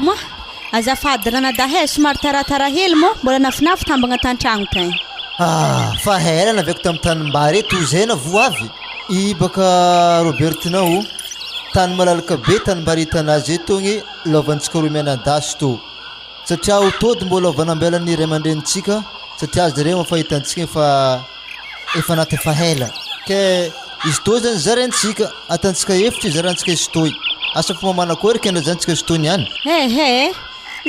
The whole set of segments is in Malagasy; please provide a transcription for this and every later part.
Moa azafady ranada he somary taratara hely mo mbola nafinafy tambagna tan-tragno tagny. Fa hela naveko tamin'ny tanimbary eto zena voavy ibaka Robertinao tany malalaka be tanimbary hitanazy etogny lovantsika roa mianadasy to satria tody mbola vanambelany ray aman-drenitsika satria azy reo mafahitantsika efa naty efa hela ke izy to zany zarantsika atantsika efitra zarantsika izy toy asa fomamana kory kenda zantsika izy tony ihany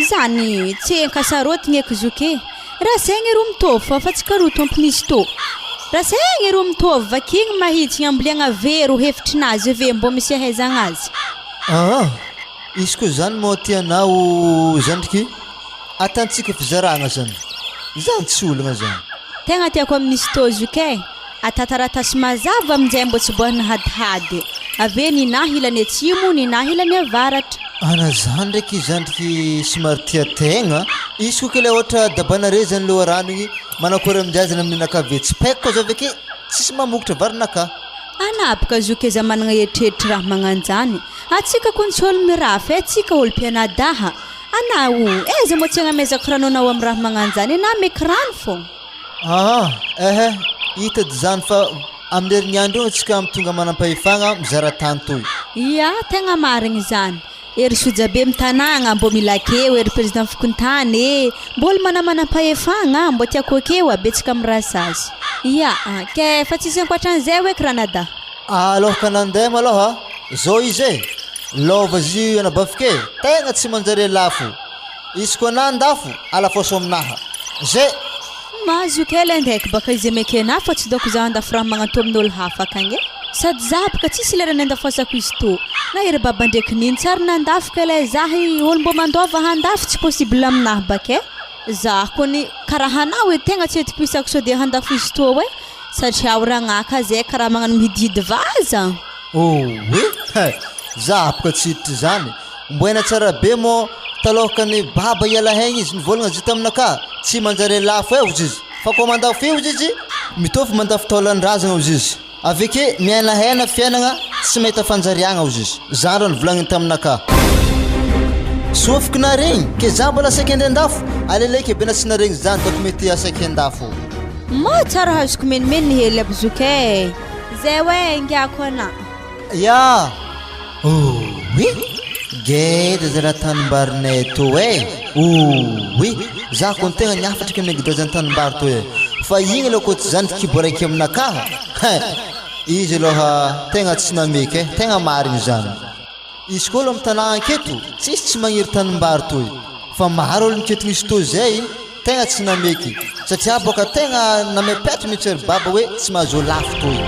zany tsy enkasarotigny eky zoke raha saigny ro mitovy fa tsika roa tompon'izy to raha saigny ro mitovy vakigny mahitsy ambliagna vero hefitrinazy ve mbo misy ahaizagna azy izy koa zany mo tianao zandriky atantsika fizaragna zany tsy olagna zany tegna tiako amin'izy to zoke atataratasy mazava amin'izay mbo tsy boahana hadihady ave ninahy ilany atsimo ninahy ilany avaratra ana zany ndraiky zandriky somary tia tegna izy koa kele ohatra dabanare zany loha ranogny manakory aminjazana amininaka ve tsy paiko koa zao veke tsisy mamokatra varinaka anapaka zoke za managna eritreritry raha magnanjany atsika koa tsy olo mirafy atsika olo mpianadaha anao eza mo tsy agnamezako ranonao amin'ny raha magnanjany na mekrano fô hitady zany fa amin'ny herinandro io atsika mitonga manam-pahefagna mizara tany toy ia tegna marigny zany ery sojabe mitanagna mbo mila keo ery président fokontany mbola manam-pahefagna mbo tiako keo abetsika mirasa azy ia ke fa tsisy ankoatran'izay hoe Canada alohaka nandeha maloha zao izy lova zy anabafike tegna tsy manjary lafo izy koa nandafo alafoso aminaha zay mazo kely ndraiky baka izy mekena fa tsy doko za andafo raha magnanto amin'olo hafa akagny sady zabaka tsisy lerany andafosako izy to na ery baba ndraiky niny tsary nandafo kele zahy olo mbo mandova handafo tsy possible aminahy bake za kony karaha anao hoe tegna tsy etiko isako so dia handafo izy to hoe satria oragnaka zay karaha magnano mihidihidy vaza zabaka tsy hiditry zany mboena tsara be mo talohaka ny baba ialahegny izy nivolagna zita aminaka tsy manjary lafo eo izy fa koa mandafo eo izy mitovy mandafo taolan-drazagna izy aveke miaina hena fiainagna tsy mahita fanjariagna izy zany raha nivolagniny taminaka sofiko naregny ke za mbola saika andendafo aleleky be na tsy naregny zany doko mety asaika andafo ma tsara hazoko menimeny hely aby zoke zay hoe ngiako ana ya geda za raha tanimbarinay to za koa tegna niafatraka amin'ny gidazany tanimbary to fa igny aloha koa tsy zany kiboraiky aminaka izy aloha tegna tsy nameky tegna marigny zany izy koa aloha mitanagna anketo tsisy tsy magniry tanimbary toy fa maro olo miketigny izy to zay tegna tsy nameky satria boka tegna namepetro mihitsy ery baba hoe tsy mahazo lafo toy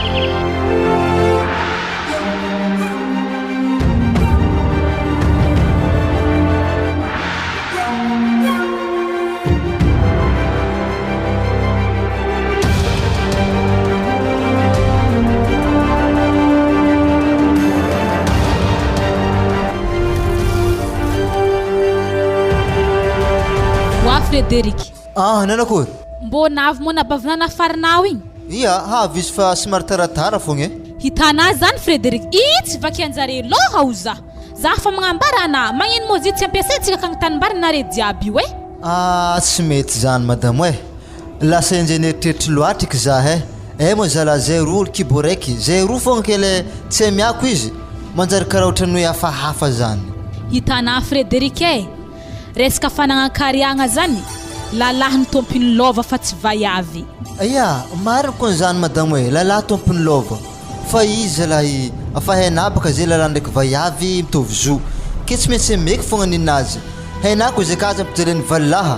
Frederic nanakory mbo navy mo nabavinana farinao igny ia havy izy fa somary taratara fogna hitana zany Frederic itsy vaky anjare loha o za fa magnambara ana magnino mozy tsy ampiasaitsika kagny tanimbary nare jiaby io tsy mety zany madame lasa enjeneritreritry loatriky za mo zala zay roa olo kibo raiky zay roa fogna kele tsy miako izy manjary karaha ohatrany hoe hafahafa zany hitana Frederic resaka fanagnakariagna zany lalahy ny tompony lova fa tsy vaiavy ia marina koa zany madame lalahy tompony lova fa izy zalahy afa hainabaka zay lalahy ndraiky vaiavy mitovy zo ke tsy maintsy meky fogna ninazy hainako zay kaza ampijereny valaha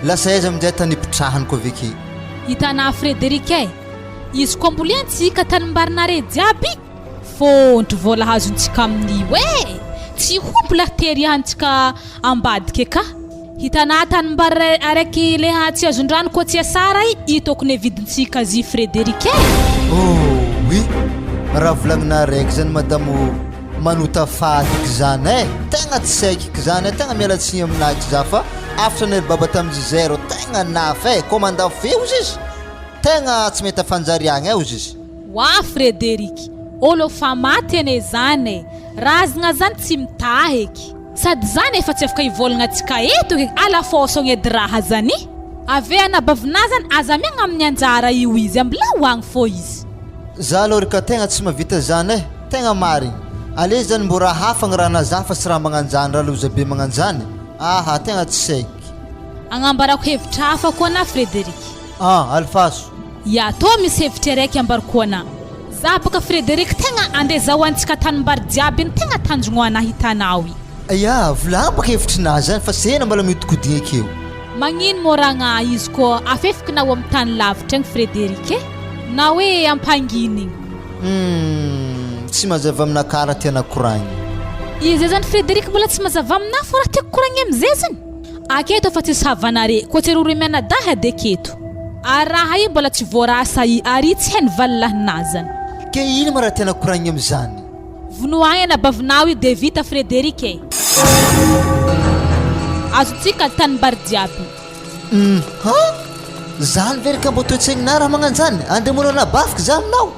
lasa aiza aminjay tany pitrahany koa veke hitana Frederic izy koa mboliantsika tanimbarinare jiaby fôntry vola hazontsika amin'io tsy hombola terihantsika ambadika ka hitana tanimbary araiky leha tsy azondrano koa tsy asara itokony vidintsika zy Frederic raha volagnina araiky zany madamo manota fatiky zany tegna tsy saikiky zany tegna mialatsiny aminaky za fa afatra nery baba tamin'zy zero tegna nafa koa mandafo eo izy tegna tsy mety afanjariagna eo izy wa Frederic olo fa maty ane zany razagna zany tsy mitaheky sady zany efa tsy afaka hivolagna antsika eto ala fosogna edy raha zany ave anabavinazany aza miagna amin'ny anjara io izy ambila hoagny fô izy za aloha ka tegna tsy mavita zany tegna marigny ale zany mbo raha hafa gny raha naza fa sy raha magnanjany raha loza be magnanjany aha tegna tsy saiky agnambarako hevitra hafa koa na Frederic alfaso ya tô misy hevitra araiky ambarako ana za baka Frederic tegna andeha zahoantsika tanimbary jiaby iny tegna tanjogno ana hitanao ya volagny baka hevitrinazy zany fa sena mbala mihodikodiny akeo magnino moragna izy koa afefikinao amin'ny tany lavitra agny Frederic na hoe ampanginy tsy mazava amina kara tiana koragny izy zany Frederic mbola tsy mazava amina fô raha tiako koragny amizay zany aketo fa tsisy havanare koa tsy rory mianadahy ade keto araha io mbola tsy voarasa ary tsy hainy valilahinazy zany ke ino ma raha tiana koragny amizany vonoagny anabavinao io de vita Frederic azotsika tanimbary jiaby zany very ka mbo toetsegnina raha magnanjany andemono anabafika za aminao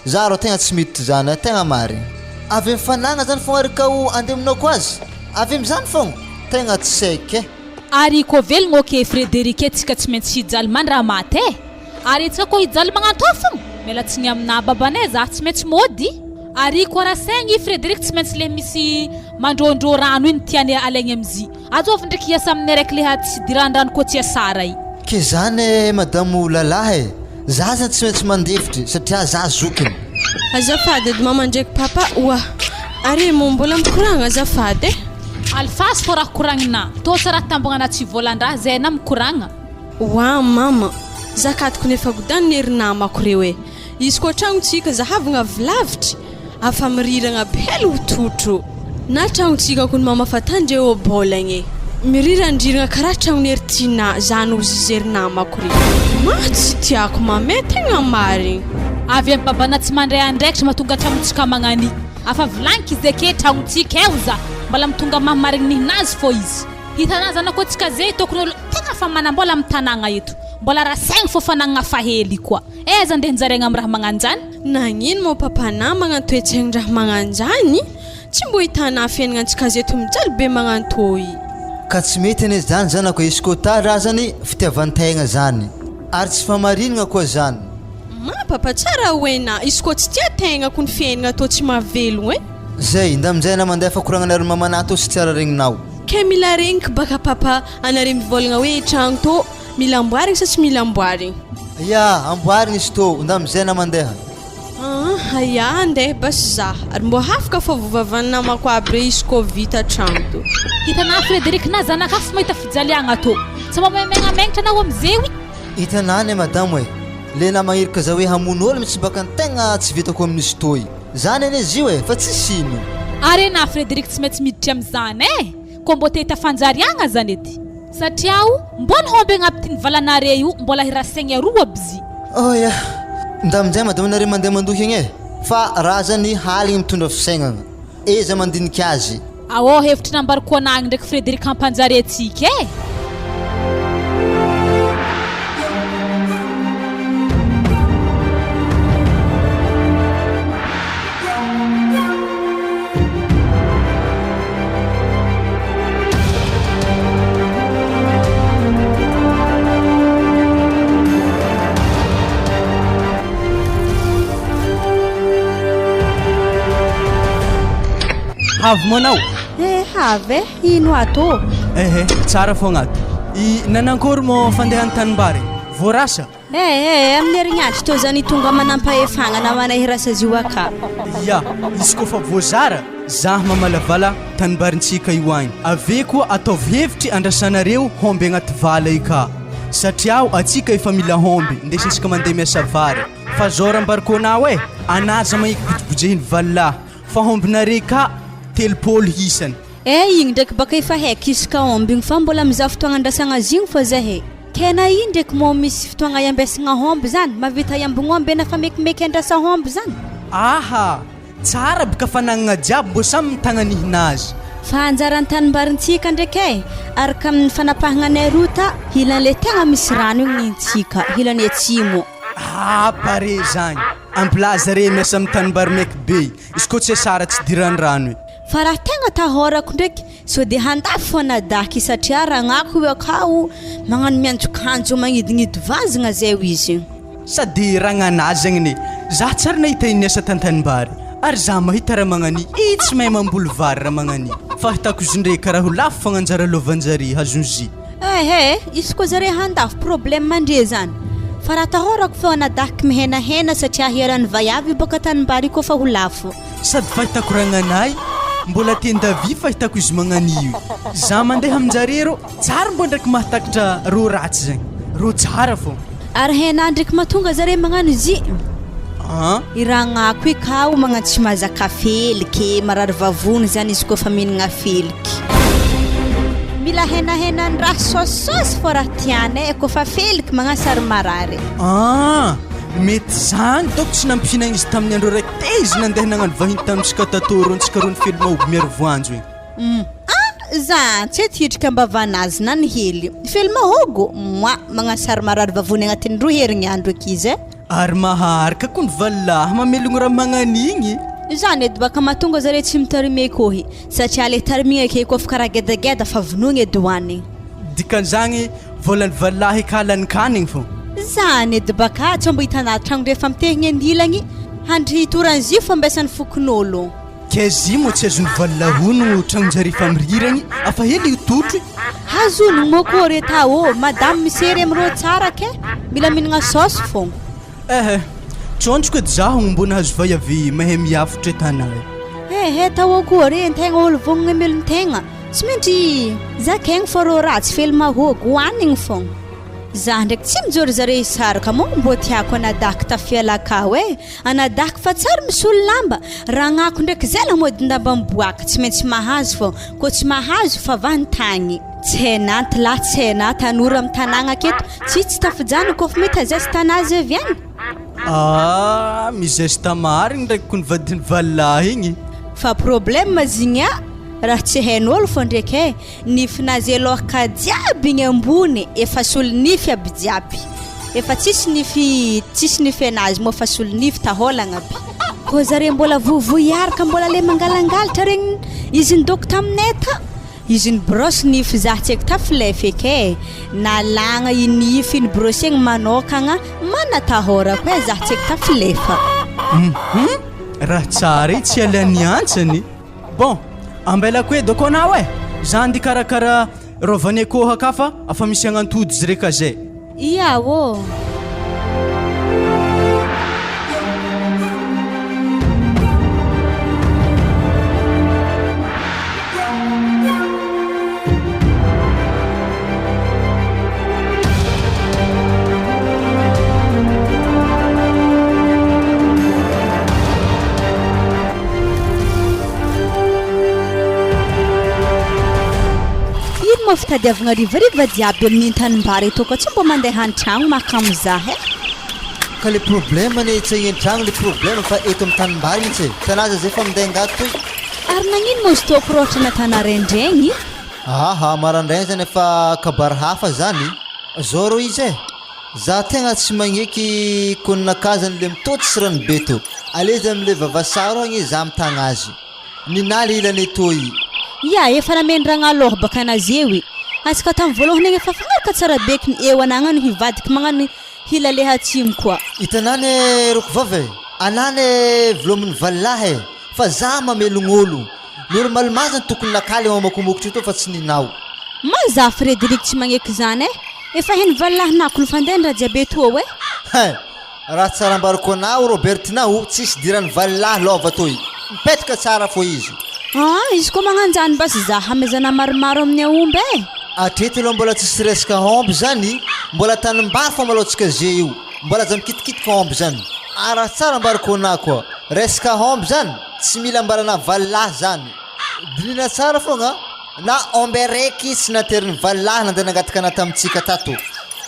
za ro tegna tsy miditra zany tegna marigny avy mifanagna zany fogna arika o andemonao ko azy avy amizany fogna tegna tsy saiky ary ko velogno oke Frederic tsika tsy maintsy hijaly mandraha maty ary tsika koa hijaly magnanto fogna mela tsy ny amina babanay za tsy maintsy mody ary koa raha saigny Frederic tsy maintsy le misy mandrondro rano iny tiany alaigny amizy azovy ndraiky hiasa amin'ny araiky leha tsy diran-drano koa tia sara ke zany madamo lalahy za zany tsy maintsy mandefitry satria za zokiny azafady edy mama ndraiky papa oa ary mo mbola mikoragna azafady alfasy fô raha koragnina tô tsara tambagna tsy volan-draha zay na mikoragna oa mama zakatoko nefa godany nerinamako reo izy koa tragnotsika zahavagna vilavitry afa miriragna bely hototro na tragnotsika kony mama fa tandreo bolagny mirirandriragna karaha tragnonertina zany ozy zerinamako re tsy tiako mama tegna marigny avy amin'ny babana tsy mandray andraikitra mahatonga tragnotsika magnany afa vilagniky izy ake tragnotsika eo za mbala mitonga mahamarigny nihinazy fô izy hitanazy anao tsika zay tokony olo tegna fa manambola amin'ny tanàgna eto mbola raha saigny fô fanagnana fahely koa aiza andeha njaraigna amin'ny raha magnanjany nagnino mo papana magnantoetsaigny raha magnanjany tsy mbo hitana fiaignantsika zeto mijaly be magnantoy ka tsy mety ane zany zanako izy koa ta raha zany fitiavantegna zany ary tsy famarinagna koa zany papa tsara hoena izy koa tsy tia tegna kony fiaignana to tsy mahavelogno zay nda amin'izay na mandeha fakoragnanary mamanato sy tsara regninao ke mila regniky baka papa anare mivolagna hoe tragno to mila amboarigny sa tsy mila amboarigny ya amboarigny izy to nda amin'izay na mandeha aya andeha basy za ary mbo hafaka fa vovavany namako aby re izy koa vita tragno to hitana Frederic na zanakafo mahita fijaliagna to tsy mba maimaignamainitra anao amizay hitanany madamo le na magnirika za hoe hamon'olo mitsy baka tegna tsy vitako amin'izy toy zany ane izy io fa tsy sino ary na Frederic tsy maintsy miditra amizany ko mbo te hita fanjariagna zany edy satria mbona homby agnapitiny valanare io mbola hirasaigny aroa bizy oya nda amin'izay madamo nare mandeha mandoky igny fa raha zany haligny mitondra fisaignana eza mandinika azy ao hevitra nambariko anagny ndraiky Frederic ampanjary atsika havy manao havy ino ato tsara fognato nanankory mo fandehan'ny tanimbary voarasa amin'ny herignandro to zany tonga manampahefagna na manahirasa azy io aka ya izy koa fa voazara zah mamalavala tanimbarintsika io agny ave koa ataovy hevitry andrasanareo homby agnaty vala ika satria atsika efa mila homby ndesintsika mandeha miasa vary fa zao rambarikoanao anaza mahiky bojibojehiny valahy fa hombinare ka telopolo hisany igny ndraiky baka efa haiko izy ka homby fa mbola mizaha fotoagna andrasagna azy igny fa zahay kena iny ndraiky mo misy fotoagna iambesagna homby zany mavita iambognomby ena fa mekimeky andrasa homby zany aha tsara bika fanagnana jiaby mbo samy mitagnanihinazy fa anjaran'ny tanimbarintsika ndraiky araka amin'ny fanapahagnanay rota hilan'le tegna misy rano igny nintsika hilany atsimo pare zany ampilaza re miasa amin'ny tanimbary maiky be izy koa tsy sara tsy diran-drano fa raha tegna tahorako ndraiky so dia handafo anadaky satria ragnako io akao magnano miantsokanjo magnidignidy vazagna zay izy sady ragnanazy zagniny za tsara nahita inesa tantanimbary ary za mahita raha magnani tsy mahay mamboly vary raha magnani fa hitako izy ndraiky karaha ho lafo fagnanjara lovanjary hazonzy izy koa zare handafo problème mandre zany fa raha tahorako feo anadaky mihenahena satria hiarany vaiavy boka tanimbary koa fa ho lafo sady fahitako ragnanahy mbola tendavy fahitako izy magnanio za mandeha aminjare ro tsara mbo ndraiky mahatakatra ro ratsy zegny ro tsara fô ary hena ndraiky mahatonga zare magnano izy i ragnako ikao magnano tsy mahazaka feliky marary vavony zany izy koa fa mihinagna feliky mila henahenany raha sososy fô raha tianay koa fa feliky magnasary marary mety zany doko tsy nampihinagna izy tamin'ny andro raiky te izy nandeha nagnano vahiny tamintsika tatoro ntsika ro ny fely mahoby miaro voanjo igny za tsy hitrika ambavanazy nany hely fely mahogo moi magnasary marary vavony agnatin'ny 2 herignandro eky izy ary maharika koa ny valahy mamelogno raha magnanigny zany edy baka mahatonga zare tsy mitarime kohy satria le tarimigna ake koa fa karaha gedageda fa vonogny edy hoany dikan'izagny volan'ny valahy kalankanigny fô zany edy baka tsy mbo hitanà tragno rehefa mitehigny andilagny handry hitoran'zio fambiasan'ny fokon'olo kaizy mo tsy azony valahono tragnonjare famiriragny afa hely totry hazonogny mo koa reta madame misery amiro tsara ke mila mihinagna sosy fô tsontsoko edy zaho mbona hazo vaiavy mahay miafitra etanahy tao koa re ntegna olo vognogna melontegna tsy maintsy zakaigny fa ro ratsy fely mahogo hoanigny fô za ndraiky tsy mijory zare hisaraka mo mbo tiako anadaky tafialakao anadaky fa tsara misy olo lamba ragnako ndraiky zala mody ndamba miboaka tsy maintsy mahazo fô koa tsy mahazo fa vantagny tsy hainanty lahy tsy hainà tanora amin'ny tanàgna aketo tsy tafijano koa fa mety azesy tanazy avy any mizesta marigny ndraiky ko ny vadiny valahy igny fa problème zigny raha tsy hain'olo fô ndraiky nifinazy alohaka jiaby igny ambony efa solo nify aby jiaby efa tsisy nify anazy mo fa solo nify taholagna aby koa zare mbola vovoiaraka mbola le mangalangalatra regny izy nidoko taminay ta izy ny brosse nify za tsy haiko tafilay feky nalagna i nify ny brossegny manokagna manatahorako za tsy haiko tafilefa raha tsara tsy aliany antsany bon ambelako doko anao za andi karakara rovany akoho kafa afa misy agnantody izy reka zay fitadiavagna rivariva jiaby amin'ny tanimbary eto koa tsy mbo mandeha an-tragno mahakamizaha ka le problème ane tsy an-tragno le problème fa eto amin'ny tanimbary mihitsy tanaza zay fa minday angato toy ary nagnino mo zitoko rohatra natana rendraigny marandraigny zany efa kabary hafa zany zao ro izy za tegna tsy magneky koninakazany le mitoty sy rano be to alezy am'le vavasaro agny za mitagna azy ninaly ilany etoy efa namendragna aloha baka anazy eo atsika tamin'ny voalohany egny efa fanaraka tsara beky ny eo anagnano hivadiky magnano hilaleha atsimo koa hitanany roko vavy anany vilomin'ny valahy fa za mamelogn'olo ny olo malomazany tokony nakaly mamakomokotry to fa tsy ninao maza Frédéric tsy magneky zany efa heny valahy nako lofandendra jiabe to raha tsara ambarako anao Robertinao tsisy diran'ny valahy lova toy mipetraka tsara fo izy izy koa magnanjany basy za hamezana maromaro amin'ny aomby atreto aloha mbola tsisy resaka homby zany mbola tanimbary fa malohantsika zay io mbola aza mikitikitika homby zany raha tsara ambarako anao koa resaka homby zany tsy mila ambarana valahy zany dinina tsara fogna na homby raiky sy nateriny valahy nandeha nangataka ana tamintsika tato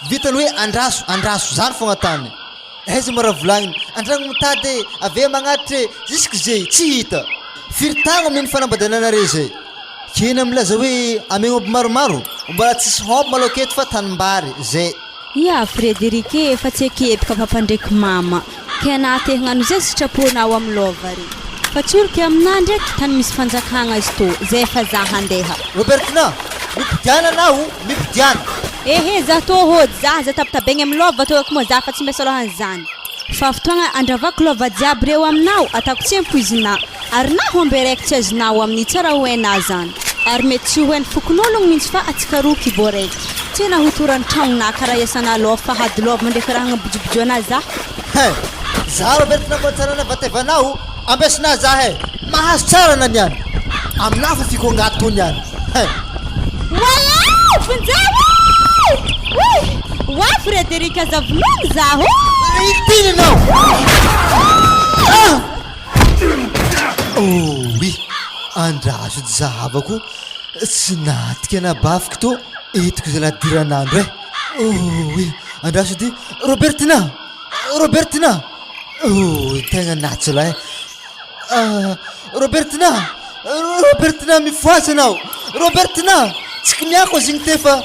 vitany hoe andraso zany fogna tany aiza maraha volagniny andragno mitady ave magnatry jusque zay tsy hita firitagna amin'ny fanambadanana re zay kena milaza hoe amegnomby maromaro mbola tsisy homby maloketo fa tanimbary zay Frédéric efa tsy ekepika papa ndraiky mama ke anah te hagnano zay sitraponao amin'ny lova re fa tsorika aminah ndraiky tany misy fanjakagna izy tô zay efa za handeha Robertina mipidiana anao mipidiana ehe za tô hôdy za tapitabegny amin'ny lova tô eky moa za fa tsy mbesa lohan'izany fa fotoagna andravako lova jiaby reo aminao atako tsy ampoizina ary na hombe raiky tsy azonao amin'ny tsara hoena zany ary mety tsy hoeny fokon'ologno mihitsy fa atsika roa kibo raiky tena hotorany tragnona karaha iasana lova fa hady lova mandraiky raha agnabojobojoana za za Robertina mba tsara navatevanao ambesina za mahazo tsara na niany aminah fa fiko angato niany Wow, finzavo! Wa Frederic azavlon zaho. Itinao. Oh oui. Andraso zavako tsy natika na bafiko to etiko zala diranandro Oh oui. Andraso di Robertina. Oh tegna natsala Robertina mifoasa anao Robertina tsy kiniako zigny te fa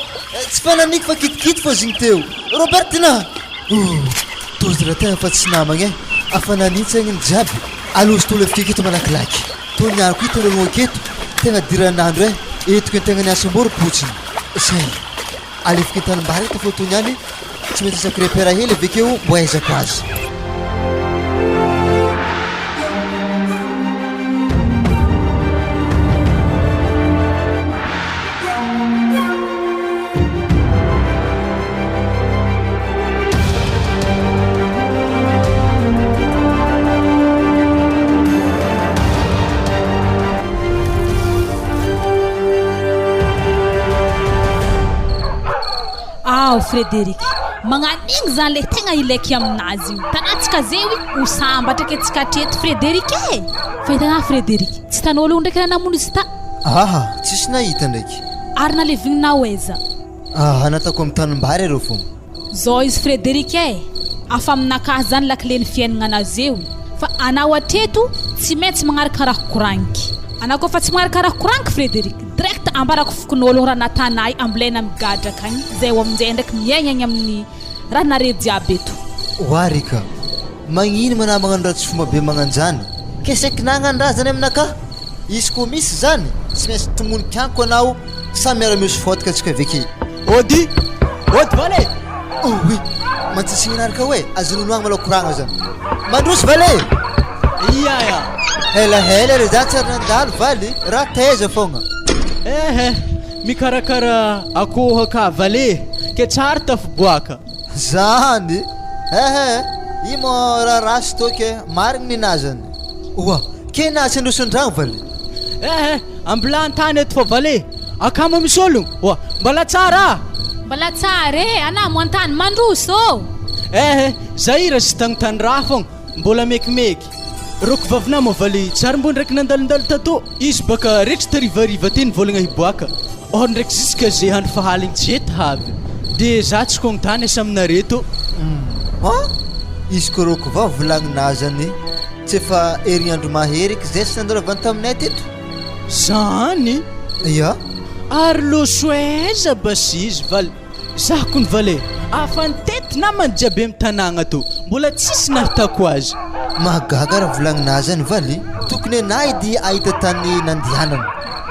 tsy fananiky fa kitikity fô zigny teo Robertina tozira tegna fa tsy namagna afananitsagny ny jiaby alozy tolo afikiketo malakilaky to niariko hitanao aketo tegna diranandro etiko tegna niasamboro potsiny say alefika tanimbary eto fô to niany tsy mety isako repéra hely avekeo mbo aizako azy Frederic magnan'igny zany le tegna ilaiky aminazy io tanatsika zewy usambatra ke tsika treto Frederic fa hitana Frederic tsy tanolo ndraiky namono izy ta tsisy nahita ndraiky ary nalevignao eza natako amin'ny tanimbary areo fogna zao izy Frederic afa aminakahy zany lakile ny fiaignanazy eo fa anao atreto tsy maintsy magnaraka raha koraniky anao koa fa tsy magnaraka raha koraniky Frederic direct ambarako fokon'olo raha natanay ambilena migadra akagny zay ho aminjay ndraiky miaigna amin'ny raha nare jiaby eto warika magnino mana magnano raha tsy fomba be magnanjany keseky nagnandraha zany aminakahy izy koa misy zany tsy maintsy tomonikanko anao sa miara-misy fotka atsika veke ody vale oui mantsisigninaraka hoe azononoagny malao koragna zany mandrosy vale iaya hela re za tsy ary nandalo valy raha taiza fogna mikarakara akoho ka vale ke tsara tafiboaka zany imo raha rasy toke marigny ninazany oa ke nasy androson-dragno valy ambulantany eto fa vale akamo misy ologno oa mbala tsara anamo antany mandroso zahira sy tagnontany raha fogna mbola mekimeky roko vavina mo valy tsary mbo ndraiky nandalondalo tato izy baka rehetra tarivariva teny volagna hiboaka or ndraiky ziska zay handro fahaligny jety havy de za tsy kognotany asa aminareto izy ko roko va volagninazany tsy efa herignandro maheriky zay sy nandoravany taminay teto zany ia ary losoeza basy izy valy zako ny vale afa nitety namany jiaby amin'ny tanàgna to mbola tsisy nahitako azy mahagaga raha volagninazany valy tokony anay di ahita tany nandianana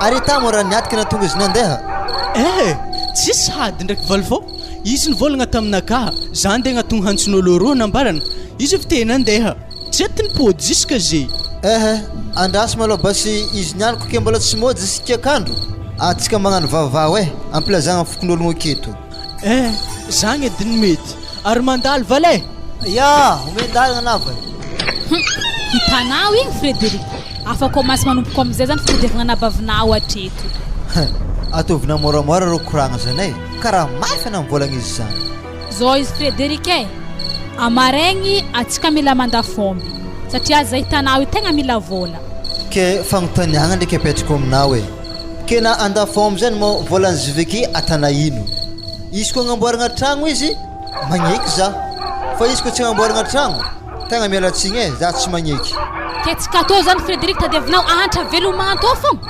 ary ta mo raha niatika natonga izy nandeha tsisy hady ndraiky valy fô izy nivolagna taminakaha zany de agnatonga hantsin'olo roa nambarana izy fa te nandeha tsy ety nipody jiska zay andraso maloha basy izy nianiko ke mbola tsy mody zisikakandro atsika magnano vavao ampilazagna fokon'ologno aketo zagny ediny mety ary mandalo valy omendalagna navany hitanao igny Frederic afaka masy manompoko amizay zany fitadiavagna nabavinao atreto atovina moramora ro koragna zany karaha mafy ana mivolagna izy zany zao izy Frederic amaregny atsika mila mandafomby satria zay hitanao tegna mila vola ke fagnotaniagna ndraiky apetrako aminao ke na andafomby zany mo volany ziveky atana ino izy koa agnamboaragna tragno izy magneky za fa izy koa tsy agnamboaragna tragno tegna mialatsigny za tsy magneky ke tsika atô zany Frederic tadiavinao ahantra velomantô fogna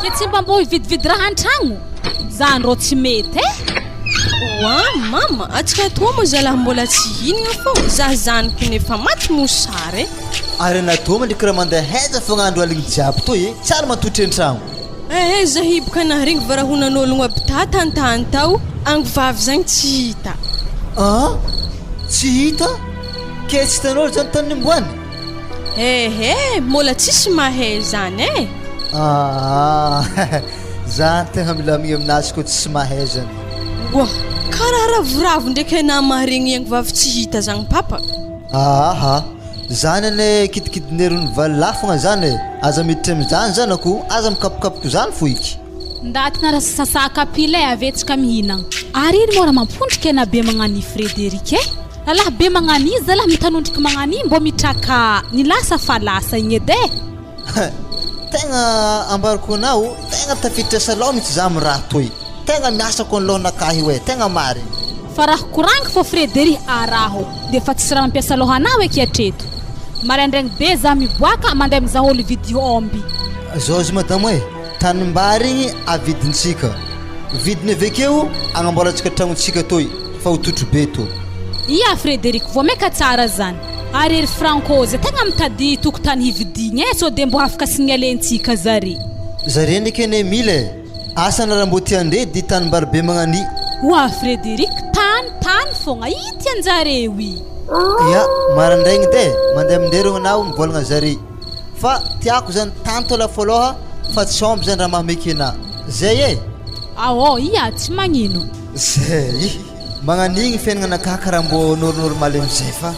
ke tsy mba mbô hividividy raha an-tragno zany rô tsy mety Oa mama atsika toa moa zalahy mbola tsy hinagna fô za zaniko nefa maty mosary ary natao mandriky raha mandeha haiza fogna andro aligny jiaby toy tsara matotry an-tragno za hiboka naharegny varahonan'ologno abita tantany tao angovavy zagny tsy hita tsy hita ke tsy hitan'olo zany tany nimboany mola tsisy mahay zany zany tegna milamigny aminazy koa tsy mahay zany wa karaha ravoravo ndraiky namaharegny angovavy tsy hita zagny papa zany ane kidikidinerony valafagna zany aza miditra amizany zanako aza mikapokapoko zany fo iky ndatina sasaka pile avetsika mihinagna ary iny mora mampondrika ena be magnani Frédéric lalahy be magnani izy zalahy mitanondriky magnani mbo mitraka ny lasa fa lasa igny edy tegna ambariko anao tegna tafiditra salao mitsy za amin'ny raha toy tegna miasako an'lohonakahy hoe tegna mary fa raha korangy fô Frédéric araho de fa tsisy raha mampiasa lohanao eky atreto maraindraigny be za miboaka mandeha mizaha olo video omby zao izy madamo hoe tanimbary igny avidintsika vidiny avekeo agnamboarantsika tragnontsika toy fa ho totro be to ia Frédéric vao meka tsara zany ary ery Francoze tegna mitady tokotany hividigny so de mbo afaka signalentsika zare ndraiky ene mile asa na raha mbo tiandre di tanimbary be magnani wa Frédéric tany fogna ity anjareo ia marandraigny de mandeha minderogna anao mivolagna zare fa tiako zany tantola fôloha fa tsy omby zany raha mahameky ana zay ia tsy magnino zay magnanigny fiaignananakahy karaha mbo normale amizay fa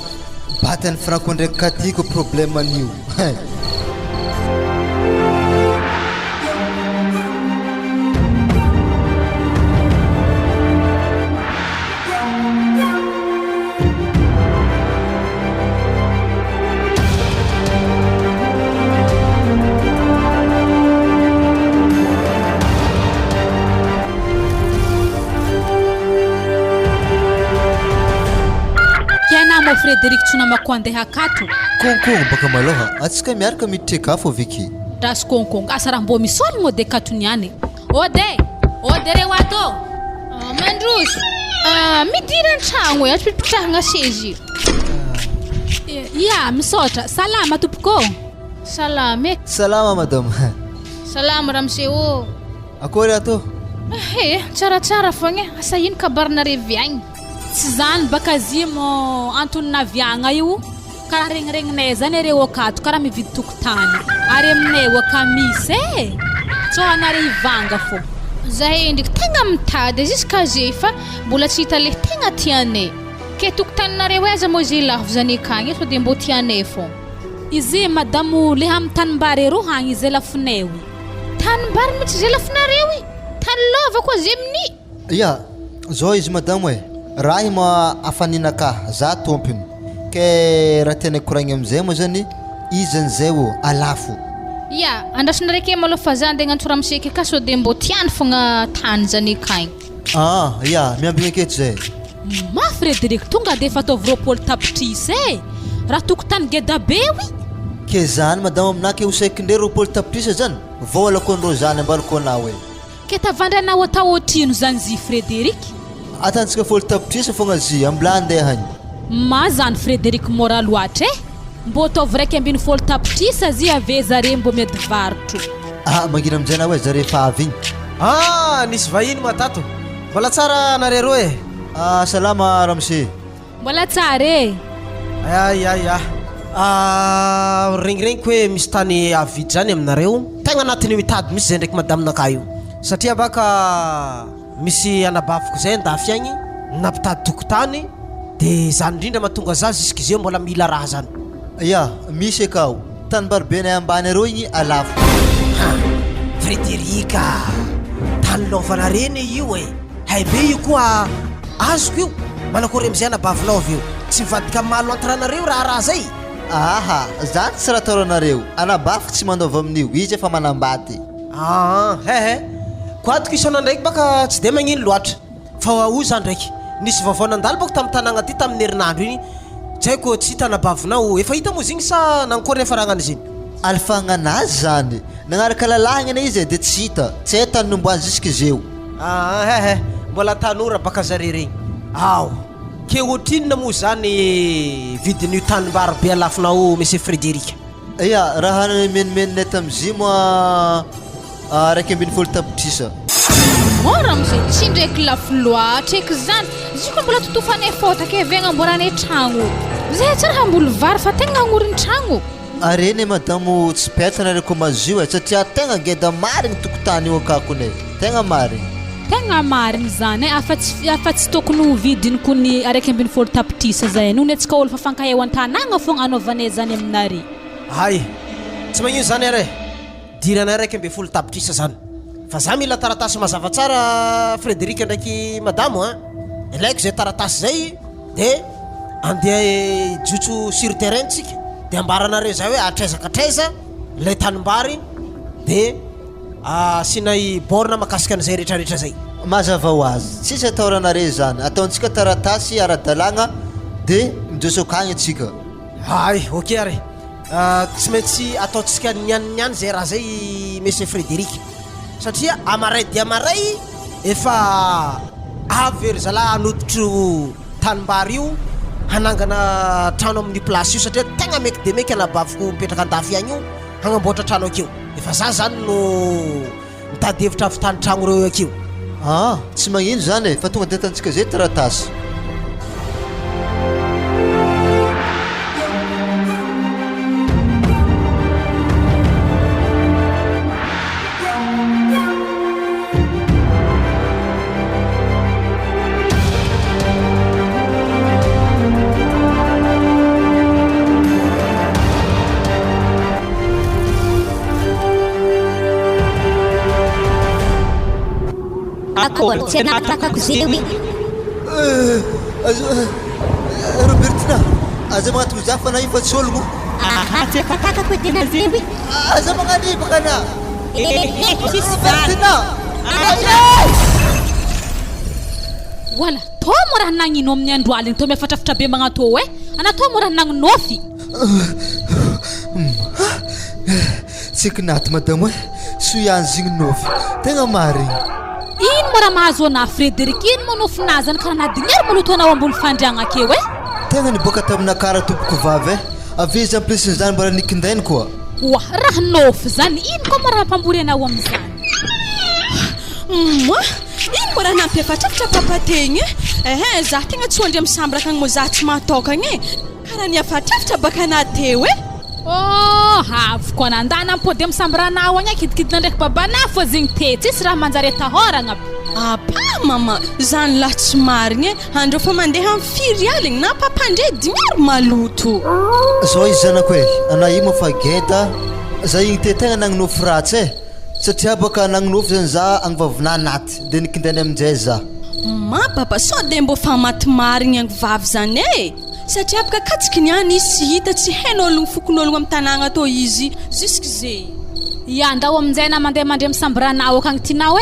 batany Franco ndraiky katiko problème anio Frédéric tsona mako andeha akato konkogno baka maloha atsika miaraka miditra ka fô viky rasy konkogno asa raha mbo misologno ode katoniany ode reo ato mandroso midira an-tragno apipitrahagna sezy ia misotra salama tompoko salama madame salama ramseo akory ato tsaratsara fogna asa ino kabarinareo agny tsy zany baka zimo antonina viagna io karaha regniregninay zany areo akato karaha mividy tokotany ary aminay aka misy tsô anare hivanga fô zahay ndraiky tegna mitady juska ze fa mbola tsy hita le tegna tianay ke tokotaninareo aiza moa zay lafo zany akagny so de mbo tianay fô izy madamo le amin'ny tanimbary ero hagny izay lafonay tanimbary mitsy zay lafonareo tany lova koa zay amin'ny ia zao izy madamo raha io ma afaninaka za tompony ke raha tena koragny amizay moa zany izany zay alafo ia andrasinareke maloha fa za andeha agnantsora amseka ka so de mbo tiany fogna tany zany akagny ia miambigna aketo zay ma Frédéric tonga de fa ataovy roapolo tapitrisy raha tokotany geda be ke zany madamo aminake hosaikindre roapolo tapitrisa zany volako andro zany ambariko anao ke tavandry anao atao otrino zany zy Frédéric atantsika folo tapitrisa fogna zy ambla andehany ma zany Frédéric mora loatra mbo ataovy raiky ambiny folo tapitrisa zy ave zare mbo medy varotro mangina amizay na hoe zare fa avy igny nisy vahiny matato mbola tsara narero salama ramse mbola tsara ya regniregniky hoe misy tany avidy zany aminareo tegna anatiny mitady misy zay ndraiky madaminaka io satria baka misy anabaviko zay andafy agny nampitady tokotany de zany indrindra mahatonga za jusque zay mbola mila raha zany ia misy akao tanimbary benay ambany areo igny alafo Frédéric tany lovana reny io haybe io koa azoko io manakory amizay anabavinao avy io tsy mivadika malo antranareo raha zay zany tsy raha ataonareo anabafiko tsy mandaova amin'io izy efa manambady koatiko isana ndraiky baka tsy de magnino loatra fa oza ndraiky nisy vaovao nandalo bako tamin'ny tanàgna ty tamin'ny herinandro iny tsy haiko tsy hita anabavinao efa hita moa zigny sa nankory nefa ragnany ziny alfagnanazy zany nagnaraka lalahagna ane izy de tsy hita tsy hay tany nomboany jusque zeo mbola tanora baka zare regny ao ke ohatrinona moa zany vidin'io tanimbary be alafinao monsieur Frédéric? Iya, raha menmenay tam'izy moa 250 tapitrisa. Mora amizay tsy ndraiky lafo loatra eky zany izy koa mbola totofanay fota ke vegna amboranay tragno zay tsy raha mbola vary fa tegna agnorin tragno. Areny madamo tsy petana reko mazio satria tegna ngeda marigny tokotany io akakonay tegna marigny zany afa tsy tokony ho vidiny kony 250 tapitrisa zay noho netsika olo fa fankaheho an-tanàgna fogna anaovanay zany aminare. Hay tsy magnino zany are diranay 250 tapitrisa zany fa za mila taratasy mazava tsara Frédéric ndraiky madamo ilaiko zay taratasy zay de andeha jotso sur terrain tsika de ambaranareo zay hoe atrezakatreza lay tanimbary de sinay borna makasika an'izay rehetrarehetra zay. Mazava ho azy tsisy ataoranare zany ataontsika taratasy ara-dalagna de mijoso akagny atsika. Hay ok are tsy maintsy ataotsika nianianiany zay raha zay monsieur Frédéric satria amaray dia amaray efa avy ery zalahy hanoditro tanimbary io hanangana trano amin'ny place io satria tegna meky de meky anabaviko mipetraka andafy agny io hagnamboatra trano akeo efa za zany no mitady hevitra avy tany tragno reo akeo. Tsy magnino zany fa tonga de atantsika zay taratasy. Tsy anatakako zay oe Robertina aza magnatoko za fa na io fa tsy ologno. Tsy afatakako tena zay oe Aza magnanibaka na Robertina Wala to mo raha nagnino amin'ny andro aliny to miafatrafatra be magnatô anatô mo raha nagninofy. Tsy kinaty madamo soiany zigny nofy tegna marigny. Ino mo raha mahazo ana Frédéric? Ino mo nofinazany karaha nadignery maloto anao ambony fandriagna akeo tegna niboaka taminakara tompoko vavy avy izy amplisin'ny zany mbola nikindainy koa. Wa raha nofy zany ino koa mo raha mpambory anao am'izany? Ino mo raha nampiafatrafatra papategny za tegna tsy ondry amisambraka agny mo za tsy mahatokagny karaha niafatrafatra baka nateo haviko anandana ampody amisambiranao agny kidikidina ndraiky babana fô zegny te tsisy raha manjary atahoragna. Mama zany lahy tsy marigny andreo fa mandeha amin'ny firy aligny na papandre dignery maloto. Zao izy zanako ana io moa fa geda za igny te tegna nagninofy ratsy satria baka nagninofy zany za agnivavina anaty de nikindainy aminjay za. Baba sao de mbo fa maty marigny agny vavy zany satria baka katsiky niany izy tsy hita tsy hain'ologno fokon'ologno amin'ny tanàgna atô izy jusk'izay andao aminjay na mandeha mandre misambiranao akagny tianao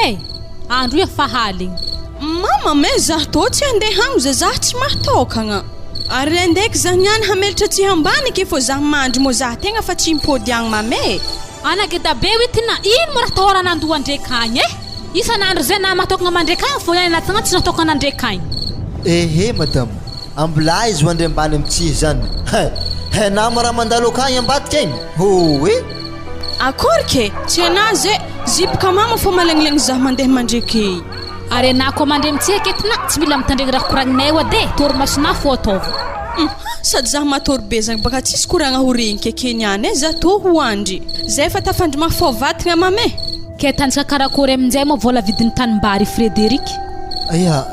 andro efa haligny. Mama me za tô tsy andeha hagno za tsy mahatokagna ary andaiky za niany hamelatra tsy hambany ke fô za mandry mo za tegna fa tsy impôdy agny mame. Anageda be witina ino mo raha tahorana andoha ndraiky agny isan'andro zay na mahatokagna mandreky agny fô niany natagna tsy natokana ndraiky agny. Madamo ambila izy ho andre ambany amitsy zany hainamo raha mandalo akagny ambadika igny akory ke tsy anazy zipika mama fô malagnilagny za mandeha mandreky ary anao koa mandre mitsika etina tsy mila mitandregny raha koragninay de torimasona fô ataova sady za matory be zagny baka tsisy koragna ho regny keke niany za tô ho andry zay fa tafandry mafô vatigna mame ke tanjaka karakory aminjay mo vola vidin'ny tanimbary Frédéric.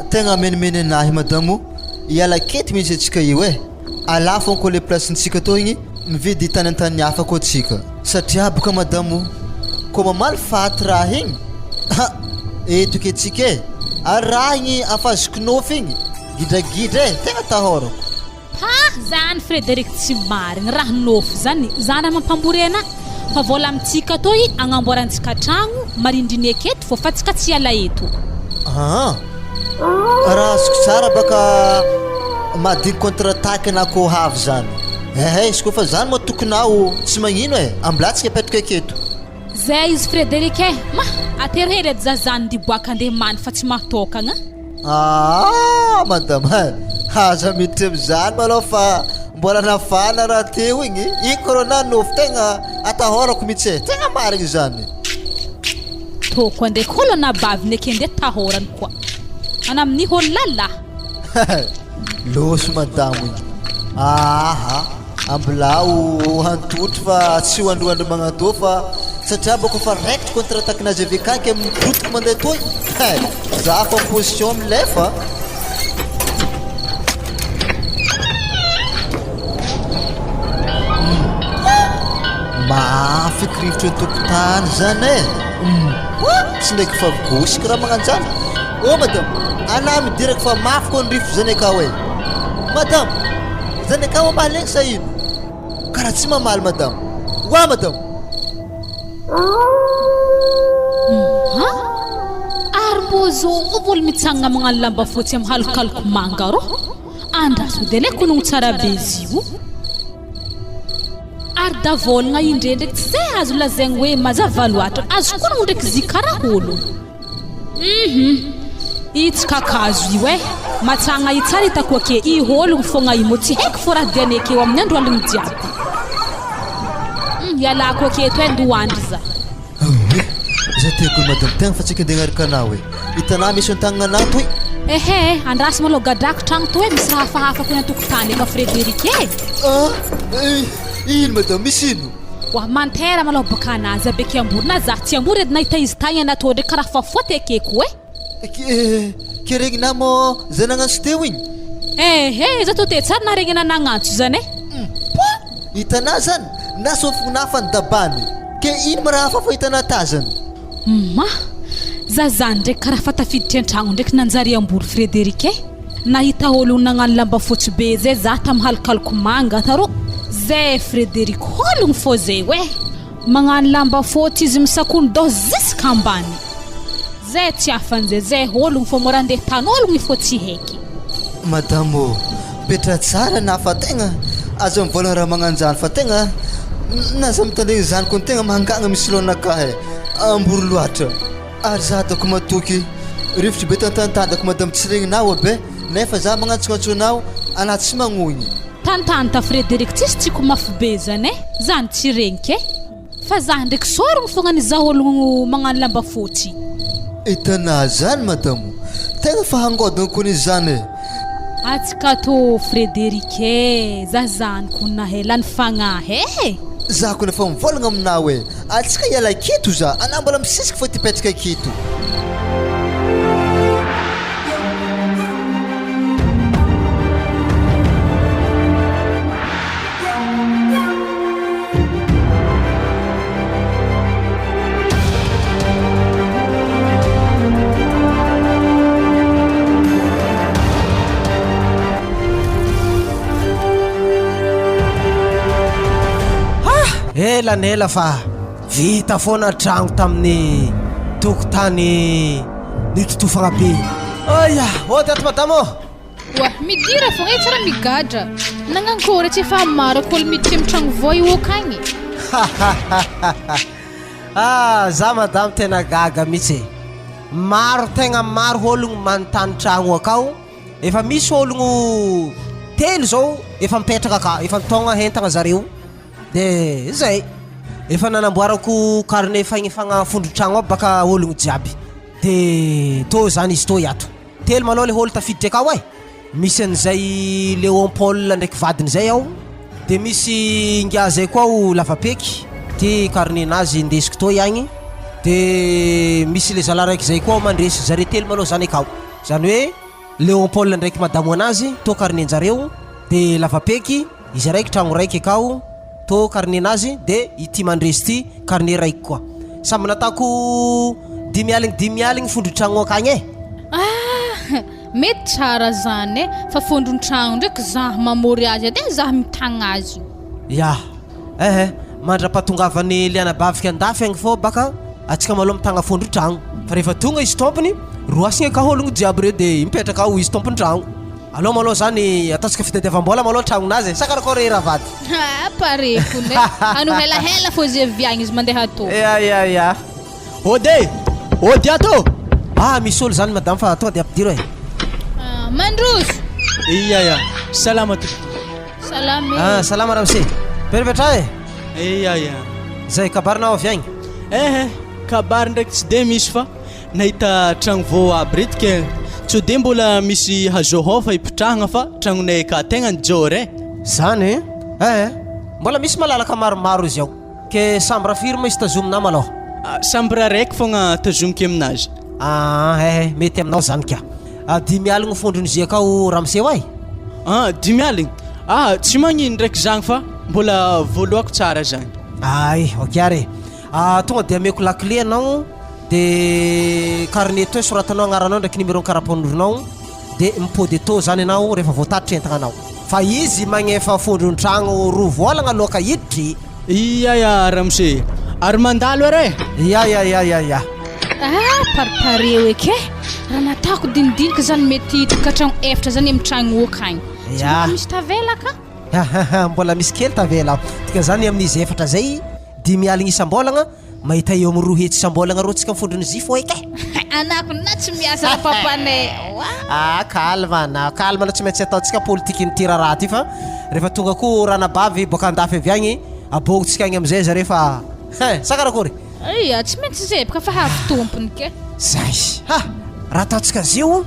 Tegna menimeny anahy madamo iala kety misy atsika io ala fô ko le placentsika tô igny mividy tany antany hafa koa tsika satria boka madamo ko mamaly faty raha igny eto ke tsika ary raha igny afazoko nofy igny gidragidra tegna tahorako. Zany Frédéric tsy marigny raha nofy zany zany mampambory ana fa vola amitsika tô agnamboarantsika tragno marindriny aketo fô fa tsika tsy ala eto. Raha azoko tsara baka madiny contre-attaque na ko havy zany izy koa fa zany moa tokonao tsy magnino ambilatsika apetraka aketo zay izy Frédéric atery hery edy za zany diboaka andeha many fa tsy mahatokagna madama haza miditra am'izany malao fa mbola nafana raha teo igny i corona nofo tegna atahorako mihitsy tegna marigny zany toko andeha kolo anabaviny ake andeha tahorany koa ana amin'ny holo lalahy loso madamo igny ambilao hantotry fa tsy hoandroandro magnatô fa satria bako fa raikitry contre-attaquen'azy avekaky amin'ny protiko mandeha toy za fa position amilefa mafy kirivitry an-tokotany zany tsy ndraiky fa gosika raha magnano zany madame ana midiraky fa mafy koa ny rivotry zany akao madame zany akao amalegny sa ino karaha tsy mamaly madame wa madame ary mbô zovolo mitsangana magnano lamba fotsy amin'ny halokaloko manga ro andraso de leko nogno tsara be izy io ary davolagna indrendraiky tsy zay azo lazaigny hoe mazava loatra azo koa nogno ndraiky zy karaha olo itsy kakazo io matsagna i tsara hitako ake i ologno fogna imo tsy haiko fô raha diany akeo amin'ny andro aligny jiaby ialako aketo ndoandry za za teko madame tegna fa tsika andeha agnaraka anao hitanà misy an-tagnana anao toy andraso malô gadrako tragno to misy hafahafa koa natokotany aka Frédéric ino madame misy ino wa mantera malô baka anazy abeke amborona za tsy ambory edy nahita izy tagny anatô ndraiky karaha fa foty akeko ke regny namo zay nagnantso teo igny za to te tsara na regny nagnantso zany hitanà zany na sofigny nafany dabany ke ino ma raha hafa fa hitanà tazany za zany ndraiky karaha fa tafiditry an-tragno ndraiky nanjary ambory Frédéric nahita olo nagnano lamba fotsy be zay za tamin'ny halokaloko manga tarô zay Frédéric ologno fô zay magnano lamba fotsy izy misakony dô ziska ambany zay tsy afan'zay zay ologno fô mora andeha tan'ologno ifô tsy haiky madamo petra tsara na fa tegna azo mivolagna raha magnanjany fa tegna naza mitandregny zany koa tegna mahangagna misy loanakahy ambory loatra ary za dako matoky rivotry be tantantandako madame tsy regninao be nefa za magnantsogantso anao ana tsy magnogny tantanta Frédéric tsisy tsiko mafy be zany zany tsy regniky fa za ndraiky sorogno fogna niza ologno magnano lamba fotsy hitanà zany madamo tegna fa hangodagna koa nizy zany atsika tô Frédéric za zany ko nahelany fagnahy za ko nefa mivolagna aminao atsika hiala kito za ana mbola misisiky fo tipetraka kito elanela fa vita foana tragno tamin'ny tokotany nitotofagna be aya ody ato madamo wa midira fogna tsara migadra nagnankory tsy efa maro akolo miditra amin'ny tragno voa io akagny za madamo tena gaga mihitsy maro tegna maro ologno manontany tragno akao efa misy ologno telo zao efa mipetraka aka efa mitogna hentagna zareo de zay efa nanamboarako carnet fagnefagna fondro-tragno aby baka ologno jiaby de tô zany izy tô iato telo malôha le olo tafiditry akao misy an'izay Léon Paul ndraiky vadiny zay ao de misy ingia zay koa o lavapeky ty carnet nazy indesiko tô iagny de misy le zala raiky zay koa mandresy zare telo malôha zany akao zany hoe Léon Paul ndraiky madamo anazy tô carnet-njareo de lavapeky izy raiky tragno raiky akao tô carnet nazy de ity mandresy ty carnet raiky koa samby natako 10 aligny fondro-tragno akagny mety tsara zany fa fondron-tragno ndraiky za mamory azy ade za mitagna azy ya mandra-patongavany liana-bavika andafy agny fô baka atsika malôha mitagna fondro-tragno fa rehefa tonga izy tompony roasigna ka ologno jiaby reo de mipetraka ao izy tompony tragno aloha malôha zany ataosika fitadiavam-bola malôha tragnonazy sa karakôry raha vady pareko nde ano helahela fô zay viagny izy mandeha atô ya ody ato misy olo zany madame fa to de ampidiro Mandroso. Iya. Salama to. Salame. Salama ramse. Perpetra e. Iya. Zay kabarinao avy agny. Kabary ndraiky tsy de misy fa nahita tragno vao aby reto ke tsy de mbola misy hazohofa ipitrahagna fa tragnonay ka tegna njôry Zany mbola misy malalaka maromaro izy ao ke sambra firma izy tazomina malôha. samby raha raiky fogna tazomiko aminazy. Mety aminao zany ka. 10 aligny fondrony izy akao ramseo ay. 10 aligny. Tsy magnino ndraiky zany fa mbola voaloako tsara zany. Ok are. Tonga de ameko lakle anao de carnet to soratanao agnaranao ndraiky numéro karapononao de mipody to zany anao rehefa voatatitra entagna anao. Fa izy magnefa fondrony tragno roa volagna aloha iditry. Iya ramse. Ary mandalo are. Ya. Paripareo eky raha natako dinidinika zany mety hitaka tragno efatra zany amin'ny tragno okagny. Misy tavela ka? Mbola misy kely tavela. Tika zany amin'izy efatra zay 10 aligny isam-bolagna mahita eo amin'ny 2 hetsy isam-bolagna rô tsika fondrony zifo eky. Anako na tsy miasa ra papanay. Calme tsy maintsy ataontsika politiky ny tira raha ty fa rehefa tonga ko ranabavy boka andafy avy agny abognitsika agny amizay za rehefa sakarakory. Tsy maintsy zay baka fa havy tompony ke. Zay. Raha ataontsika zio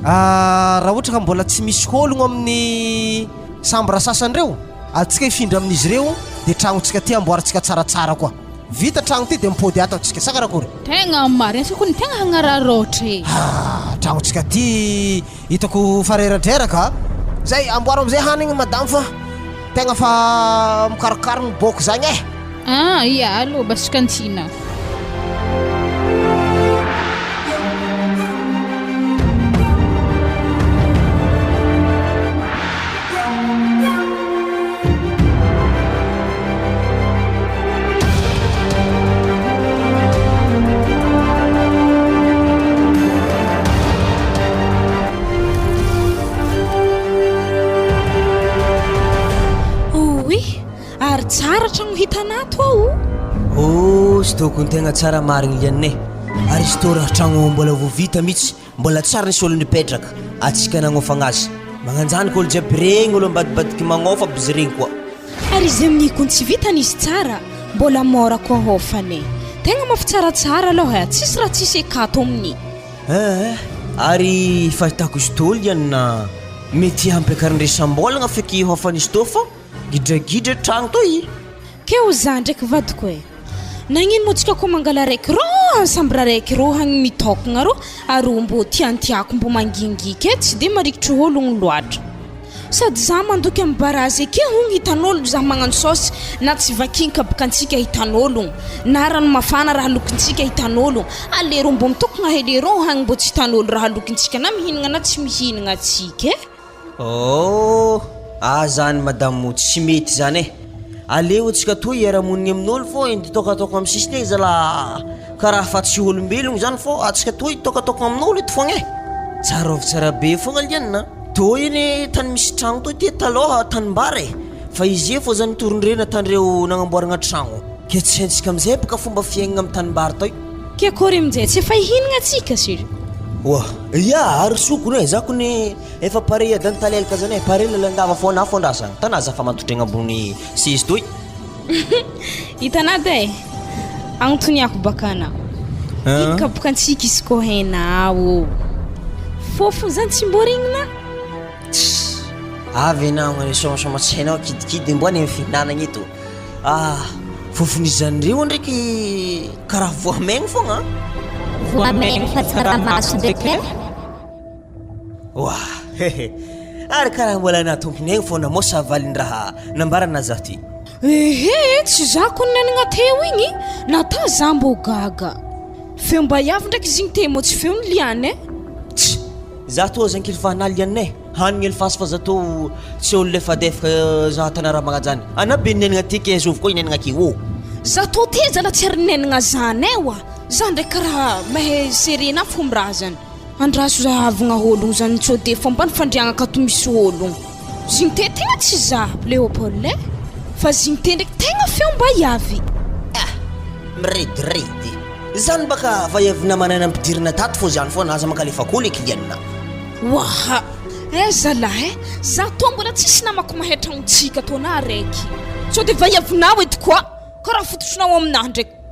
raha ohatra ka mbola tsy misy ologno amin'ny sambra sasany reo atsika ifindra amin'izy reo de tragnotsika ty amboarantsika tsaratsara koa. Vita tragno ty de mipody ataontsika sakarakory. Tegna marina sa kony tegna hanararaotra. Tragnotsika ty hitako fareradraraka zay amboaro amizay hanigny madame fa tegna fa mikarokarogny boko zagny alo basikantina. Ary tsara tragno hitanato ao. Sy tokony tegna tsara marigny lianay. Ary izy tô raha tragno mbola vo vita mihitsy mbola tsara nisy olo nipetraka atsika nagnaofagna azy. Magnanjany k'olo jiaby regny olo ambadibadiky magnaofa bizy regny koa. Ary izy amin'ny kony tsy vitany izy tsara mbola mora koa hofany. Tegna mafy tsaratsara aloha tsisy raha tsisy ekato amin'ny. Ary fahitako izy tô liana mety ampiakarin-dresambolagna feky hofany izy tô fa gidragidra tragno to i. Keo za ndraiky vadiko nagnino motsika ko mangala raiky ro sambra raiky ro hagny mitokagna ro ary mbo tiantiako mbo mangingika tsy de marikitry ologno loatra sady za mandoky amin'ny barazy ake hogny hitan'olo za magnano sosy na tsy vakinka bokantsika hitan'olo na rano mafana raha lokintsika hitan'olo alero mbo mitokagna helero hagny mbo tsy hitan'olo raha lokintsika na mihinagna na tsy mihinagna atsika zany madamo tsy mety zany aleo atsika toy iaramonigny amin'olo fô indi tokatokagna amin'ny sisiny zala karaha fa tsy olombelogno zany fô atsika toy tokatokagna amin'olo eto fogna tsara ovy tsara be fogna lianina to iny tany misy tragno to ty taloha tanimbara fa izy fô zany torondrena tanireo nagnamboaragna tragno ke tsy haintsika amizay baka fomba fiaignana amin'ny tanimbara toy ke akory amizay tsy efa hihinagna atsika siry. Ary sokony za kony efa pare adany talelaka zany pare lalandava fô na fondrasana tanaza fa mantotregna ambony sisy toy. Hitanady agnontoniako bakana ika bokantsika izy ko hainao fofo zany tsy mborignina avy anao ngany somasoma tsy hainao kidikidy mboany amin'ny fihinanagna eto fofon'izy zany reo ndraiky karaha voamaigny fogna voamaigny fa tsaramaso ndraiky ary karaha mbola natompony egny fô namosa valindraha nambarana za ty tsy za ko nanagna teo igny nata za mbo gaga feo mba iavy ndraiky zigny te mo tsy feo liane za to zankily fahanaly lianay hanigny elfasy fa za to tsy olo lefa defaka za tana raha magnajany anabe nenagna ty ke zovy koa inenagna ake za to te zala tsy ary nenagna zany za ndraiky karaha mahay serena fombraha zany andraso za havagna ologno zany tsy de fomba ny fandriagna ka to misy ologno zigny te tegna tsy za Léopold fa zigny te ndraiky tegna feo mba iavy mirediredy zany baka va iavy namanana ampidirina tato fô zany fô naza mankalefa koa le klienina zalahy za to mbola tsisy namako mahay tragnontsika tona araiky so de vaiavinao edy koa karaha fototronao aminahy ndraiky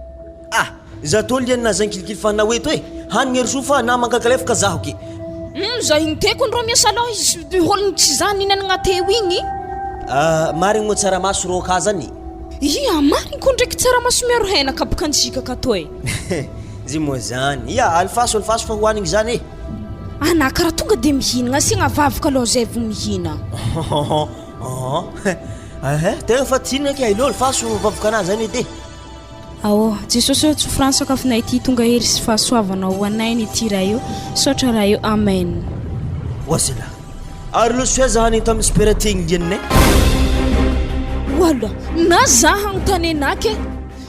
za to lianina zany kilikily fanao eto hoe hanigny ery fa na mankakalefaka zaho ke za inteko ndro miasa loha izy holony tsy zany inanagna teo igny marigny mo tsaramaso ro ka zany marigny ko ndraiky tsaramaso miaro hena kabokantsika kato e zy mo zany alifaso fa hoanigny zany ana karaha tonga de mihinagna asiagna vavaka aloha zay vo mihina tegna fa tihinagna ke ailo alifaso vavaka anazy zany edy jesosy eo tsofrano sakafonay ity tonga hery sy fahasoavanao ho anay ny ity raha io sotra raha io amen wasila ary lo soeza hanigny tamin'ny sperategny lianine wala na za hagnontany anake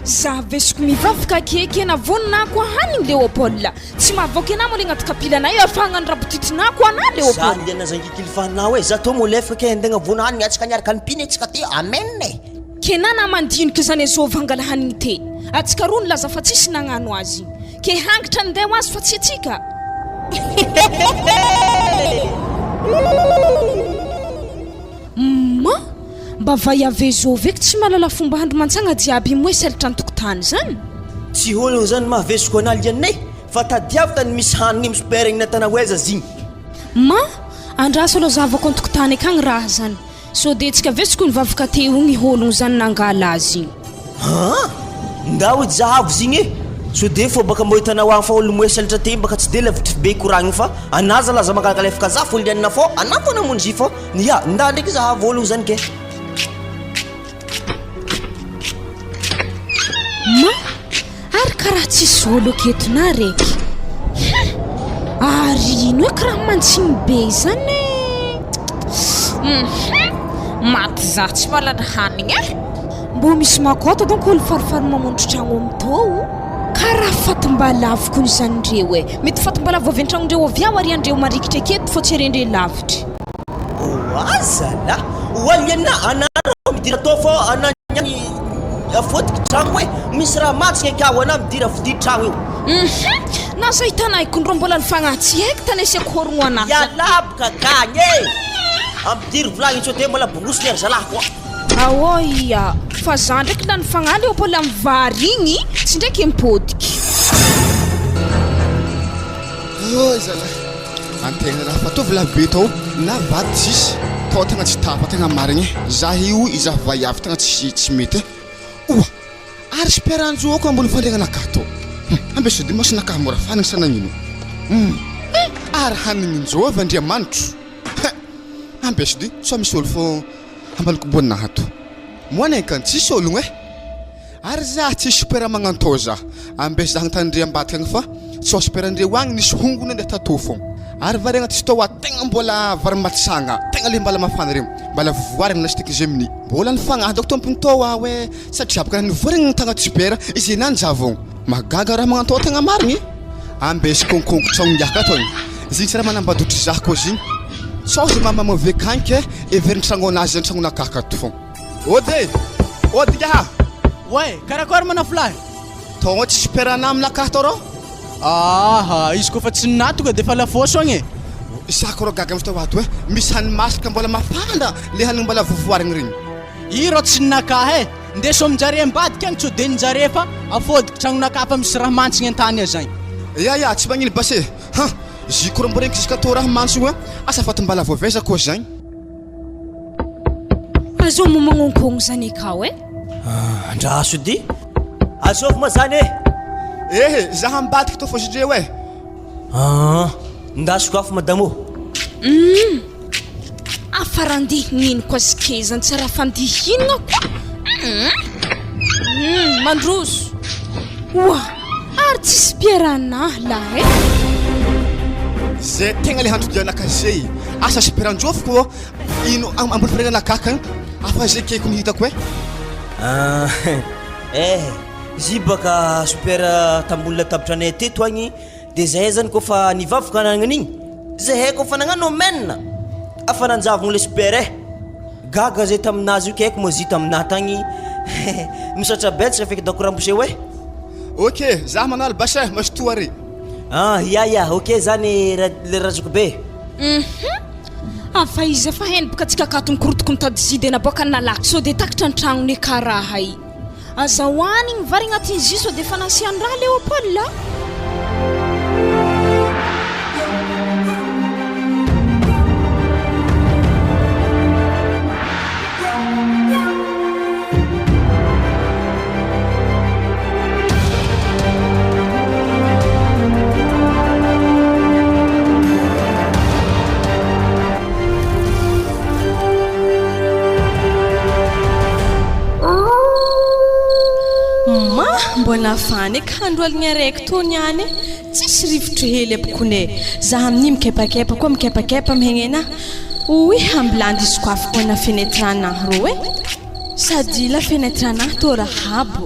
za vesiko mivavaka akeky na voninako hanigny Léopold tsy mahavoaka anao le agnaty kapilanay afahagnany rabotitinako ana Léopold za liana zany kikilifanao e za to molefaka ke andegna vona hanigny atsika niaraka nimpiny atsika te amen ke na mandinika zany azova angala hanigny te atsika roa nilaza fa tsisy nagnano azy ke hangitra andeha ho azy fa tsy atsika mba vaiave zovy eky tsy malala fomba handro mantsagna jiaby moe selatra antokotany zany tsy ologno zany mahavesiko ana lianay fa tadiavy tany misy hanigny misperagny natana oeza zigny andraso aloha zavako antokotany akagny raha zany so de tsika vesiko nivavaka teo igny ologno zany nangala azy ndao edy zahavo zigny so de fô baka mbo hitanao agny fa olo moe selatra te baka tsy de lavitry be koragny fa anaza laza mankakalefaka za fo lianina fô ana fô namonzy fô nda ndraiky zahavo ologno zany ke ary karaha tsisy olo aketona raiky ary ino e karaha mantsigny be zany maty za tsy malana hanigny mbo misy makota donc olo farifary mamondro tragno amtao karaha fatimbalaviko zany ndreo e mety fatimbalavo avy an-tragnondreo avy ao ary andreo marikitra aketo fô tsy arendre lavitra azala waliana anarao midira to fô ananyany afotiky tragno hoe misy raha matsika akao ana midira fidi tragno io na za hitanay kondro mbola nifagna tsy haiko tany asiako horogno anazy labaka kagny ampidiry volagny tso te mbola borosy lery zalahy koa fa za ndraiky la nifagna Léopold amin'ny vary igny tsy ndraiky mipodiky zalahy antegna raha fataovy labe tao na vady tsisy tao tegna tsy tapa tegna marigny za io iza vaiavy tegna tsy mety ary speranjoako ambony fandriagna nakato ambeso de mos nakaha mora fanigny sanagnino ary hanigninjovy andriamanitro ambeso de so misy olo fô ambaloko boninahato moanainkany tsisy ologno ary za tsy supera magnantao za ambesy za tandre ambadika agny fa tsy superandreo agny nisy hongony ndraha tatô fogna ary variagna tsisy tao tegna mbola varimatsagna tegna le mbala mafana reo mbala vovoarigna lastiky gemini mbola nifagnahadako tompony tao hoe satria baka nivoarigna tagna supera izy enany zavogno magaga raha magnantao tegna marigny ambesy konkonko tragno ngiaka tao zigny tsy raha manambadotry za koa zigny saozy mamamave kanke everiny tragno anazy zany tragno nakakato fogna ody gaha karakory manaflahy tao tsy supera ana aminakahy tao rô izy kofa tsy natoka de fa lafoso agny isako rô gaga misy tao ato misy hany masaka mbola mafanda le hanigny mbola vovoarigny regny iro tsy nakahy ndeso aminjare ambadika agny tso de njare fa afodiky tragnonakahy fa misy raha mantsigny antany azagny ya tsy magnino base ziko rô mboregny ziska to raha mantsigny asa faty mbala voaveza koa zagny azo mo magnonkogno zany akao andraso dy azovy ma zany za ambadika to fôsindreo ndasoko afo madamo afarandihinino koa zikezany tsy raha fandihinagna koa mandroso ary tsisy piaranahy lahy zay tegna le handrodianaka zay asa superanjofo koa ino ambony firegna nakakagny afa zay keko nihitako zy baka super tambony latabatra anay teto agny de zahay zany kofa nivavaka anagnan'igny zahay kofa nagnano menna afa nanjavogno le super gaga zay taminazy io kaiky moa zita aminahy tagny misaotra betsaka feky dako rambose ok za manalo basa masotoare ok zany le razoko be afa izy efa heny boka tsika akato mikorotoko mitady zidy ena boka nalaky so de takitra ny tragnony karaha i azahoany igny vary agnatin'izy io so de efa nasiany raha Léopold la mbona fany ka andro aligny araiky tony any tsisy rivotro hely abokone zaho amin'ny mikepakepa koa mikepakepa mihegnena oy ambilandy izy koa afaka na fenetranahy ro sady la fenetranahy to rahabo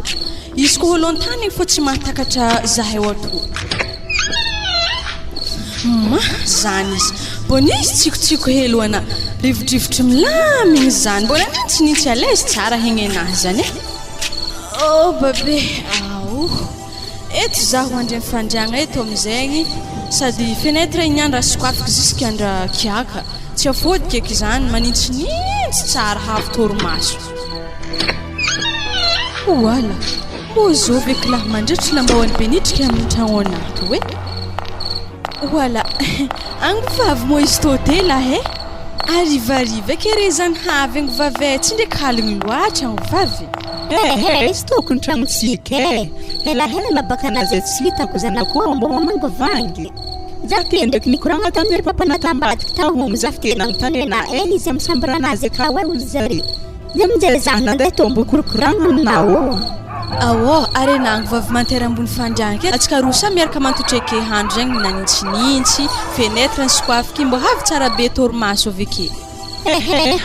izy koa holontany fo tsy mahatakatra zahay ato ma zany izy mbona izy tsikotsiko hely ana rivodrivotro milamigny zany mbona nintsy alazy tsara hegnenahy zany oh babe eto zaho andry mifandriagna eto amizegny sady fenetre igny rasiko afaka jusque andra kiaka tsy afody keky zany manintsinintsy tsara havy torimaso wala mozovy eky lahy mandritry lambahoany be nitrika amin'ny tragno anato wala angvavy mo izy tôtela arivariva kere zany havy angvavy tsy ndraiky haligny loatra angvavy izy tokony tragnontsika helahela baka anazy tsy hitako zanako mbo mamango vangy za te ndraiky nikoragna tamin'ery papanatambadiky tahomy za tena agnontany hoe izy amin'ny sambranazy aka ozy zare de aminjay za nandeha to mbo korokoragna aminao awo are nango vavy mantera ambony fandriagna atsika rosa miaraka mantotreky handro zegny nanintsinintsy fenetre ny sokoafiky mbo havy tsara be torimaso aveke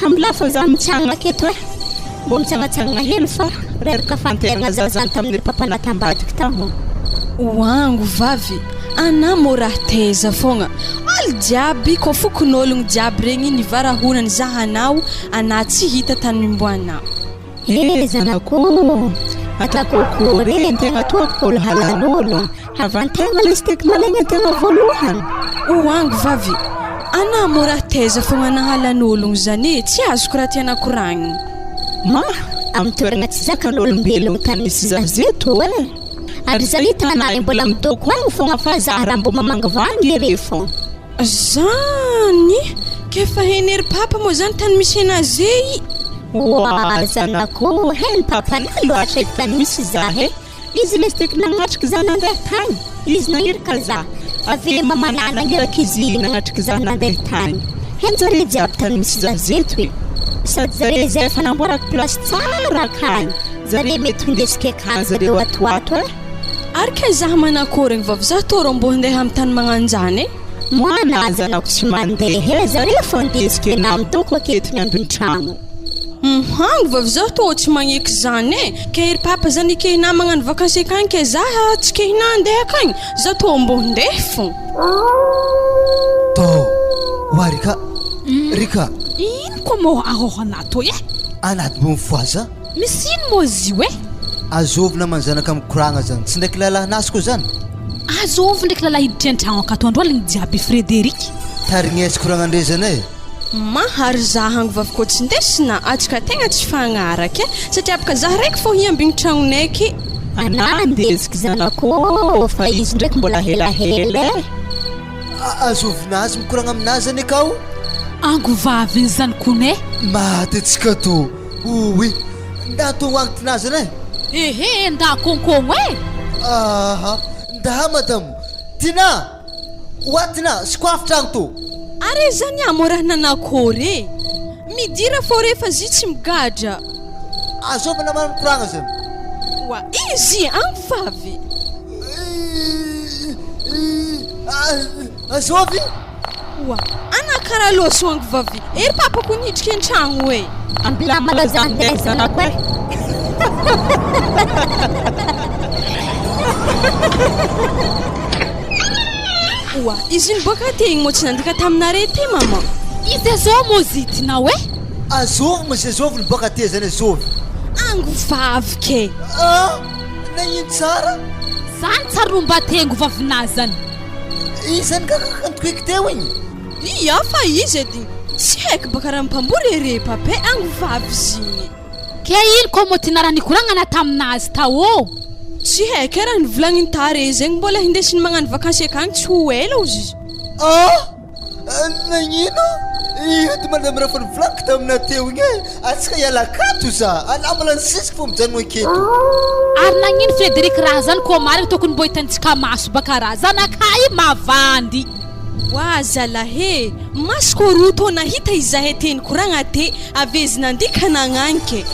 ambilafa za mitsagna aketo mbo mitsangatsangana hely fa reraka fanteragna zazany tamin'ery papanatambadiky taho wango vavy ana mora teza fogna al diaby ko fokon'ologno diaby regny nivarahonany zahanao ana tsy hita tany mimboanao zanako atakokory antegna toko olo halan'olo havantegna lesy teknalagny antegna voalohany wango vavy ana mora teza fogna nahalan'ologno zany tsy azoko raha tiana koragniny ma amin'ny toeragna tsy zakan'olombelogno tany misy zazeto ary zalitanahy mbola midoko agny fogna fa za raha mbo mamangavangy ere fo zany kefa henery papa mo zany tany misy anazey wa zanako hely papa na loatra eky tany misy za izy lesy teky nagnatriky za nandeha tany izy nairika za ave mamanana ngeraka izy nagnatriky za nandeha tany hely zare jiaby tany misy zazeto sady zare zay efa namboaraka plasy tsara akany zare mety hindesika akany zareo atoato ary ka zaho manakoregny vavy za toro mbo handeha amin'ny tany magnanjany moana zanako tsy mandeha zare efa ndesika na mitoko aketo ny andony tragno hango vavy za to tsy magneky zany ke ery papa zany ikehina magnano vakansy akany ke zaha tsy kehina andeha akany za to mbo handeha fo to warika rika ino koa mo ahohanato anaty mbo mifoaza misy ino mo izy io azovina manzanaka mikoragna zany tsy ndraiky lalahinasy koa zany azovy ndraiky lalahy hiditra an-tragno akato andro aligny jiaby Frédéric tarignesy koragnandrezany mahary za hango vavy ko tsy ndesina atsika tegna tsy fagnaraka satria baka za raiky fo hiambigny tragnonaiky anandesika zanako fa izy ndraiky mbola helahela azovinazy mikoragna aminazy zany akao angovavy zany kone maty atsika to oy ndato agntinazy ane nda konkogno aha nda madamo tina watina sikoafitra agny to are zany amora nanakory midira fo rehefa zy tsy migadra azovina mana mikoragna zany wa izy angvavy azovy wa ana kara loso angvavy ery papa ko nitriky an-tragno ambila malazandeha zanako wa izy ny boka tegny mo tsy nandika taminare ty mama izy azao mo zitinao azovy mo sy azovy ny boka ty zany azovy angvavy ke nagnino tsara zany tsaromba tengo vavinazany izany kakantoko eky teo igny iya fa izy edy tsy haiko baka raha mpambory pape angovavy ziny ke ino koa motinara nikoragna taminazy tao tsy haiko raha nivolagny tare zegny mbola hindesiny magnano vakansy akagny tsy ho ela ozy nagnino ito madame raha fa nivolagniky tamina teo igny atsika ialakato za anambola ny sisika fo mijanona aketo ary nagnino Frederic raha zany koa marina tokony mbo hitantsika maso baka raha zanakay mavandy wa zalahe masoko roa tô nahita izahay teny koragna te avezina andika nagnanike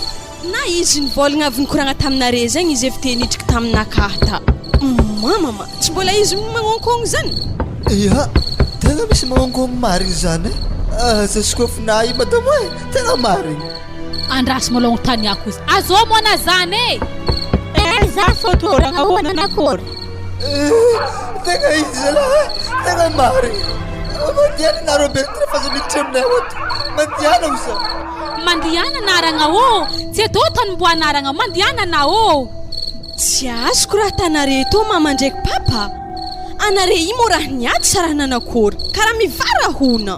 na izy nivolagna avy nikoragna taminare zegny izy efa tenitrika taminakata mamama tsy mbola izy magnonkogno zany ya tegna misy magnonkogno marigny zany zaskofina i madamo e tegna marigny andrasy malongo tany ako izy azo moana zany za fotoragna ahoana nakory tegna izy zalahy tegna marigny mandiana na Robert rehefa miditra aminay oto mandiana oza mandiana naragna tsy atao tany mbo anaragna mandiana na tsy azoko raha tanare to mama ndraiky papa anare imo raha niady sa raha nanakory karaha mivarahona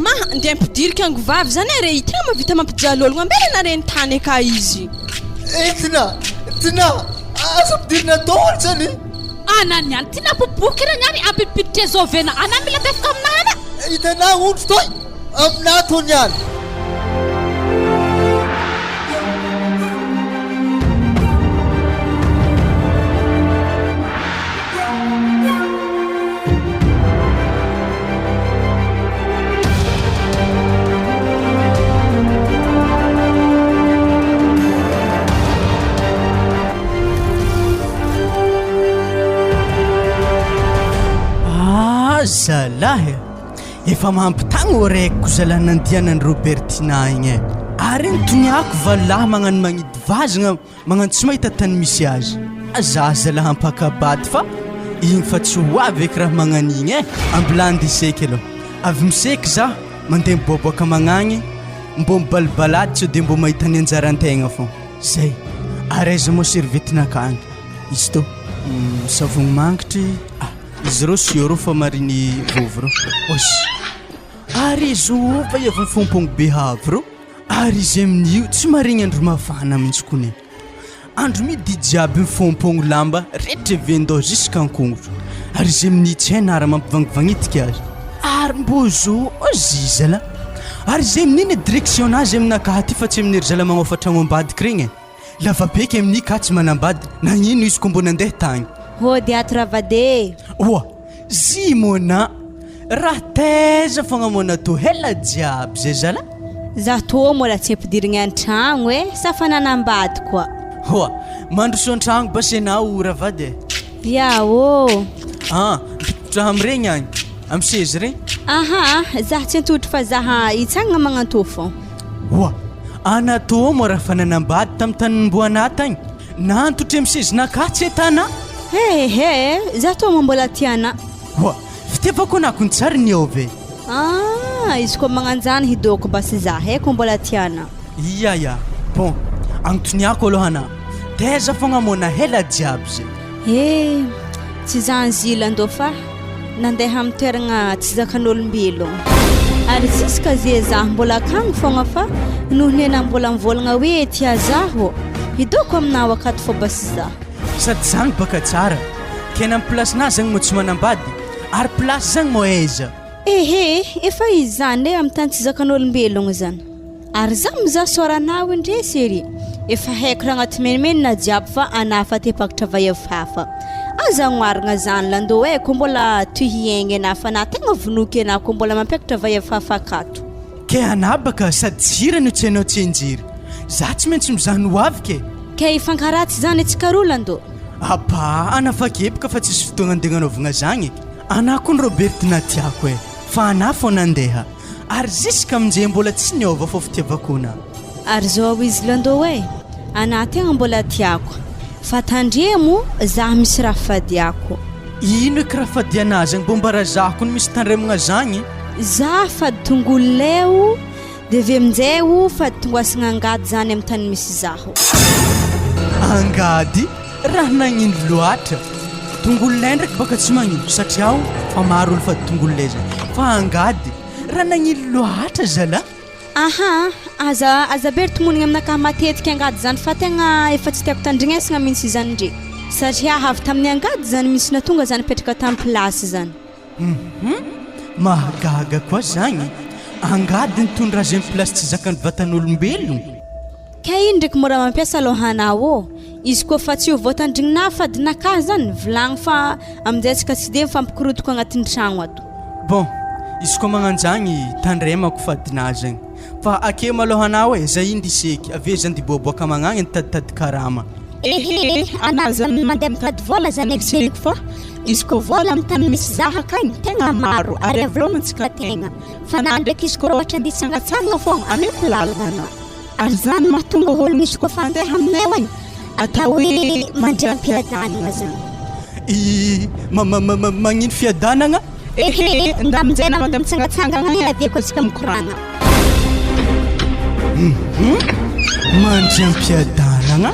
maha andeha ampidirika angovavy zany are itegna mavita mampijalologna ambela nare ny tany aka izy tina asa ampidirina daholo zany ananiany tina popoky ra niany ampipiditra zovena ana mila tefaka aminana hitana ondro toy amina tony any zalahy efa mampitagna oraikiko zalahy nandianany Robertina igny ary nytoniako valahy magnano magnidy vazagna magnano tsy mahita tany misy azy za zalahy ampakabady fa igny fa tsy ho avy eky raha magnano igny ambilany seky aloha avy miseky za mandeha miboaboaka magnagny mbo mibalibalady tsy dia mbo mahita ny anjaran-tegna fô zay ary aiza moa servietina akagny izy to savogno mangitry izy rô sioro fa mariny vovy rô osy ary izy ova avy mifompogno be havy rô ary izy amin'io tsy marigny andro mafana mihitsy kone andro midi jiaby mifompogno lamba rehetra vendao jusqu'ankongotro ary izy amin'io tsy hainara mampivangivagnitika azy ary mbo zo ozizala ary izy amin'iny direction azy aminakaha ty fa tsy amin'ery zala magnofa tragno ambadiky regny lavabeky amin'io ka tsy manambady nagnino izy ko mbo nandeha tagny hody ato ravade oa zy mona raha taiza fogna mona to hela jiaby zay zala za to mola tsy ampidirigny an-tragno safa nanambady koa oa mandroso an-tragno basenao ravade ya mipitra amregny agny amy sezy regny za tsy antotro fa zaha itsagna magnanto fô oa anato mo raha fa nanambady tamy tany mboana tagny na antotry amy sezinaka tsy etana za to mbola tiana oa fitiavako anako ny tsary ny ove izy koa magnanjany hidoko basi za haiko mbola tiana ya bon agnontoniako aloha ana taiza fogna mona hela jiaby zay tsy zany zila ndo fa nandeha amy toeragna tsy zakan'olombelogno ary ziska ze za mbola akagny fogna fa noho nena mbola mivolagna hoe tia zaho hidoko aminao akato fô basi za sady zany baka tsara kena amy plasena zagny mo tsy manambady ary plasy zagny mo aiza efa izy zany amy tany tsy zakan'olombelogno zany ary za mizaha soranao indresy ery efa haiko raha agnaty menimenina jiaby fa anafa tepakatra vahiavy hafa aza gnoaragna zany lando ko mbola toy hiaigny ana fa na tegna vonoky ana ko mbola mampiakatra vahiavy hafa akato ke ana baka sady jirany tsy hainao tsy enjiry za tsy maintsy mizaha noavy ke ifankaratsy zany atsika roa lando apa anafa kebaka fa tsisy fotoagna andeha anaovagna zagny ana ko ny Robertina tiako fa ana fô nandeha ary ziska aminjay mbola tsy niova fô fitiavako ana ary zao izy lando ana tegna mbola tiako fa tandremo za misy raha fadiako ino eky raha fadiana zagny mbo mbara zahako ny misy tandremagna zagny za fady tongolo leo dia avy aminjay fady tongoasagna angady zany amy tany misy zaho angady raha nagnino loatra tongolo lay ndraiky baka tsy magnino satria fa maro olo fady tongolo lay zany fa angady raha nagnino loatra zala aha aza bery tomonigna aminakahy matetika angady zany fa tegna efa tsy tiako tandrignesagna mihitsy izany ndre satria avy tamin'ny angady zany misy natonga zany petraka tamin'ny plasy zany mahagaga koa zagny angady nitondra azy amin'ny plasy tsy zakany vatan'olombelogno ka iny ndraiky mora mampiasa alohanao izy koa fa tsy ho voatandrignina fadinakahy zany vilagny fa amin'izay tsy dia mifampikorotoko agnatin'ny tragno ato bon izy koa magnanjagny tandremako fadinah zagny fa ake malohanao zay indiseky ave zany de boaboaka magnagny nitaditady karama anao zany mandeha mitady vola zany exeliko fa izy koa vola amin'ny tany misy zahakagny tegna maro ary avlomantsika tegna fa na ndraiky izy koa ohatra andeha tsangatsangana foagna ameko lalana ary zany mahatonga olo misy koa fandeha aminay agny atao hoe mandray am-piadanagna zany magnino fiadanagna nda amin'izay na mandeha mitsangatsangana agny adeko antsika mikoragna mandray am-piadanagna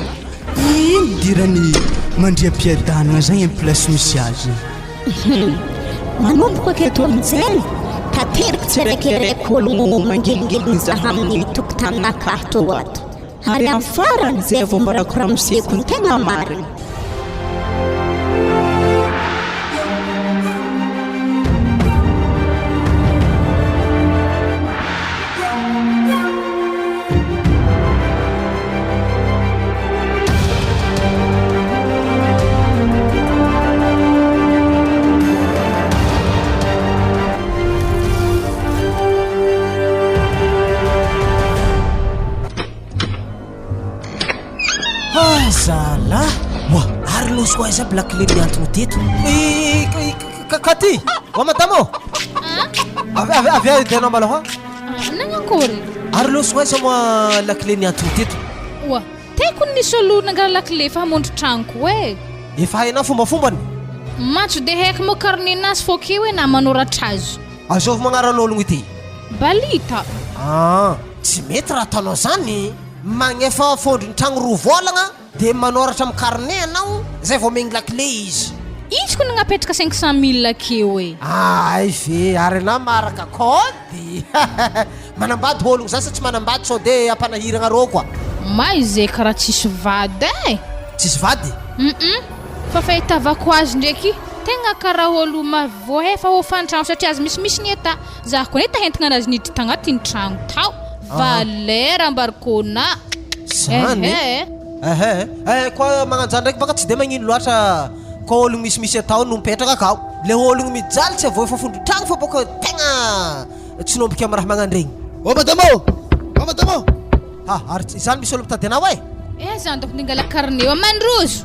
ino dirany mandray am-piadanagna zagny amin'ny plasy misy azy manomboka aketo amin'izay tateriko tsiraikiraiky olo mangelingeliny zaha amin'ny tokotaninakahy to ato ary amin'ny farany zay vao mbola koramoseko ny tegna marina zala moi ary losy koa iza blakile miantony teto katy wa madamo avy hidianao maloha nagnakory ary losy koa iza moa lakile niantony teto oa teko nisy olo nangala lakile fa hamonjy tragnoko e efa hainao fombafombany matso de haiko mo karninazy foke hoe na manoratra azy azovy magnaran'ologno ity balita tsy mety raha ataonao zany magnefa fondrony tragno roa volagna de manoratra amin'ny carnet anao zay vao megny lakile izy ko nagnapetraka 500 000 akeo e ay ve ary na maraka kody manambady ologno zany sa tsy manambady sao de ampanahiragna rô koa maiziky raha tsisy vady e tsisy vady fa fahitavako azy ndraiky tegna karaha olo mavohefa hofantragno satria azy misimisy ny eta za koa neta hentigna anazy niditra tagnatin'ny tragno tao valera ambarikona zany koa magnanjany ndraiky baka tsy de magnino loatra koa ologno misimisy atao no mipetraka akao le ologno mijaly tsy avoefa fondro tragno fa boka tegna tsy nombika amin'ny raha magnandregny madamo ary izany misy olo mitady anao e zany doko ningala carnet amandrozo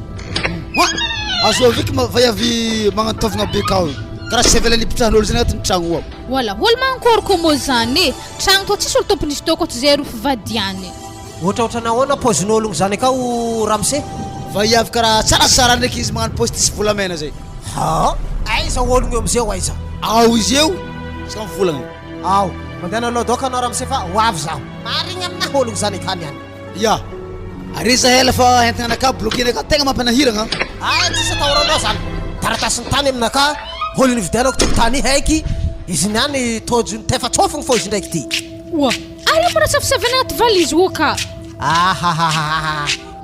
azo aviky vai avy magnantovagna be kao karaha sy avela lipitrahan'olo zany agnatin'ny tragno ao wala olo mankoroko moa zany e tragno to tsisy olo tomponisy toko tsy zay rofo vadiany ohatraohatra nahoana pozin'ologno zany akao ramse vai avy karaha tsaratsara ndraiky izy magnano posty sy volamena zay aiza ologno eo amizay aiza ao izy eo ska mivolagna ao mandehana aloha doka anao ramse fa ho avy zaho marigny aminahy ologno zany akany any ya ary iza hela fa entagna anakah bloqué naka tegna mampanahiragna tsisy atahoranao zany taratasiny tany aminaka olo nividianako tokotany haiky izy niany tojony tefatsofigny fô izy ndraiky ty ary mora safisavy anaty valizy oka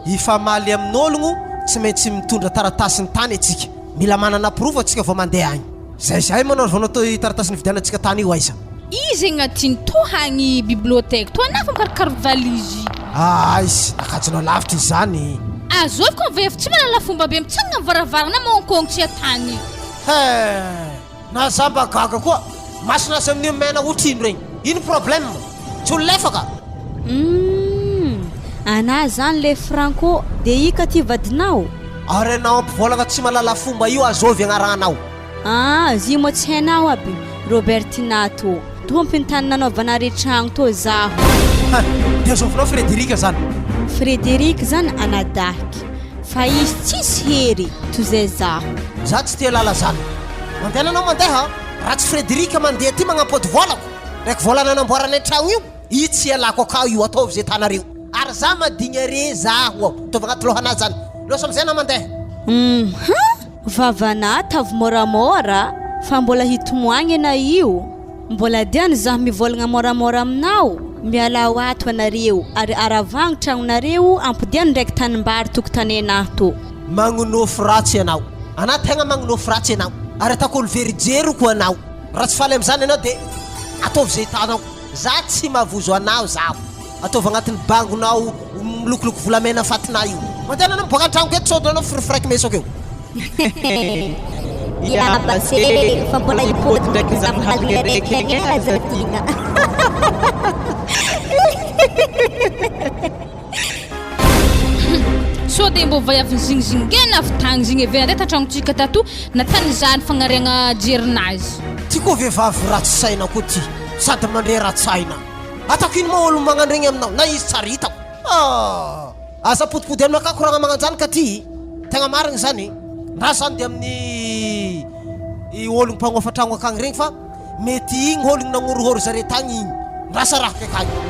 ifamaly amin'ologno tsy maintsy mitondra taratasiny tany atsika mila manana prova atsika vao mandeha agny zay manao vanao to taratasiny vidianantsika tany io aiza izy agnatiny to hagny biblioteka to anafa mikarakaro valizy izy nakajinao lavitra izy zany azovy koa vefa tsy manala fomba be mitsangana varavarana maonkognitsy atany na zamba gaga koa masina azy amin'ny mena otrino regny ino problème tsy olo lefaka ana zany le franco de ika ty vadinao ary anao ampivolagna tsy malala fomba io azovy agnaranao zy mo tsy hainao aby robertinato tompiny tany nanaovanare tragno to zaho de azovinao frédérika zany frédérique zany anadahiky fa izy tsisy hery to zay zaho za tsy tia lala zany mandeha anao mandeha raha tsy frédérika mandeha ty magnampody volako ndraiky volana namboaranay tragno io i tsy alako akao io ataovy zay tanareo ary za madigny are zaho ao tovy agnaty lohana zany losa amizay na mandeha vavana tavy moramora fa mbola hitomoagny ana io mbola diany zaho mivolagna moramora aminao miala ho ato anareo ary aravagno tragnonareo ampidiany ndraiky tanimbary tokotany anahy to magnonofo ratsy ianao ana tegna magnonofo ratsy ianao ary ataoko olo verijery ko anao raha tsy faly am'izany ianao dia ataovy zay tanao za tsy mahavozo anao zaho ataovy agnatin'ny bangonao milokoloko volamena fatina io mandehana anao miboaka an-tragno keto sôdy anao firifiraiky mesako eo Yabase, fambola ipôty ndraiky za mihaligna araiky agny aza tina so dia mbo vaiavy zinzingena avy tagny zigny ave andeha tantragnontsika tato natany zany fagnariagna jerinazy ty koa vehivavy ratsy saina koa ty sady mandre ratsaina atako ino ma olo magnandregny aminao na izy tsara hitako aza potipody aminaka koragna magnanjany ka ty tegna marigny zany raha zany dia amin'ny ologno mpagnofa tragno akagny regny fa mety igny ologno nagnorohoro zare tagny igny rasa rahaky akagny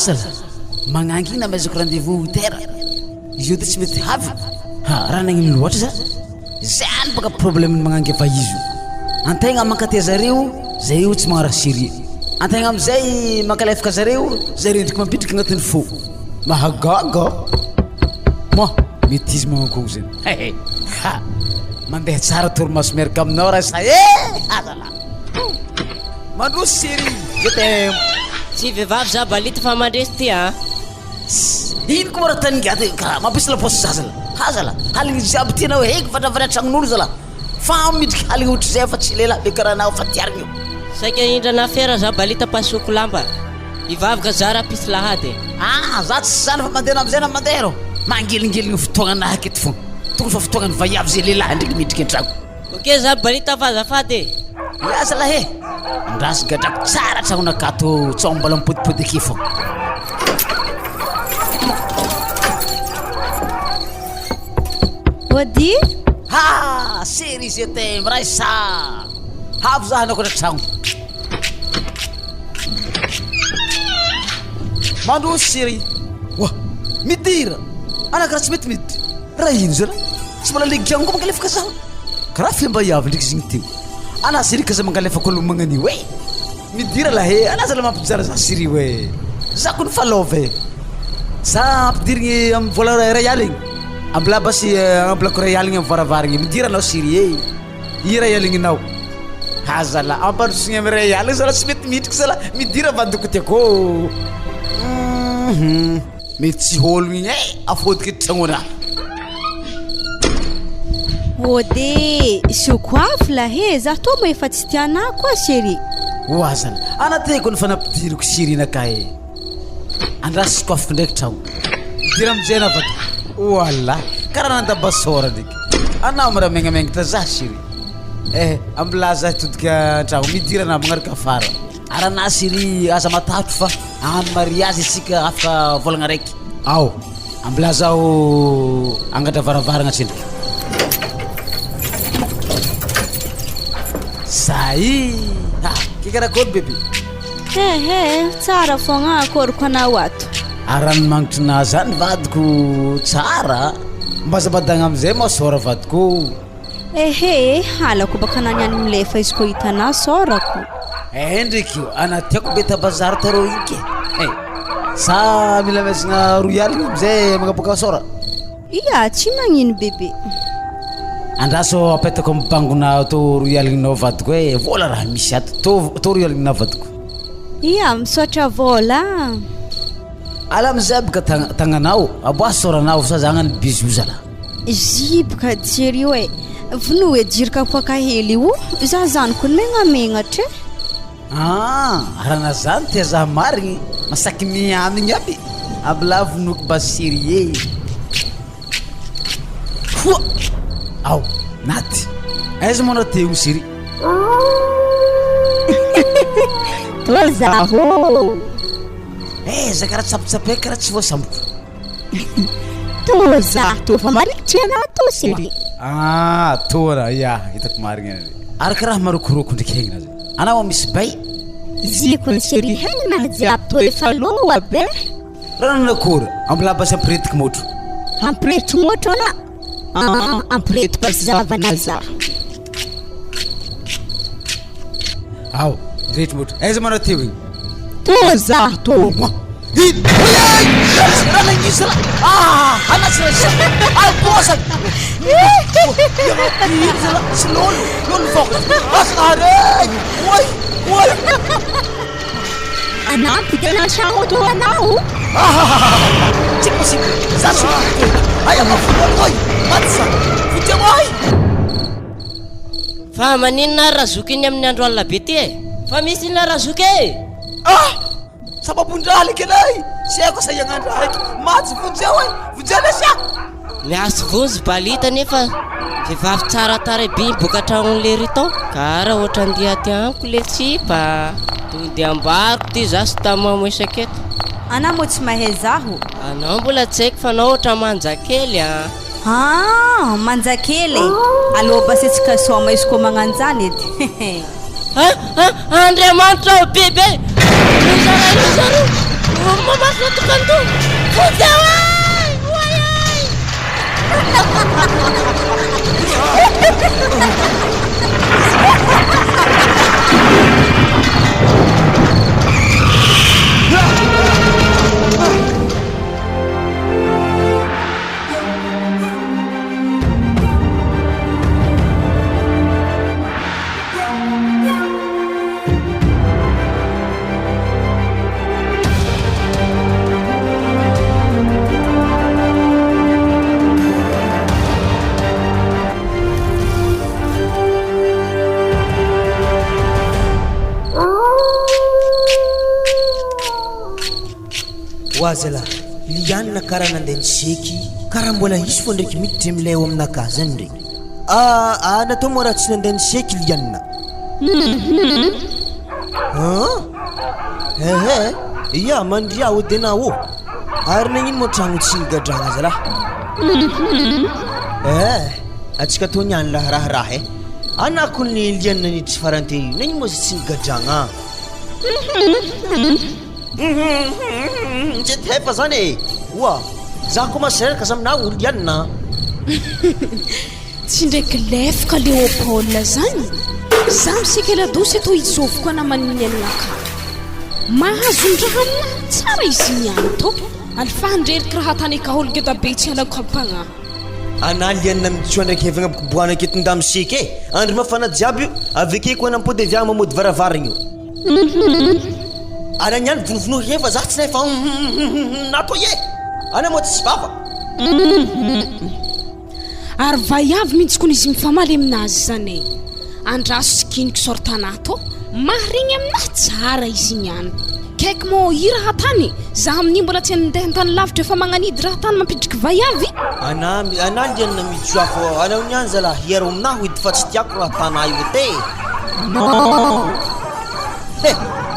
Asala magnangina mazako rendez-vous terre izy io dia tsy mety havy raha nagnino loatra zany baka problème magnangy efa izy antegna mankatia zareo zay io tsy magnara série antegna amizay mankalefaka zareo zareo ndraiky mampitriky agnatin'ny fo mahagaga mo mety izy magnakoho zany mandeha tsara torimaso miaraka aminao raha sa azala mandroso série je tsy vehivavy za balita fa mandresy ty ino koa raha taningata karaha mampisy laposy zazala hazala haligny jiaby tianao heky vandravanà tragnon'olo zala fa midriky haligny ohatry zay fa tsy lehilahy be karaha anao fa tiarigny io saika indrana fera za balita pasoko lamba ivavaka zara pisy lahady za tsy zany fa mandeha amizay na mandeha rô mangelingeligny fotoagna anahy aketo fogna tokony fa fotoagnany vaiavy zay lehilahy ndraiky midriky an-tragno ok za balita fazafady azala he ndrasy gadrako tsara tragnonakato tsao mbola mipodipody ake fogna ody série ze tem raha isa havy za anao kotra tragno mandroso série wa midira anaka raha tsy mety miditra raha ino zala tsy mbola legitragno koa mangalefaka zaho karaha fimba iavy ndraiky zigny teo ana série ka za mangalefaka olo magnanio e midira lahe ana zala mampijara za série we za koa nifalova e za ampidirigny amin'ny vola ray aligny ambla basy amblako ray aligny amin'ny varavarigny midira anao série e i ray aligninao hazala ampandrosigny amin'ny ray aligny zala tsy mety mihitriky zala midira vandoko tiako mety tsy ologno igny e afodika tragnona ody sokoafy lahe za to mo efa tsy tianà koa série oazana anateko ny fanampidiriko série-naka e andrasy sokoafiko ndraiky tragno midira amijena vato wala karaha nandabasora ndraiky anao miraha megnamegna ta za série ambila za todika an-tragno midira na magnaraka afara arana série aza matatro fa any mariage isika afaka volagna raiky ao ambila zao angatra varavaragna tsendriky sai kikarakory bebe tsara fogna akoriko anao ato arany magnitry na zany vadiko tsara mbazabadagna amizay masora vadiko halako baka naniany milefa izy ko hitanà sorako ndraiky io anatiako be tabazary tarô ike sa mila mesagna royaligny amizay magnaboaka sora ia tsy magnino bebe andraso apetako amin'ny bangona to royaligninao vadiko e vola raha misy ato to royaligninao vadiko ia misotra vola ala amizay baka tagnanao aboa soranao sa zagnany bizy io zala zibaka jery io e vino e jirika poaka hely io za zaniko ny megnamenatra arana zany tia za marigny masaky miamigny aby abla vinoko baserie foa ao naty aiza mona teo série toa zaho za karaha tsapitsapaiky karaha tsy voasamboko to za to fa marikitry anao to sery tora ya hitako marigna ary karaha marokoroko ndraiky hegna zay anao misy bay ziko ny sery hegna jiaby to efa loa be raha nanakora ambilabasy ampiretiky motro ampirety motro ana ampirety basy zavana za ao rehetra motro aiza manao teo igny to za to anampy tena tragno to anao tsy possible za so aya mafotoy matsa fitiamoay fa maninona razoky iny amin'ny andro alina be ty e fa misy ina razoky e sababondraly kelay sy aiko sa iagnandro raiky matsy vonjeo e vonjena sia miasy vonzy balita nefa vehivavy tsara taraby boka tragnon'le riton kara ohatra andeha ty amiko le tsipa tody ambariko ty za sy tamamoesaketo anao moa tsy mahay zaho anao mbola tsy haiko fa anao ohatra manjakely manjakely aloha basetsika soma izy koa magnanjany edy Andriamanitra bebe luzaro mamasina tokanto Wazela lianna karaha nandeha niseky karaha mbola hisy fo ndraiky miditra amilay ao aminakahy zany ndraiky natao moa raha tsy nandeha niseky lianna ia mandria ody anao ô ary nagnino moa tragno tsy nigadragna zalahy atsika tô niany raharaha anako ny lianna niditry farante nagnino moa izy tsy nigadragna tsy tefa zany e oa za koa maseraka zaminao lianna tsy ndraiky lefaka Léopold zany za misekela dosy atao hitsovoko ana maniny aminaka mahazo ndraha aminahy tsara izy niany to alifandreriky raha tany kaholo geda be tsy alako ampagna ana lianna miditsoa ndraiky hevagna boboana aketonda miseky e andry mafana jiaby io aveke koa nampody avy mamody varavaragna io ana niany vonovono rehefa za tsy naefa nato ye ana moa tsy vava ary vaiavy mihitsy kony izy mifamaly aminazy zany e andraso sikiniky sortanato marigny aminahy tsara izy niany kaiky mo i raha tany za amin'iny mbola tsy andeha antany lavitra efa magnanidy raha tany mampidriky vaiavy ana lianna miditsoa fo anao niany zala hiaro aminahy ho hity fa tsy tiako raha tana io te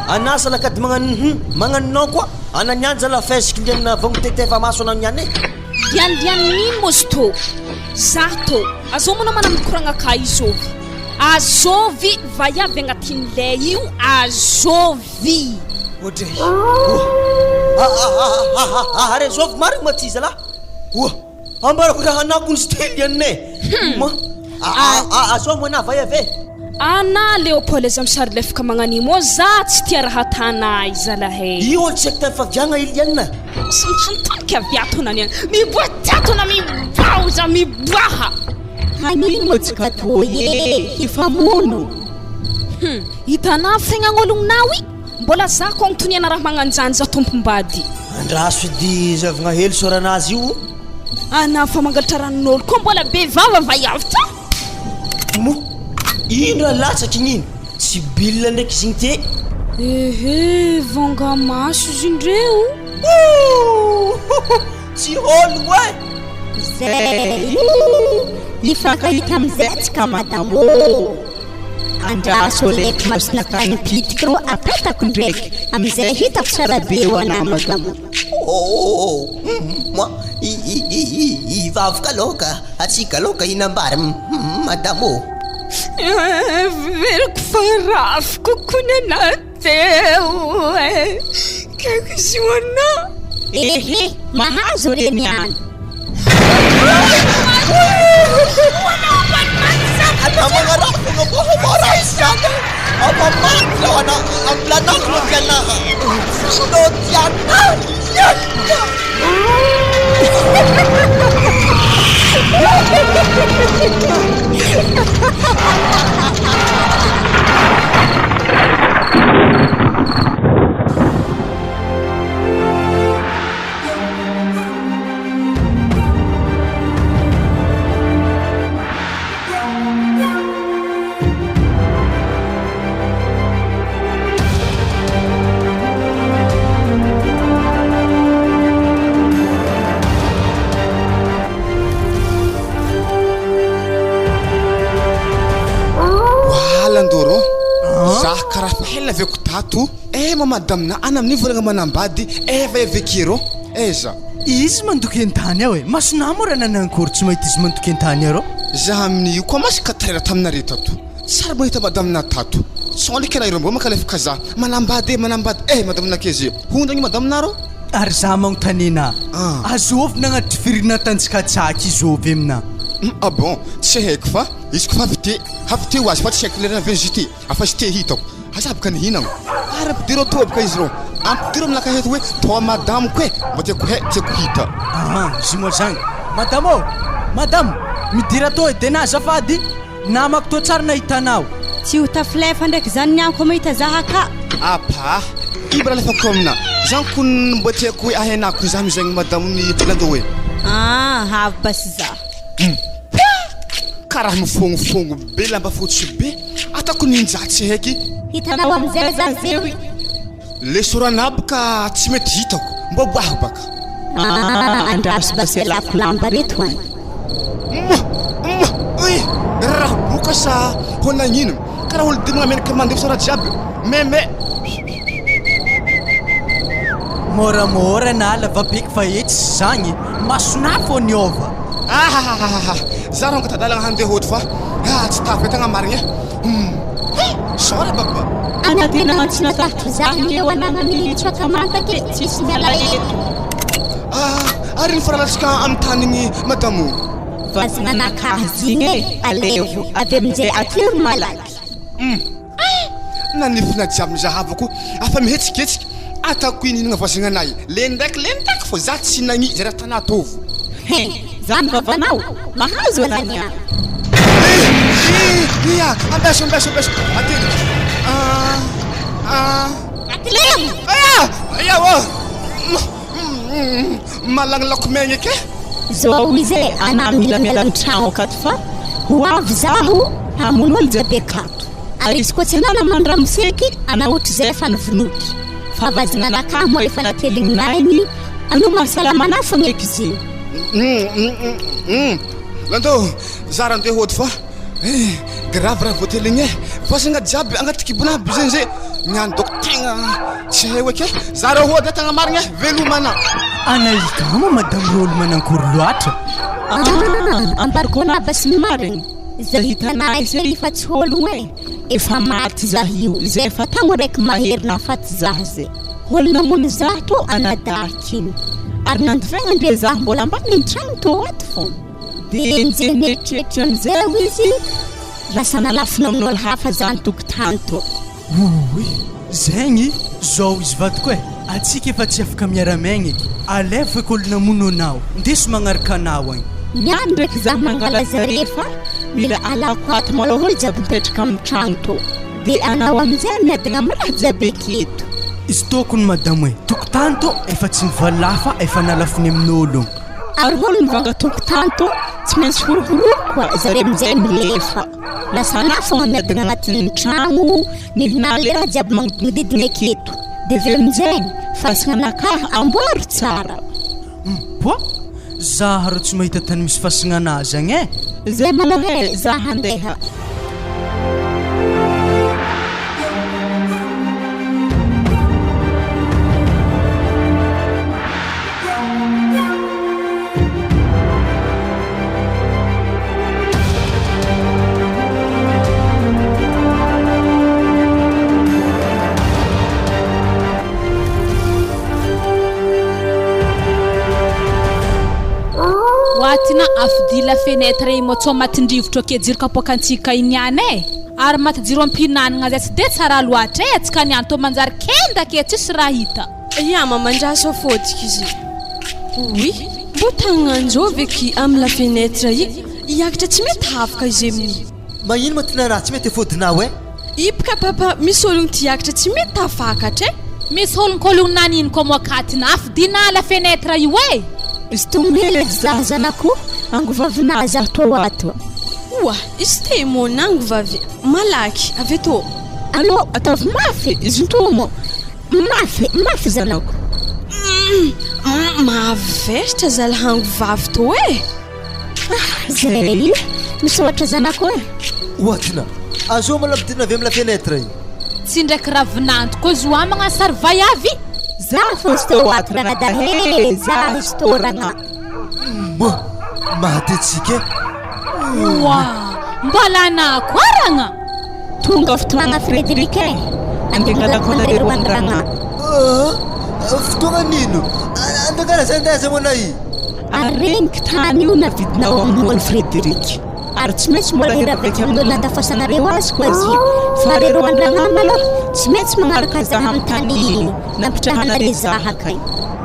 ana salakady magnaninao koa ana niany zala fesiky lianna vagnotetefa maso anao niany e lianlianiny mozy to za to azao moana mana mikoragna ka izovy azovy vaiavy agnatin'lay io azovy odre are zovy marigny maty zalahy oa ambarako raha anako ny stelianne azao moana vaiavy e ana Léopold za misary lefaka magnanimo za tsy tia raha tanay zalahe io olo tsy haiko tafaviagna ilianna santoniky aviatona niany miboatiatona mibauza mibaha hanino tsika toye hifamono hitanao fegnagn'ologninao i mbola za ko agnotoniana raha magnanjany za tompombady andraso edy zavagna hely soranazy io ana fa mangalatra ranon'olo koa mbola be vava vaiavy ta mo ino raha latsaky ignino tsy billa ndraiky izy igny ty ehe vonga maso izy indreo tsy ôlogno e zay ifankahita amizay tsika madamo andraso leky masinakany pitika rô apetako ndraiky amizay hitako tsara be eo anah madamo. Ivavaka loka atsika loka inambary madamo. Veriko farafiko konana teo kakisiwana. Ehe, mahazo reny any. Aveko tato mamadamina ana amin'ny volagna manambady eva evekiro eza izy mandoky an-tany aho e masinamo raha nanankory tsy mahita izy mandoky an-tany arô za amin'io koa masaka traira taminareo tato tsara mahita madamina tato sondraka na irombo makalefaka za manambady madamina keze hondragny madaminarô ary za magnotanina azovy nagnatry firina tanjikatsaky izovy amina bon tsy haiko fa izy ko fa havite ho azy fa tsy haiko lerana vizité afa sy te hitako azabaka ny hinagno ary ampidiro tobaka izy rô ampidiro aminaka heto hoe toa madamo koe mba tiako hita zy moa zagny madamo midira to e dena azafady namako to tsara nahitanao tsy ho tafilefa ndraiky zany nianko mahita zaha ka apa ibra lefako amina zany ko mba tiako hoe ahenako za mizagny madamo ny lando hoe havy basy za karaha mifognofongo be lamba fotsy be atako ninjatsy heky hitanao amizay za zewy le soranabo ka tsy mety hitako mba boaho baka andraso basy lako lamba reto any raha boka sa honagnino karaha olo dimagna menaka mandefa sora jiaby meme moramora na lavabeky fa etsy zagny masona fô niova za rô ngatadalagna handeha hôty fa tsy tafy tagna marigny sora baba anatena tsy natatry zagny eo ananany tsakamantaky tsisy miala eto ary ny faralatsika amin'ny tanigny madamo vazina nakazy igny e alevo avy amin'izay atero malaky nanifina jiaby zahavako afa mihetsiketsiky atako ininagna voazagna anahy le ndraiky fô za tsy nagny zay raha tana tovo zany vavanao mahazo anany ambeso ately malagny lako megny ake zao izy e ana milamila ny trano akato fa ho avy zaho hamono olo jiaby akato ary izy koa tsy anana mandramoseky ana ohatra zay efa nivonoky fa vazina anakahy moa efa nateligninainy ano mahasalamana fogna eky izy lando za raha andeha hôty fa grave raha voateligny fa sagna jiaby agnaty kibona aby zany zay miandoko tegna tsy hay oeke za raha hôty tagna marigny velomana anaikamo madamo rolo manankory loatra ambarikona basy marigny zay hitanay zay efa tsy ôlogno e efa maty zah io zay efa tagno raiky maherina faty zah zay olo namony zah to anadaky iny ary nandovagna andre zah mbola ambany ny trano to ato fô de nzay mieritreritra amizay izy lasa nalafina amin'olo hafa zany tokotany to zegny zao izy vadiko e atsika efa tsy afaka miara-maigny eky alefa eky olo namono anao ndeso magnaraka anao agny niany ndraiky zah mangala zare fa mila alako ato malôha olo jiaby mipetraka amin'ny trano to de anao amizay miadagna amin'ny raha jiaby aketo izy tokony madamo e tokotany to efa tsy mivala fa efa nalafiny amin'olo ary olo mivanga tokotany to tsy maintsy horohoroa koa zare amizay milefa lasa anah fogna miadagna agnatin'ny trano milina le raha jiaby magnodidina aketo de avy amizay fasagna anakahy amboary tsara po za ro tsy mahita tany misy fasagna anazy agny e zay malôha zah handeha na afidila fenetra imotsao matindrivotra ke jiro kapokantsika iniany ary matijiro ampinanana zay tsy de tsara loatra etsika niany to manjary kenda ke tsisy raha hita ya mamandrasa fodika izy oui mbo tagnanjovy ki amin'ny la fenetra iakitra tsy mety hafaka izy amin'ny magnino matina raha tsy mety fodinao ipika papa misy ologno tiakitra tsy mety tafakatra misy ologno kologno nanino ko moakatina afidina la fenetra io izy tomele zazanako angovavina za to ato oa izy te monango vavy malaky avy to allo ataovy mafy izy tomo mafy zanako mahavesitra zalahango vavy to zay misy ohatra zanako ohatrina azo malabidina avy amin'ny la fenetra tsy ndraiky ravinanto ko zoa magnasary vayavy za fosy teo ato ranadahe za izy to rana mahatetsika wa mbalana kwaragna tonga fotoagna Frederic andehangalako anareo andragna fotoagna nino andangana zandaza monay aregniky tany io navidinao amin'olo Frederic ary tsy maintsy mbola hiravaiky amin'olo nandafasanareo azy koa izy fa rero andragna maloha tsy maintsy magnaraka zaha amin'ny tany nampitrahanare zaha kay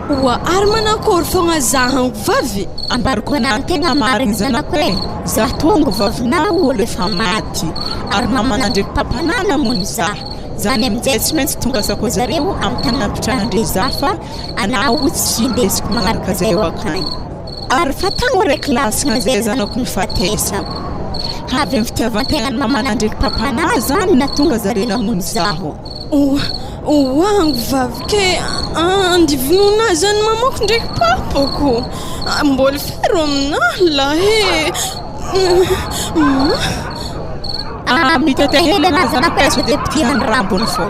oa ary manakory fogna zahango vavy ambariko anany tegna marigny zanako za tongo vavinao olo efa maty ary mamanandreky papanana mony zaha zany amin'izay tsy maintsy tonga sako zareo amin'ny tany nampitrahandre zaha fa anao tsy indesiko magnaraka zay eo akagny ary fa tagno raiky lasagna zay zanako nifatesako avy amin'ny fitiavan-tegnany mamanandreky papana zany natonga zare namony zaho oango vavy ke andivinona zany mamako ndraiky papako mbola fero aminahy lahe mitetehely anazy zanako de pitiahany rambony fô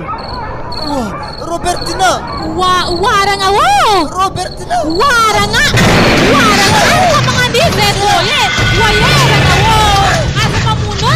Robertina waranga Robertina waranga mamandize tole wayeranga asa mamuno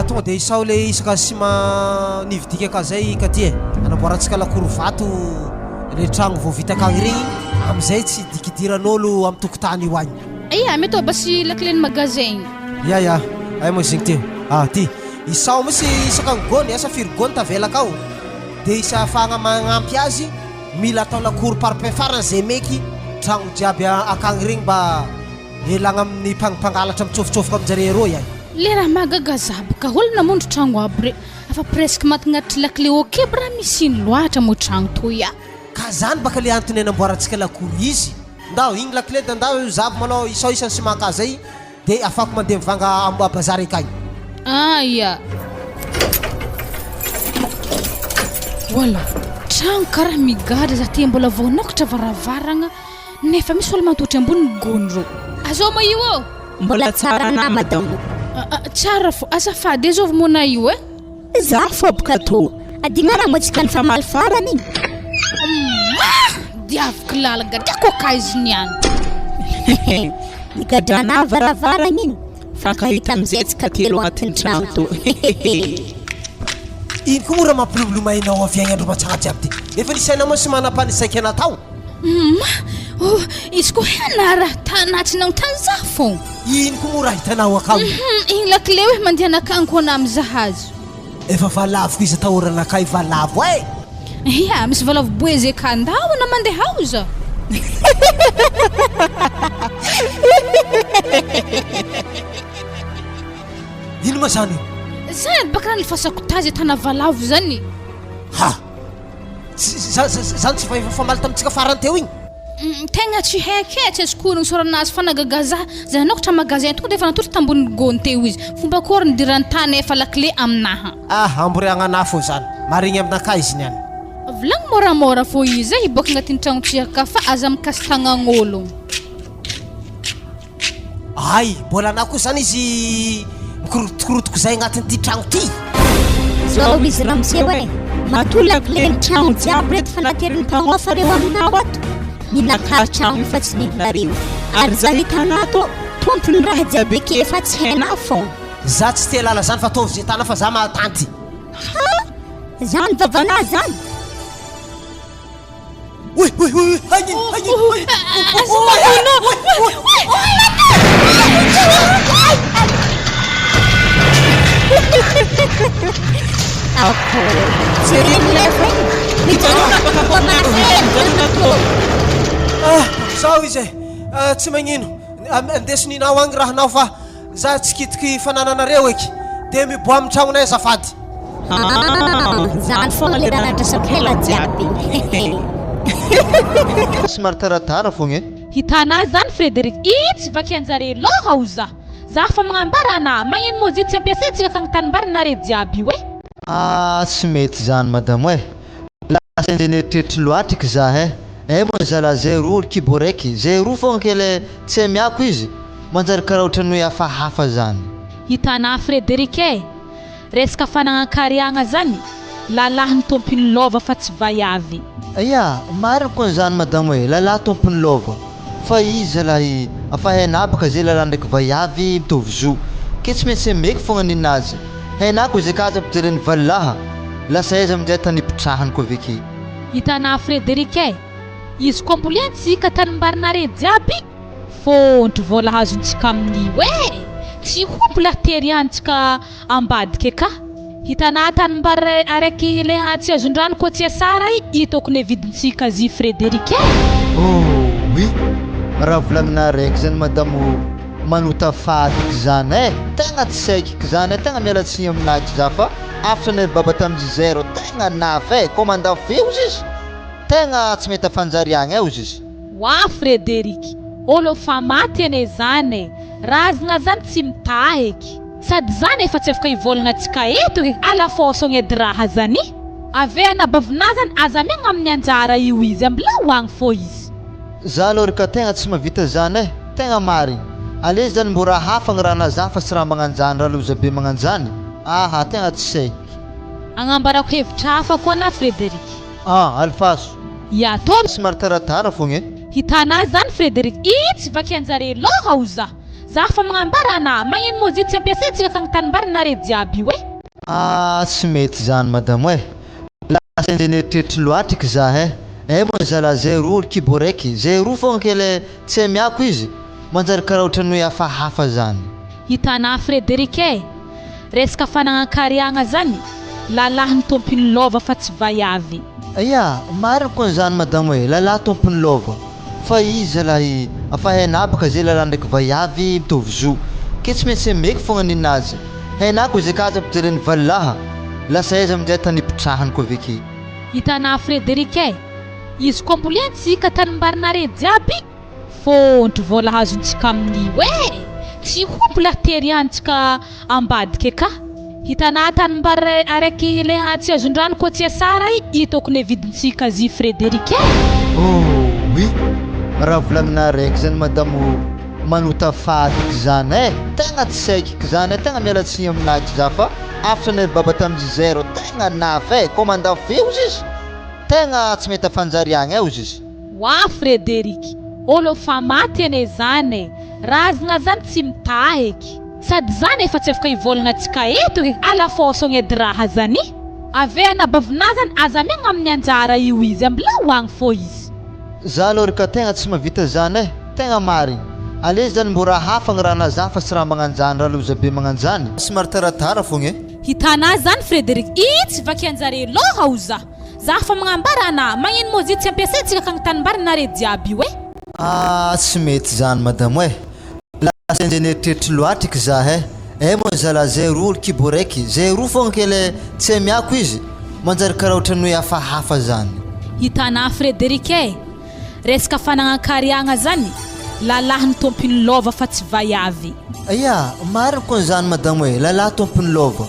tonga de isao le isaka sy nividika akazay katy anamboarantsika lakoro vato le tragno vao vita akagny regny amizay tsy dikidiran'olo amin'ny tokotany io agny mety basy lakileny magasin ya ay mo zegny teo ty isao misy isaka gony asa firigony tavela akao de isa afahagna magnampy azy mila atao lakoro parpefarana zay meky tragno jiaby akagny regny mba elagna amin'ny mpangalatra mitsofotsofoka aminjare ro agny le raha magaga zabaka olo namondro tragno aby re afa presque matingatry lakile okeby raha misy iny loatra mo tragno toy ka zany baka le antony anamboarantsika lakoro izy ndao igny lakile da ndao io zabo malao isao isany sy maka zay de afako mandeha mivanga ambazary akagny ya wala tragno karaha migadra za te mbola voanokatra varavaragna nefa misy olo mantotry ambony gondro azoma io mbola tsara na madamo tsara fo azafady ezovy mona io za fô boka to adignana motsika ny famaly farany diaviko lalaga diako ka izy niany nigadrana varavaragna iny fankahita amizay tsika telo agnatin'ny tragno to iny koa mora mampilomolomainao avy agny andro matsagna jiaby ty efa nisainao moa sy manam-panisaiky anatao izy ko hena raha tanatsinao tany za fô iny koa mora hitanao akao igny lakile hoe mandeha nakagny kona amy zahazo efa valavoko izy atahoranakay valavo ya misy valavo boeze kandao na mandeha ao za ino ma zany zany baka raha nilefasako tazy tana valavo zany zany tsy fa efa famaly tamitsika farany teo igny tegna tsy haiko tsy azoko ny soranazy fanagagaza zay anokatra magazin tonga dia efa natotry tambony gony teo izy fomba kory ny dirantany efa lakile aminaha amboriagnana fo zany marigny aminaka izy niany volagny moramora fo izy hiboaka agnatin'ny tragno tsiaka fa aza mikasy tagnagn'olo ay mbola anah koa zany izy mikorotokorotoko zay agnatin'ity tragno ty zao izy ramoseo e matolaka le ny tragno jiaby reto fanateriny mpagnofa reo aminao ato mila karatragno fa tsy vivinareo ary zany hitanao to tompony raha jiaby ake fa tsy hainao fô za tsy te lala zany fa ataovy zay tana fa za mahatanty zany vavana zany sao izy tsy magnino andesoninao agny rahanao fa za tsy kitiky fanananareo eky dia miboa amin'ny tragnonay azafady zany fogna le nanadrasako hela jiaby somary taratara fogna hitanà zany Frédéric itsy vaky anjare loha ho za fa magnambara ana magnino moa izy tsy ampiasaintsika ka tanimbari-nare jiaby io tsy mety zany madamo lasa enjeneritreritry loatriky za moa zala zay roa kibo raiky zay roa fogna kele tsy miako izy manjary karaha ohatrany hoe hafahafa zany hitanà Frédéric resaka fanagnankariagna zany lalahy tompony lova fa tsy vaiavy ya marina koa zany madamo lalahy tompony lova fa izy zalahy afa hainabaka zay lalahy ndraiky vaiavy mitovy zo ke tsy maintsy meky fogna ninazy hainako zay kaja ampijereny valaha lasa aiza amin'izay tanipitrahany koa veke hitanà Frédéric izy koa mbola antsika tanimbarinare jiaby fôntry vola hazontsika amin'io tsy hombola tery antsika ambadika ka hitanà tanimbary araiky le tsy azondrano koa tsy asara hitako ny vidintsika zy Frédéric oui raha volagna raiky zany madamo manota fatiky zany tegna tsy saikiko zany tegna mialatsiny aminaky za fa afatra ny baba tamin'ny zéro tegna nafy commanda feo izy tegna tsy mety afanjariagna ozy izy wa Frédéric olo fa maty ane zany razagna zany tsy mitaheky sady zany efa tsy afaka hivolagna antsika eto ala fosogna edy raha zany ave anabavina zany aza miagna amin'ny anjara io izy ambilao agny fô izy za aloha ka tegna tsy mavita zany tegna marigny ale zany mbo raha hafa gny raha naza fa sy raha magnanjany raha loza be magnanjany tegna tsy saiky agnambarako hevitra hafa koa na Frédéric alfaso ya to somary taratara fogna hitanà zany Frédéric itsy vaky anjare loha ho za fa magnambara ana magnino moa izy tsy ampiasaintsika ka tanimbari-nare jiaby io tsy mety zany madamo lasa enjeneritreritry loatriky za moa zala zay roa kibo raiky zay roa fogna kele tsy miako izy manjary karaha ohatrany hoe hafahafa zany hitanà Frédéric resaka fanagnankariagna zany lalahy tompony lova fa tsy vaiavy ya marina koa zany madamo lalahy tompony lova fa izy zalahy afa hainabaka zay lalahy ndraiky vaiavy mitovy zo ke tsy maintsy meky fogna ninazy hainako zay kaja ampijereny valaha lasa aiza amin'izay tanipitrahany koa veke hitanà Frédéric izy koa mbola antsika tanimbarinare jiaby fôntry vola hazontsika amin'io tsy hombola tery antsika ambadika ka hitanà tanimbary araiky le tsy azondrano koa tsy asara hitako ny vidintsika zy Frédéric oui raha volagna raiky zany madamo manota fatiky zany tegna tsy saikiko zany tegna mialatsiny aminaky za fa afatra ny baba tamin'ny zéro tegna nafy commanda feo izy tegna tsy mety afanjariagna ozy izy wa Frédéric olo fa maty ane zany razagna zany tsy mitaheky sady zany efa tsy afaka hivolagna antsika eto ala fosogna edy raha zany ave anabavina zany aza miagna amin'ny anjara io izy ambilao agny fô izy za aloha ka tegna tsy mavita zany tegna marigny ale zany mbo raha hafa gny raha naza fa sy raha magnanjany raha loza be magnanjany somary taratara fogna hitanà zany Frédéric itsy vaky anjare loha ho za fa magnambara ana magnino moa izy tsy ampiasaintsika ka tanimbari-nare jiaby io tsy mety zany madamo lasa enjeneritreritry loatriky za moa zala zay roa kibo raiky zay roa fogna kele tsy miako izy manjary karaha ohatrany hoe hafahafa zany hitanà Frédéric resaka fanagnankariagna zany lalahy ny tompiny lova fa tsy vaiavy. Aya, marina koa zany madamo hoe lalahy tompony lova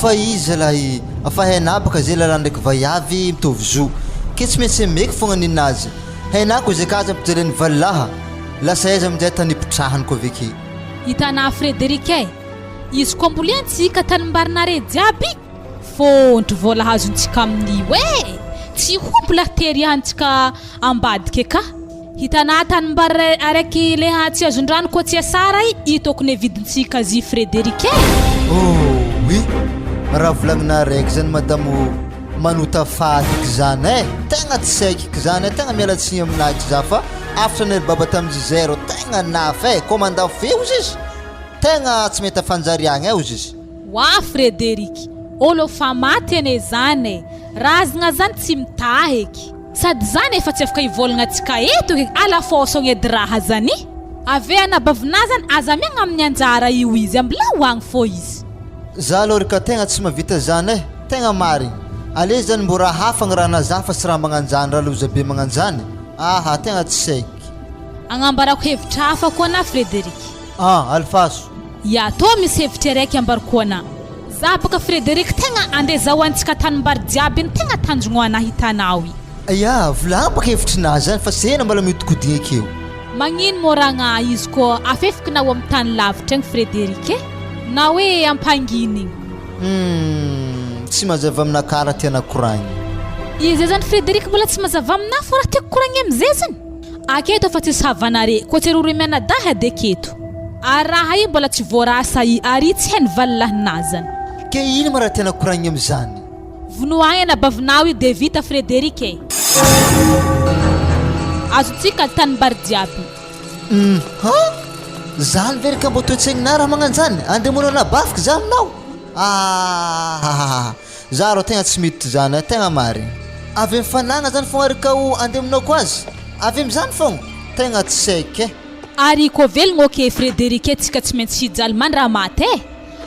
fa izy lahy afa hainabaka zay lalahy ndraiky vaiavy mitovy zo ke tsy maintsy meky fogna ninazy hainako zay kaza ampijalany valaha lasa aiza amin'izay tany pitrahany koa veke. Hitanà Frédéric e, izy koa mbola antsika tanimbarinare jiaby fôntry vola hazontsika amin'ny hoe tsy hombola terihantsika ambadika ka. Hitanà tanimbary araiky leha tsy azondrano koa tsy asara i tokony vidintsika zy Frédéric e. Oh oui, raha volagnina raiky zany madamo manota fatiky zany tegna tsy saikiko zany tegna mialatsiny aminazy za fa afatra ny baba tamin'ny zéro tegna nafa commanda feo izy tegna tsy mety afanjariagna ozy izy. Wa Frédéric, olo fa maty ane zany razagna zany tsy mitaheky sady zany efa tsy afaka hivolagna antsika eto ala fosogna edy raha zany ave anabavina zany aza miagna amin'ny anjara io izy ambila hoagny fô izy. Za aloha ka tegna tsy mavita zany tegna marigny ale zany mbo raha hafa gny raha naza fa sy raha magnanjany raha loza be magnanjany aha tegna tsy saiky. Agnambarako hevitra hafa koa na Frédéric. Alfaso. Ya to misy hevitra araiky ambarako ana. Za baka Frédéric tegna andezahoantsika tanimbary jiaby ny tegna tanjogno ana hitanao. Aya, volagny baka hevitrinazy zany fa sena mbala mitokodigna akeo. Magnino moragna izy koa afefikinao amin'ny tany lavitra igny Frédéric na hoe ampanginy. Tsy mazava amina kara tiana koragny. Izy zany Frédéric mbola tsy mazava amina fô raha tiako koragny amizay zany. Aketo fa tsisy havanare koa tsy rory mianadahy ade keto. Araha io mbola tsy voarasa i ary tsy hainy valilahinazy. Ke ino ma raha tiana koragny amizany? Vonoagny anabavinao io de vita Frédéric e. Azotsika tanimbary jiaby. Zany very ka mbo toetsegnina raha magnanjany andemono anabafika za aminao. Za ro tegna tsy miditra zany tegna marigny. Avy mifanagna zany fogna araka ho andemonao ko azy avy amizany fogna tegna tsy saiky Ary ko velogno oke Frédéric tsika tsy maintsy hijaly raha maty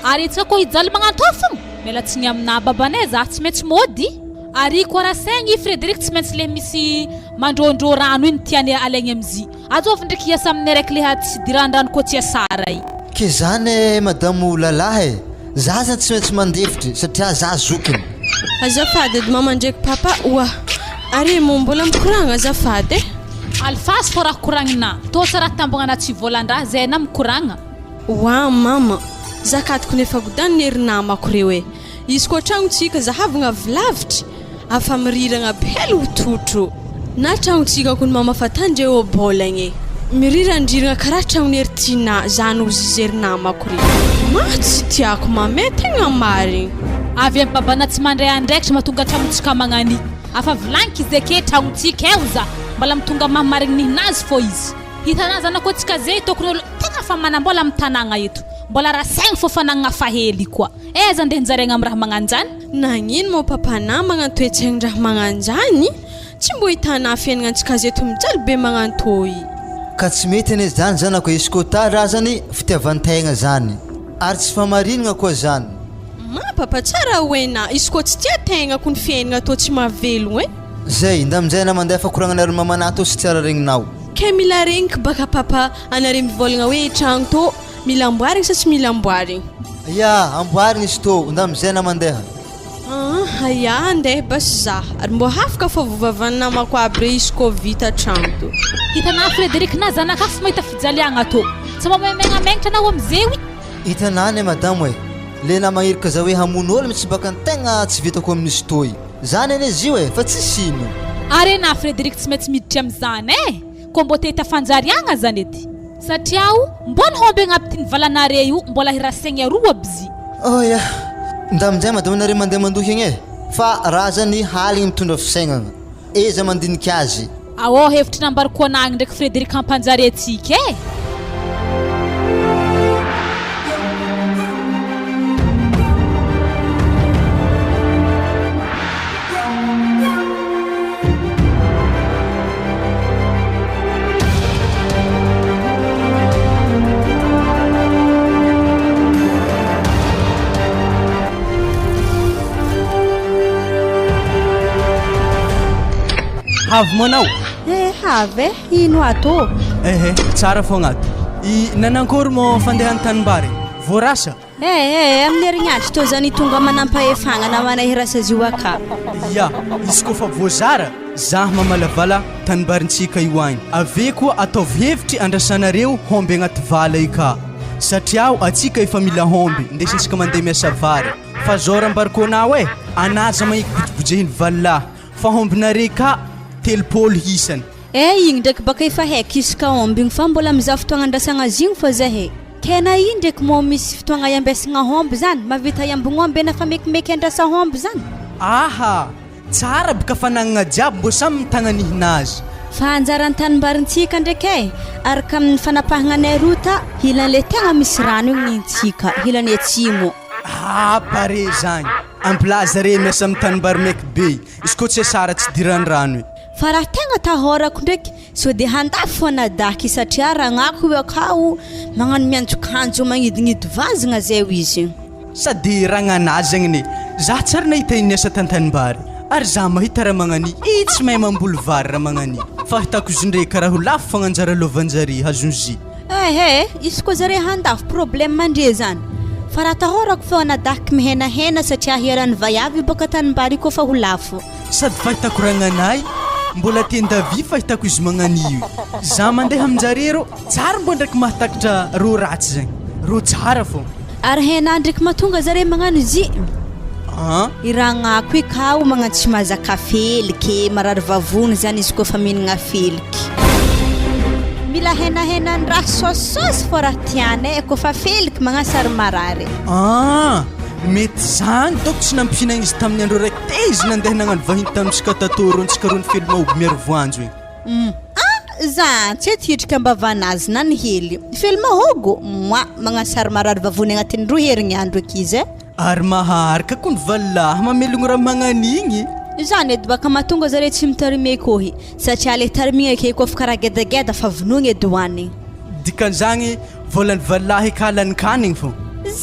ary tsika ko hijaly magnanto fogna mela tsy ny amina babanay za tsy maintsy mody ary ko raha saigny Frédéric tsy maintsy le misy mandrondro rano iny tiany alaigny amizy azovy ndraiky hiasa amin'ny araiky leha tsy dirandrano ko tsy asara i. Ke zany madamo lalahy za zany tsy maintsy mandefitry satria za zokiny. Azafady edy mama ndraiky papa oa ary mo mbola mikoragna azafady Alfas fô raha koragnina to tsara tambagna tsy volan-draha zay na mikoragna. Wa mama zakatiko nefa godany ny herinamako reo izy koa tragnontsika zahavagna vilavitry afa miriragna bely hototro na tragnontsika kony mama fa tandreo bolagny mirirandriragna karaha tragnony eritina zany ozy izy herinamako reo matsy tiako mama tegna marigny avy amin'ny babana tsy mandray andraikitra mahatonga tragnontsika magnany afa vilanky izy ake tragnontsika za mbala mitonga mahamarigny ninazy fô izy hitanà zany koa tsika zay tokony olo tegna fa manambola amin'ny tanàgna eto mbola raha saigny fô fanagna fahely koa aiza andeha njaraigna amin'ny raha magnanjany nagnino mo papana magnantoetsaigny raha magnanjany tsy mbo hitanà fiaignantsika zeto mijaly be magnantoy ka tsy mety ane zany zanako izy koa ta raha zany fitiavantegna zany ary tsy famarinagna koa zany ma papa tsara hoena izy koa tsy tia tegna kony fiaignana to tsy mahavelogno zay nda amin'izay na mandeha fakoragnanaro mamana to sy tsara regninao ke mila regniky baka papa anare mivolagna hoe tragno to mila amboarigny sa tsy mila amboarigny ya amboarigny izy to nda amin'izay na mandeha aya andeha basy za ary mbo hafaka fa vovavanamako aby re izy koa vita tragno to hitanà Frédéric na zanakafo mahita fijaliagna to tsy mamaimagnamagnitra anao amizay oi hitanany madamo le na magnirika za hoe hamon'olo mitsy baka ny tegna tsy vitako amin'izy toy zany ane izy io fa tsy sino ary na Frédéric tsy maintsy miditra amizany ko mbo te fanjariagna zany edy satria mbona homby agnapitiny valanare io mbola hirasaigny aroa bizy ya nda amin'izay madamo nare mandeha mandoky igny fa raha zany haligny mitondra fisaignana eza mandinika azy ao hevitra nambariko anagny ndraiky Frédéric ampanjary atsika Havy manao Have ino ato? Tsara fognato. Nanankory mo fandehan'ny tanimbary? Voarasa? Amin'ny herinandro tô zany tonga manampahefagna na manahirasa zio aka. Ya, izy koa fa voazara, zah mamalavala tanimbarintsika io agny. Ave koa ataovy hevitry andrasanareo homby agnaty vala ika. Satria atsika efa mila homby, ndesintsika mandeha miasa vary. Fa zao rambarikônao anaza magnibojibojehiny valahy. Fa hombinare ka 3 hisany. Igny ndraiky baka efa haiko isaka homby igny fa mbola mizaha fotoagna andrasagna zigny fa zahay. Kena iny ndraiky mo misy fotoagna iambesagna homby zany, mavita iambogna homby na fa mekimeky andrasa homby zany. Aha, tsara baka fanagnana jiaby mbo samy mitagnanihinazy. Fa anjaran'ny tanimbarintsika ndraiky araka amin'ny fanapahagnanay rota hilan'le tegna misy rano igny nintsika, hilany atsimo. Pare zany. Ampilaza re miasa amin'ny tanimbary maiky be. Izy koa tsy sara tsy dirany rano. Fa raha tegna tahorako ndraiky so dia handafo anadaky satria ragnako io akao magnano mianjokanjo magnidignidy vazagna zay izy. Sady ragnanazy agny za tsara nahita iny asa tantanimbary. Ary za mahita raha magnani tsy mahay mamboly vary raha magnani. Fa hitako izy ndraiky raha ho lafo fagnanjara lovanjare hazonzy. Izy koa zare handafo problème mandre zany. Fa raha tahorako feo anadaky mihenahena satria hiaran'ny vaiavy baka tanimbary koa fa ho lafo. Sady fahitako ragnanay mbola tendavy fahitako izy magnanio. Za mandeha aminjareo tsara mbo ndraiky mahatakatra ro ratsy zany. Ro tsara fô. Ary hena ndraiky mahatonga zare magnano izy. Iragnako ikao magnano tsy mahazaka feliky, marary vavony zany izy koa fa mihinagna feliky. Mila henahenany raha sososy fô raha tianay koa fa feliky magnasary marary. Mety zany doko tsy nampihinagna izy tamin'ny andro raiky te izy nandeha nagnano vahiny tamintsika tatoro ntsika ro ny fely mahoby miaro voanjo igny. Zany tsy titrika ambavanazy na ny hely. Fely mahogo, magnasary marary vavony agnatin'ny 2 herignandro akizy. Ary maharika koa ny valahy mamelogno raha magnanigny. Zany edy baka mahatonga zare tsy mitarime kohy satria le tarimigna ake koa fa karaha gedageda fa vonogny edy hoanigny. Dikan'izany volan'ny valahy kalany kanigny fô.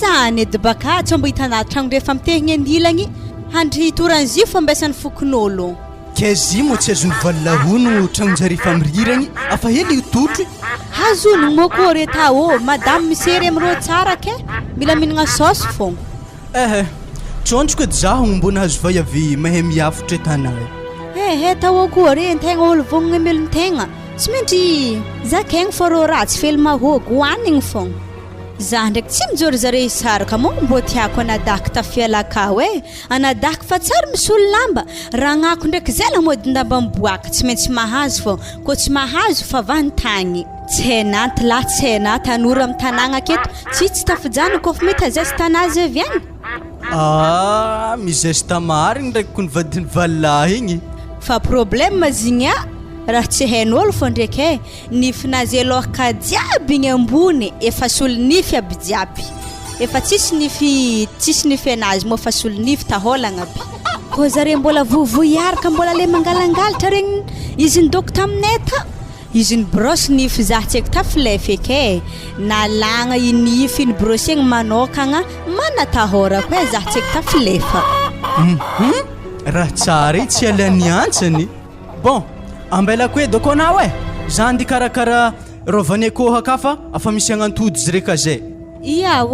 Zany edy baka tsy mbo hitanà tragno rehefa mitehigny andilagny handry toran'zio fambesan'ny fokon'olo. Kaizy mo tsy azony valahono tragnonjare famiriragny afa hely totry. Hazonogny mo koa reta madame misery amiro tsara ke mila mihinagna saosy fô. Tsontsoko edy zaho mbona hazo vaiavy mahay miafitra etanay. Tao koa re ntegna olo vognogna melontegna tsy maintsy zakaigny fa ro ratsy fely mahogo hoanigny fô. Za ndraiky tsy mijory zare isaraka mo mbo tiako anadaky tafialakao anadaky fa tsara misy olo lamba ragnako ndraiky zala mody ndamba miboaka tsy maintsy mahazo fô koa tsy mahazo fa vantagny tsy hainanty lahy tsy hainanty tanora amin'ny tanàgna aketo tsy tafijano koa fa mety azesta anazy avy any. Mizesta marigny ndraiky ko ny vadiny valahy igny. Fa problème zigny raha tsy hain'olo fô ndraiky nifinazy alohaka jiaby igny ambony efa solo nify aby jiaby. Efa tsisy nify anazy mo fa solo nify taholagna aby. Koa zare mbola vovoiaraka mbola le mangalangalatra regny izy ndoko taminay ta. Izy ny brosse nify za tsy haiko tafilay feky nalagna i nify ny brossegny manokagna manatahorako za tsy haiko tafilefa. Raha tsara tsy alany antsany. Bon, ambelako doko anao za andi karakara rovany akoho akafa afa misy agnantody izy reka zay. Ia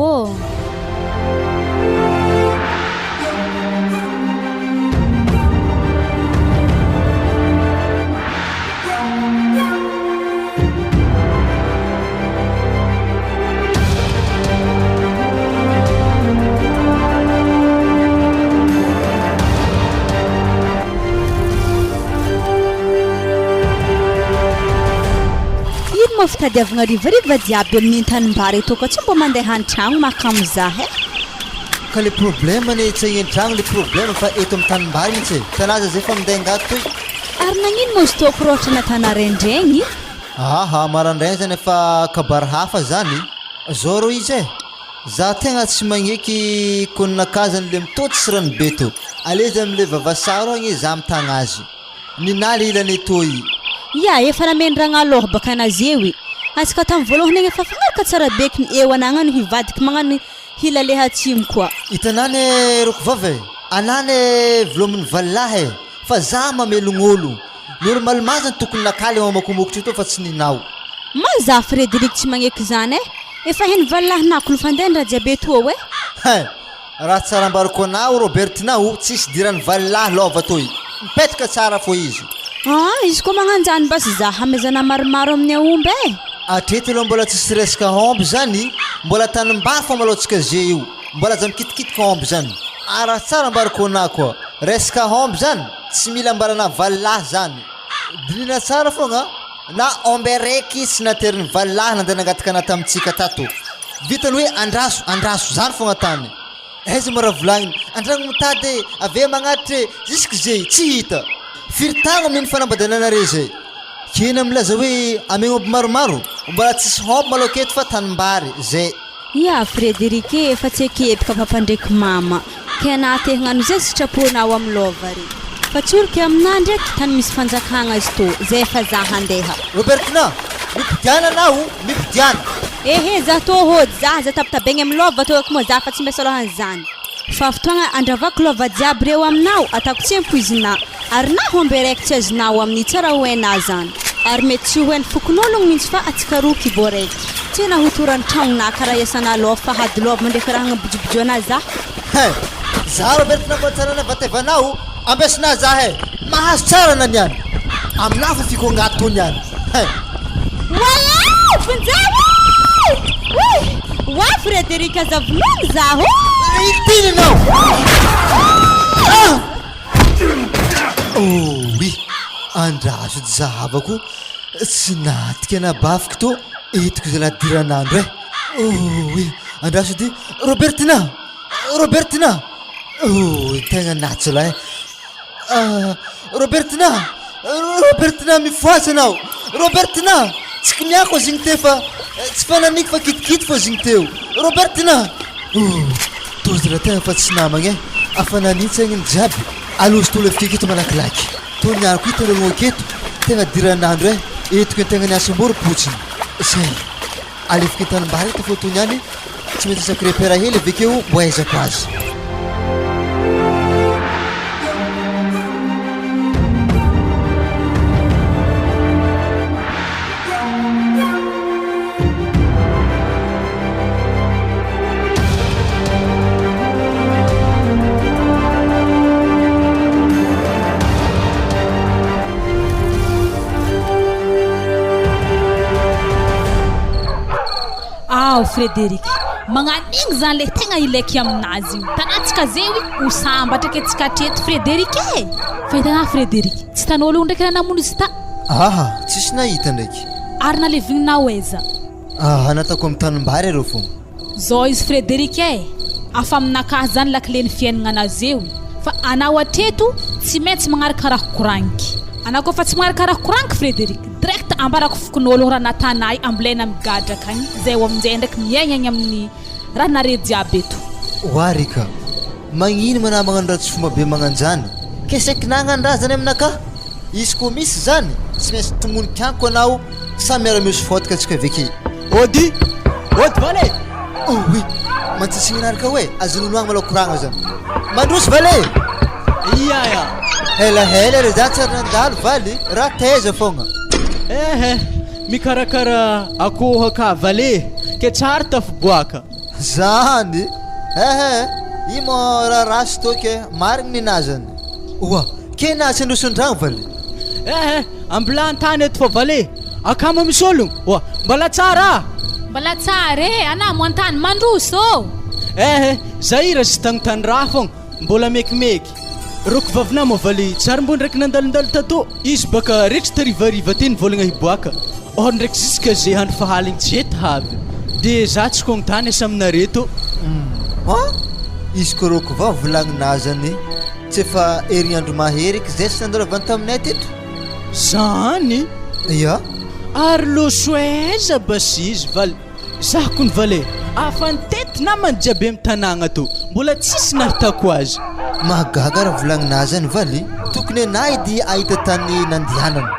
fitadiavagna rivariva jiaby amin'ny tanimbary eto koa tsy mbo mandeha an-tragno mahakamizaha ka le problème ne tsy an-tragno le problème fa eto amin'ny tanimbary mihitsy tanaza zay fa minday ngato toy. Ary nagnino mo izy toko rohatra natana rendraigny? Marandraigny zany efa kabary hafa zany zao ro izy za tegna tsy magneky koninakazany le mitoty sy rano be to alezy am'le vavasaro agny za mitagna azy ninaly ilany toy. Efa namendragna aloha baka anazy eo asika tamin'ny voalohany egny efa fanaraka tsara beky ny eo anagnano hivadiky magnano hila le hatsimo koa. Hitanane roko vavy anane volomin'ny valahy fa za mamelogno olo normal mazany tokony nakaly mamakomokotry to fa tsy ninao maza Frédéric tsy magneky zany efa heny valahinako ny fandendra jiabe toa raha tsara ambarako anao Robertinao tsisy dirany valahy lova toy mipetraka tsara fo izy izy koa magnanjany basy za hamezana maromaro amin'ny aomby atrety aloha mbola tsisy resaka homby zany mbola tanimbary fa maloatsika ze io mbola za mikitikitika homby zany raha tsara ambarako anao koa resaka homby zany tsy mila ambarana valahy zany dinina tsara fogna na homby raiky sy nateriny valahy nandeha nangataka anaty amintsika tato vitany hoe andraso zany fogna tany aiza mara volagniny andragno mitady ave magnatry jusque zay tsy hita firy tagno amin'ny fanambadananare zay kena milaza hoe amegnomby maromaro mbola tsisy homby maloketo fa tanimbary zay ya Frédéric efa tsy ekepika papa ndraiky mama ke anaty hagnano zay sitraponao amin'ny lova re fa tsorika aminah ndraiky tany misy fanjakagna izy to zay efa za handeha Robertina mipidiana anao mipidiana za to hody za tapitabegny amin'ny lova to moa za fa tsy mbesa lohan'izany fa fotoagna andravako lova jiaby reo aminao atako tsy ampoizina ary na homby raiky tsy azonao amin'ny tsara hoena zany ary mety tsy hoeny fokon'ologno mihitsy fa atsika kibo raiky tena hotorany tragnona karaha iasana lova fa hady lova mandraiky raha agnabojobojoana za za Robertina mbola tsara navatevanao ambesina za mahazo tsara na niany aminaha fa fiko angato niany wa Frédéric aza volony zaho itinanao oui andraso zahavako tsy natika nabafiko to etiko zay nadiranandro oui andraso ty Robertina tegna natso lahy Robertina mifoatsy anao Robertina tsy kiniako zigny te fa tsy fananiko fa kitikity fo zigny teo Robertina tozy raha tegna fa tsy namagny afananitsagny ny jiaby alozy tolo afikiketo malakilaky to niariko hita lologno aketo tegna diranandro etiko ny tegna niasam-bory potsiny zay alefiko an-tanimbary ta fo toniany tsy mety isako repera hely avekeo mbo aizako azy Frédéric magnan'igny zany le tegna ilaiky aminazy io tanatsika zay hoe osambatra aketsika atreto Frédéric fa hitana Frédéric tsy tan'olo ndraiky namono izy ta tsisy nahita ndraiky ary nalevignao aiza anatako amin'ny tanimbary areo fogna zao izy Frédéric afa aminakahy zany lakileny fiaignana anazy eo fa anao atreto tsy maintsy magnaraka raha koraniky anao koa fa tsy magnaraka raha koraniky Frédéric direct ambarako fokon'olo raha natanay ambilena migadraka agny zay ho aminjay ndraiky miaigna amin'ny raha nare jiaby eto warika magnino mana magnano raha tsy fomba be magnanjany kesaky nagnano raha zany aminakahy izy koa misy zany tsy maintsy tomonika-ko anao sa miara-misy fotaka atsika aveke ody vale oui mantsisigny anaraka hoe azon'oloagny malao koragna zany mandrosy vale ia helahela re za tsara nandalo valy raha taiza fogna mikarakara akoho ka vale ke tsara tafiboaka zany i mo raha rasy toke marigny ninazany oa ke nasy androson-dragno valy ambulantany eto fa vale akamo misy ologno mbala tsara anamo antany mandroso zahira sy tagnotany raha fogna mbola mekimeky roko vavina mo valy tsara mbo ndraiky nandalindalo tato izy baka rehetra tarivariva teny volagna hiboaka ndraiky ziska zay handro fahaligny tsy hety havy de za tsy kognotany asa aminareto izy ko roko va volagninazany tsy efa herignandro maheriky zay sy nandoravany taminay teto zany ia ary loso aiza basy izy valy zahako ny vale afa nitety namany jiaby amin'ny tanàgna to mbola tsisy nahitako azy mahagaga raha volagninazany valy tokony anay dy ahita tany nandianana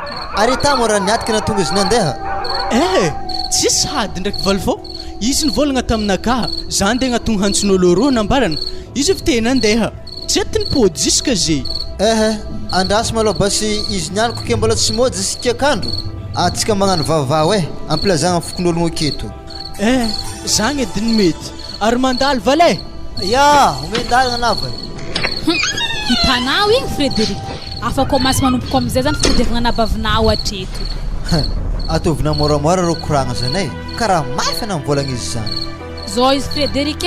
ary tamo raha niatika na tonga izy nandeha tsisy hady ndraiky valy fô izy nivolagna taminakaha za ndeha agnatonga hantson'olo roa nambarana izy efa te nandeha tsy ety nipody juska zay Andasy malao basy izy nianiko ke mbola tsy mody sika kandro atsika magnano vavao ampilazagna fokon'ologno aketo zagny ediny mety ary mandalo valay omendalagna nava hitanao igny Frederic afaka masy manompoko amizay zany fitadiavagna nabavinao atreto atovina moramora ro koragna zany karaha mafy na mivolagna izy zany zao izy Frederic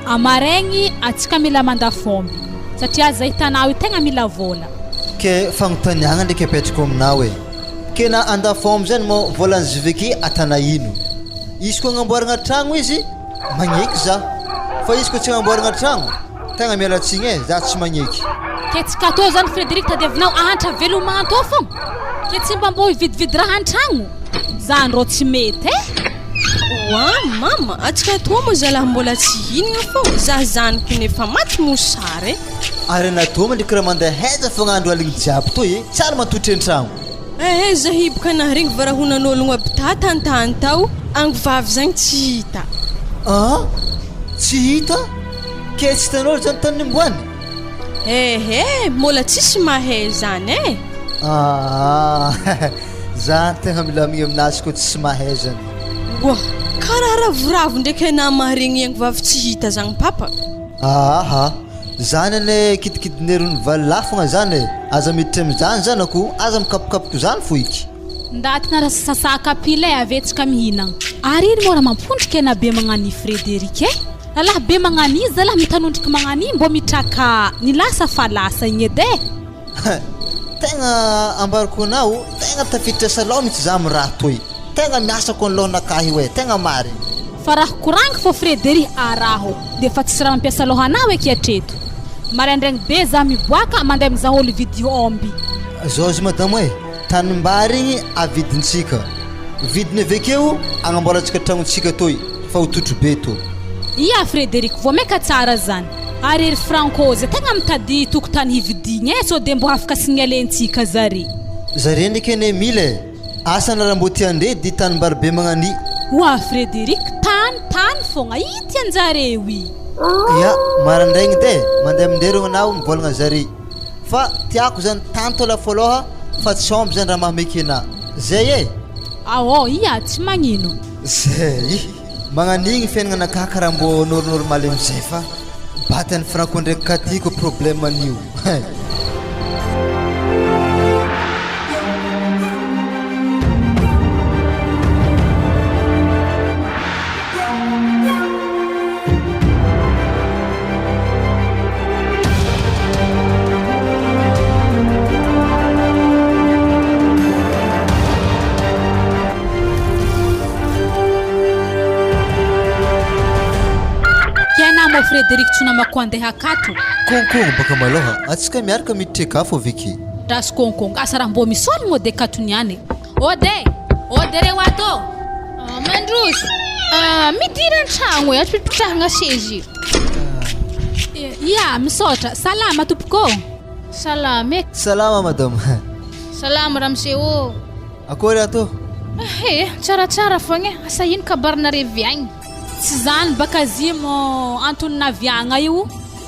amaregny atsika mila mandafomby satria zay hitanao tegna mila vola ke fagnotaniagna ndraiky apetrako aminao ke na andafomby zany mo volany ziveky atana ino izy koa agnamboaragna tragno izy magneky za fa izy koa tsy agnamboaragna tragno tegna mialatsigny za tsy magneky ke tsy katô zany Frederic tadiavinao ahantra velomanto fogna ke tsy mba mbô hividividy raha an-tragno zany rô tsy mety mama atsika toa moa zalahy mbola tsy hinagna fogna za zaniko nefa maty mosary ary natoma ndraiky raha mandeha haiza fogna andro aligny jiaby toy tsara matotry an-tragno za hiboka na regny varahonan'ologno aby tantany tao angovavy zagny tsy hita tsy hita ke tsy hitan'olo zany tany nimboany mbola tsisy mahay zany za tegna milamigny aminazy koa tsy mahay zany karaha ravoravo ndraiky namaharegny angovavy tsy hita zagny papa zany ane kidikidinerony valafagna zany aza miditra amizany zany ako aza mikapokapoko zany foiky ndatina sasaka pile avetsika mihinagna ary iny mora mampondrika ena be magnani Frederic lalahy be magnani izy zalahy mitanondriky magnani mbô mitraka ny lasa fa lasa igny edy tegna ambariko anao tegna tafiditra salao mitsy za amy raha toy tegna miasako anlohonakahy hoe tegna mary fa raha korangy fô Frederic araho de fa tsisy raha mampiasa lohanao eky atreto maraindraigny be za miboaka mandeha mizaha olo video omby zao izy madamo tanimbary igny avidintsika vidiny avekeo agnamboaratsika tragnontsika toy fa hototro be to Frederic vao meka tsara zany ary ery Francoze tegna mitady tokotany hividigny so de mbô afaka signalentsika zare ndraiky ene mile asana raha mbô tiandre di tanimbary be magnani Frederic tany fogna ity anjare marandraigny de mandeha aminderogna anao mivolagna zare fa tiako zany tanto la fôloha fa tsy omby zany raha mahameky ana zay tsy magnino zay magnanigny fiaignanakah karaha mbô normaly amizay fa batany Franco ndraiky katiko problème anio Frederic tsona mako andeha akato konkogno baka maloha atsika miaraka miditra akafo viky rasy konkogno asa raha mbô misologno ode katoniany ode reo ato mandroso midira an-tragno apipitrahagna sezy misaotra salama tompoko salama madame salama ramseo akory ato tsaratsara fogna asa ino kabarinare viagny tsy zany baka zimo antonina viagna io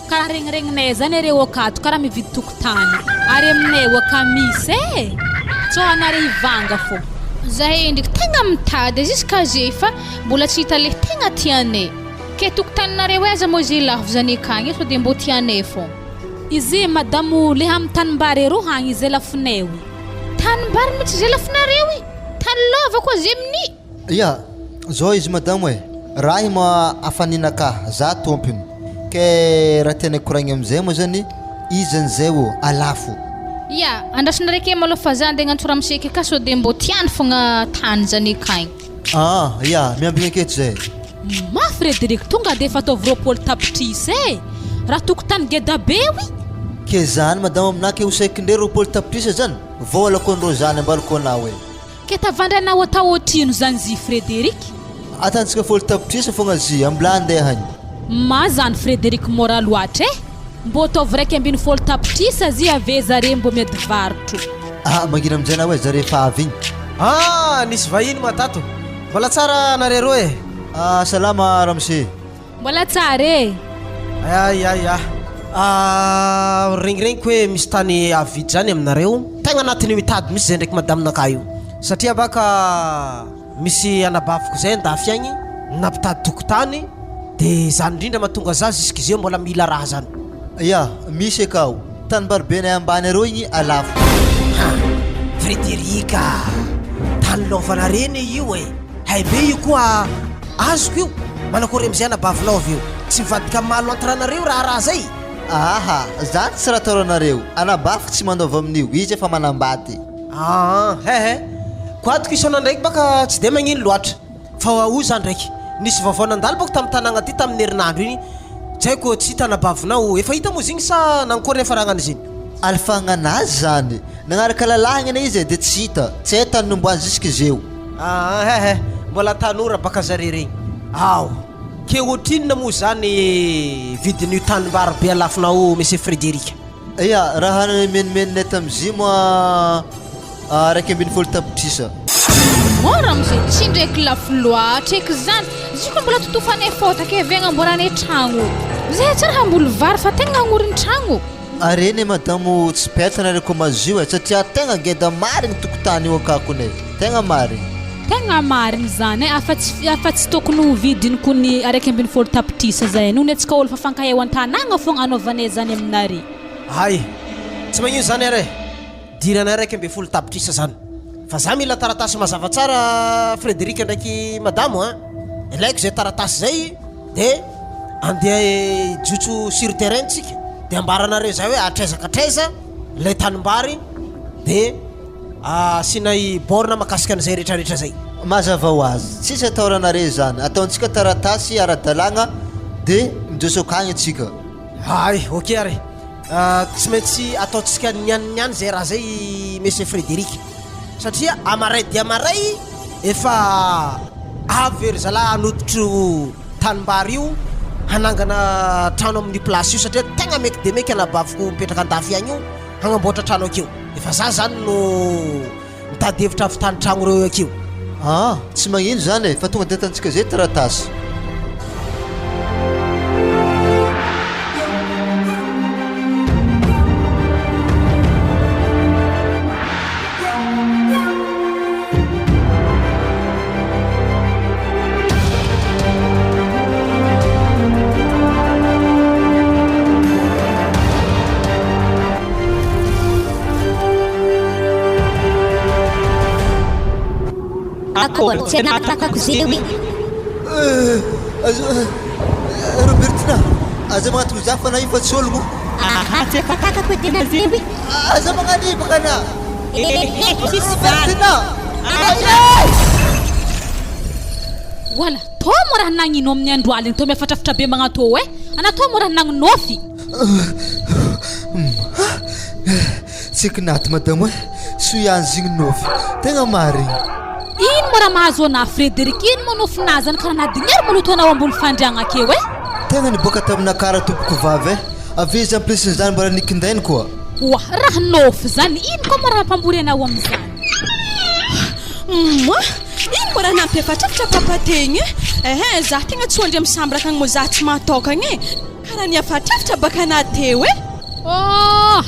karaha regniregninay zany areo akato karaha mividy tokotany ary aminay misy tsô anare hivanga fô zahay ndraiky tegna mitady jusqu'à zay fa mbola tsy hita le tegna tianay ke tokotaninareo aiza moa zay lafo zany akagny so de mbô tianay fô izy madamo le amy tanimbary ero hagny izay lafinay tanimbary mitsy zay lafinareo tany lova koa zay mini zao izy madamo raha io ma afaninaka za tompony ke raha tianay koragny amizay moa zany izan'zay alafo andrasinareke malo fa za andeha agnantsora amseky aka so de mbô tiany fogna tany zany akagny miambigny aketo zay Frederic tonga de efa ataovy roapolo tapitrisy raha tokotany geda be ke zany madamo aminake hosaikindre roapolo tapitrisy zany volako andro zany ambalako anao ke tavandry anao atao otrino zany zy Frederic atantsika folo tapitrisy fogna zy ambla andehany zany Frederic mora loatra mbô ataovy raiky ambiny folo tapitrisy zy ave zare mbô miady varotro magnino amizay na hoe zare fa avy igny nisy vahiny matato mbola tsara nareo salama ramse mbola tsara ya regniregniko hoe misy tany avidy zany aminareo tegna anatin'ny mitady misy zay ndraiky madaminaka io satria baka misy anabaviko zay andafy agny nampitady tokotany dia zany indrindra mahatonga za jusque zeo mbola mila raha zany. Ya misy akao tanimbaribenay ambany areo igny alafo. Frederika tany lovana reny io e haibe io koa azoko io manakory amizay anabavy lova io tsy mivadika malo antranareo raha zay. Aha zany tsy raha taoranareo anabafiko tsy manova amin'io izy efa manambady. Hehe koatiko isona ndraiky baka tsy de magnino loatra fa o zany ndraiky nisy vaovao nandalo bako tamin'ny tanàgna ty tamin'ny herinandro iny tsaiko tsy hita anabavinao efa hita moa zigny sa nankory efaragna izy iny alifagnazy zany nagnaraka lalahagna na izy dia tsy hita tsy hay tany nomboany jusque zeo. Hehe mbola tanora baka zare regny ao ke ohatrinona moa zany vidin'io tanimbary be alafinao monsieur Frédéric. Ya raha menimeninay tamizio moa 1.7 tapitrisa. Mora amizay tsy ndraiky lafo loatra eky zany ziko mbola totofanay fota ke vegnamboranay tragno zay tsy raha mbola vary fa tegna agnoriny tragno. Areny madamo tsy petanareko mazio satria tegna ngeda marigny tokotany io akakonay tegna marigny. Tegna marigny zany afa tsy tokony ho vidiny kony 1.7 tapitrisa zay noho netsika olo fa fankaheho an-tanàgna fogna anaovanay zany aminare. Hay tsy magnino zany are diranay 1.7 tapitrisa zany fa za mila taratasy mazava tsara Frédéric ndraiky madamo ilaiko zay taratasy zay dia andeha jotso sur terrain tsika dia ambaranareo zay hoe atrezakatreza lay tanimbary dia asinay borna makasika an'izay rehetrarehetra zay. Mazava ho azy tsisy ataoranare zany ataontsika taratasy ara-dalagna dia mijoso akagny atsika. Hay ok are tsy maintsy ataontsika nianianiany zay raha zay monsieur Frédéric satria amaray dia amaray efa avery zalahy hanototro tanimbary io hanangana trano amin'ny place io satria tegna meky de meky anabaviko mipetraka andafy agny io hagnamboatra trano akeo efa za zany no mitady hevitra avy tany tragno reo akeo. Tsy magnino zany fa tonga de tantsika zay taratasy. Akory tsy anatakako zeo igny. Robertina aza magnatoko za fa na io fa tsy ologno. Tsy efa takako tena zeo igny. Aza magnanibaka na. Tsisy Robertina. Wala to mo raha nagnino amin'ny andro aliny to miafatrafatra be magnatô anatô mo raha nagninofy. Tsy kinaty madamo soiany zigny nofy tegna marigny. Ino mo raha mahazo ana Frédéric ino mo nofinazany karaha nadignery maloto anao ambony fandriagna akeo tegna niboaka taminakara tompoko vavy avy izy amplisin zany mbola nikindainy koa. Wa raha nofy zany ino koa mo raha mpambory anao amizany. Ino mo raha nampiafatrafatra papategny za tegna tsy ondry misambraka agny mo za tsy mahatokagny karaha niafatrafatra baka nateo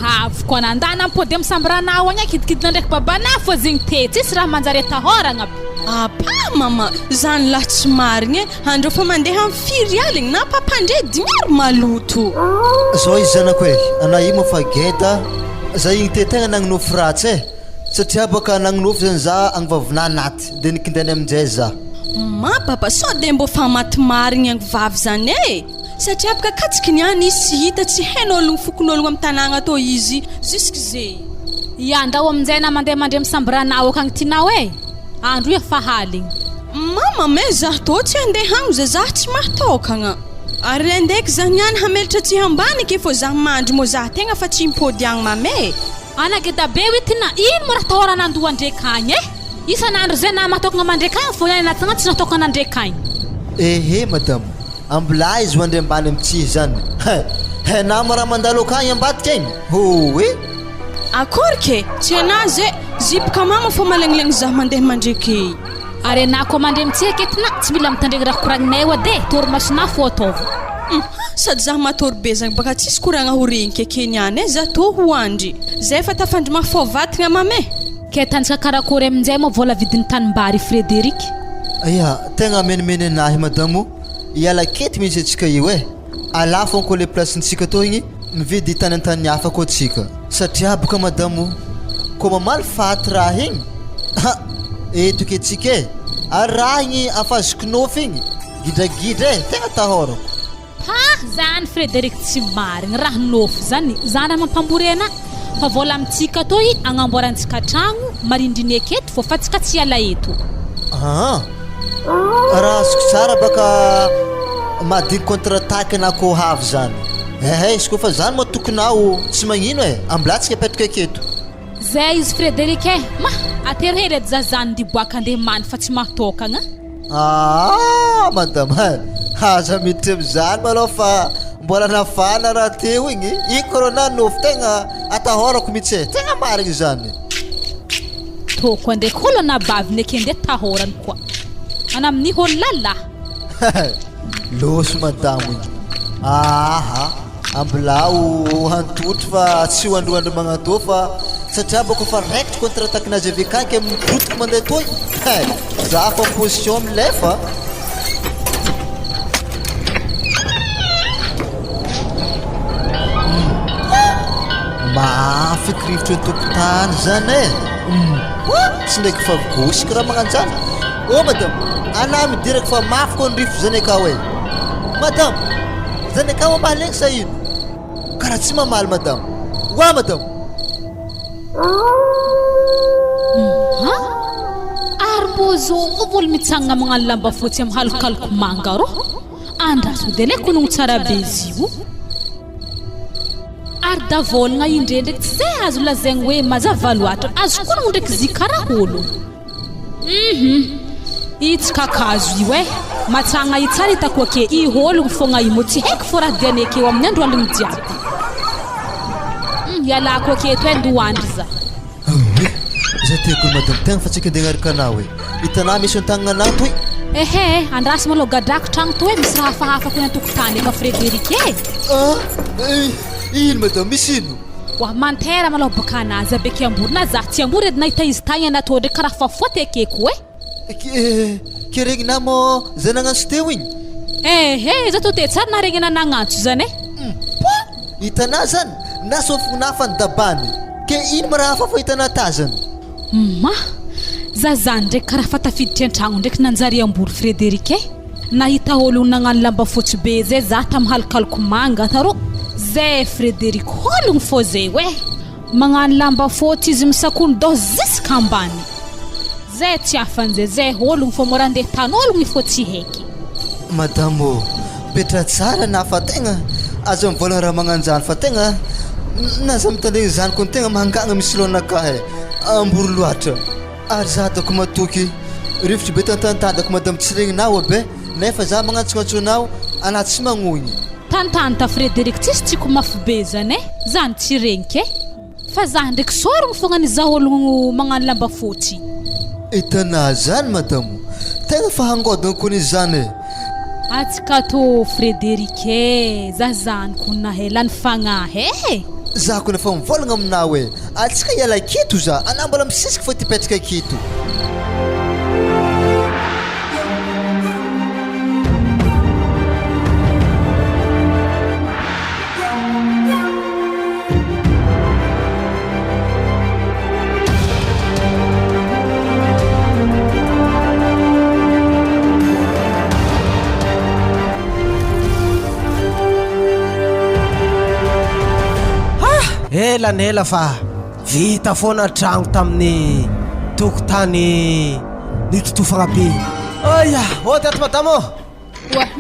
haviko anandana ampody misambaranao agny kidikidina ndraiky babana fô zegny te tsisy raha manjary atahoragna apa mama zany lahy tsy marigny andreo fa mandeha amin'ny firy aligny na papandre dignery maloto zao izy zanako ana io moa fa geda za igny te tegna nagninofy ratsy satria baka nagninofy zany za agnivavina naty dia nikindainy aminjay za. Papa sao de mbo fa maty marigny agny vavy zany satria baka katsiky niany izy tsy hita tsy hain'ologno fokon'ologno amin'ny tanàgna atô izy jusque zay andao aminjay na mandeha mandre misambaranao akagny tianao andro efa haligny. Mama me za tô tsy andeha agny za tsy mahatokagna ary andaiky za niany hamelatra tsy hambany ke fô za mandry mo za tegna fa tsy impôdy agny mame anageda be witina ino mo raha tahorana andoha ndraiky agny isan'andro zay na mahatokagna mandreky agny fô niany natagna tsy natokana ndraiky agny. Madamo ambila izy mandre ambany amitsy zany hainamo raha mandalo akagny ambadika igny akory ke tsy anazy zipoka mama fô malegnilegny za mandeha mandreky ary anao koa mandre mitsy aketina tsy mila mitandregny raha koragninay de torimasona fô ataova sady zaho matory be zagny baka tsisy koragna ho regny kekeniany za to ho andry zay efa tafandry mafovatigna mame ke tanjaka karakory aminjay moa vola vidin'ny tanimbary Frédéric aya tegna menimeny anahy madamo iala kety misy atsika io ala fonko le placentsika to igny mividy tany antany hafa koa tsika satria boka madamo ko mamaly faty raha igny eto ke tsika araha igny afazokonofy igny gidragidra tegna tahorako zany Frédéric tsy marigny raha nofo zany zany mampamborena fa vola amitsika to i agnamboarantsika tragno marindriny aketo fô fa tsika tsy ala eto raha azoko tsara baka madiny contre-attaque na ko havy zany izy koa fa zany moa tokonao tsy magnino amblatsika apetraka aketo zay izy Frédéric atery hery edy za zany ndiboaka andeha many fa tsy mahtokagna madame aza miditra am'zany malao fa mbola nafana raha teo igny corona nofo tegna atahorako mihitsy tegna marigny zany toko andeha kolo nabaviny ake andeha tahorany koa ana amin'ny holo lalahy loso madamo igny ambilao hantotry fa tsy hoandroandro magnatô fa satria bako fa raikitry contre-attaque nazy avy kaiky amin'ny potoko mandeha toy za fa position milefa mafiky rivotry an-tokotany zany tsy ndraiky fa gosika raha magnano zany madame ana midiraky fa mafy koa ny rivotry zany akao madame zany akao mahalegny sa ino karaha tsy mamaly madame madame ary mbozo vola mitsangana magnano lamba fotsy amin'ny halokaloko manga ro andraso de leko nogno tsara be izy io ary davolagna indrendreky tsy zay azo lazaigny hoe mazava loatra azo koa nogno ndraiky zy karaha olo itsy kakazo io matsagna i tsara hitako ake i ologno fogna imo tsy haiko fô raha diany akeo amin'ny andro alogny jiaby ialako aketo ndoandry za za tekony madame tegna fa tsika andeha agnaraka anao hitanao misy an-tagnana anao toy andraso malo gadrako tragno to misy raha hafahafa koa natokotany eka Frédéric ino madame misy ino mantera malo baka anazy abeke ambory na za tsy ambory edy nahita izy tagny anatô ndraiky karaha fa foty akeko ke regny na mo zay nagnantso teo igny za to te tsara na regny na nagnantso zany hitanao zany na sofigny nafany dabany ke ino ma raha hafa fa hitanao tazany za zany ndraiky karaha fa tafiditry an-tragno ndraiky nanjary ambory Frédéric nahita ologno nagnano lamba fotsy be zay za tamy halokaloko manga tarô zay Frédéric ologno fô zay magnano lamba fotsy izy misakony dô ziska ambany zay tsy afan'zay zay ologno fô mora andeha tan'ologno ifô tsy haiky madamo petra tsara na fa tegna azo mivolagna raha magnanjany fa tegna naza mitandregny zany koa tegna mahangagna misy lohanakahy ambory loatra ary za atako matoky rivotry be tantantandako madame tsy regninao nefa za magnantsognantsoanao ana tsy magnogny tantanta Frédéric tsisy tsiko mafy be zany zany tsy regniky fa za ndraiky sorogno fogna niza ologno magnano lamba fotsy itana zany madamo tegna fa hangodagna koa nizy zany atsika to Frédéric za zany ko nahelany fagnahy za ko nafa mivolagna aminao atsika iala kito za ana mbola misisiky fa tipetraka kito Ela fa vita foana tragno tamin'ny tokotany nitotofagna be oty ato madamo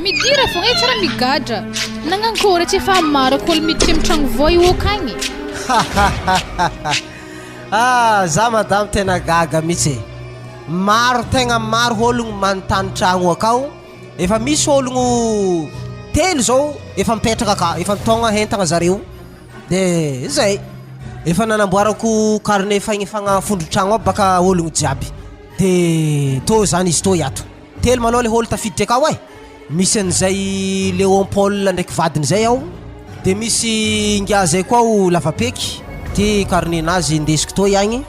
midira fogna tsara migadra nagnankory tsy efa maro kolo miditra amin'ny tragno voa io akagny za madamo tena gaga mihitsy maro tegna maro ologno manontany tragno akao efa misy ologno telo zao efa mipetraka aka efa mitogna hentagna zareo de zay efa nanamboarako carnet fagnefagna fondro-tragno aby baka ologno jiaby de tô zany izy tô iato telo malao le olo tafiditry akao misy an'izay Léon Paul ndraiky vadiny zay ao de misy ngia zay koa o lavapeky ty karnenazy indesiko tô iagny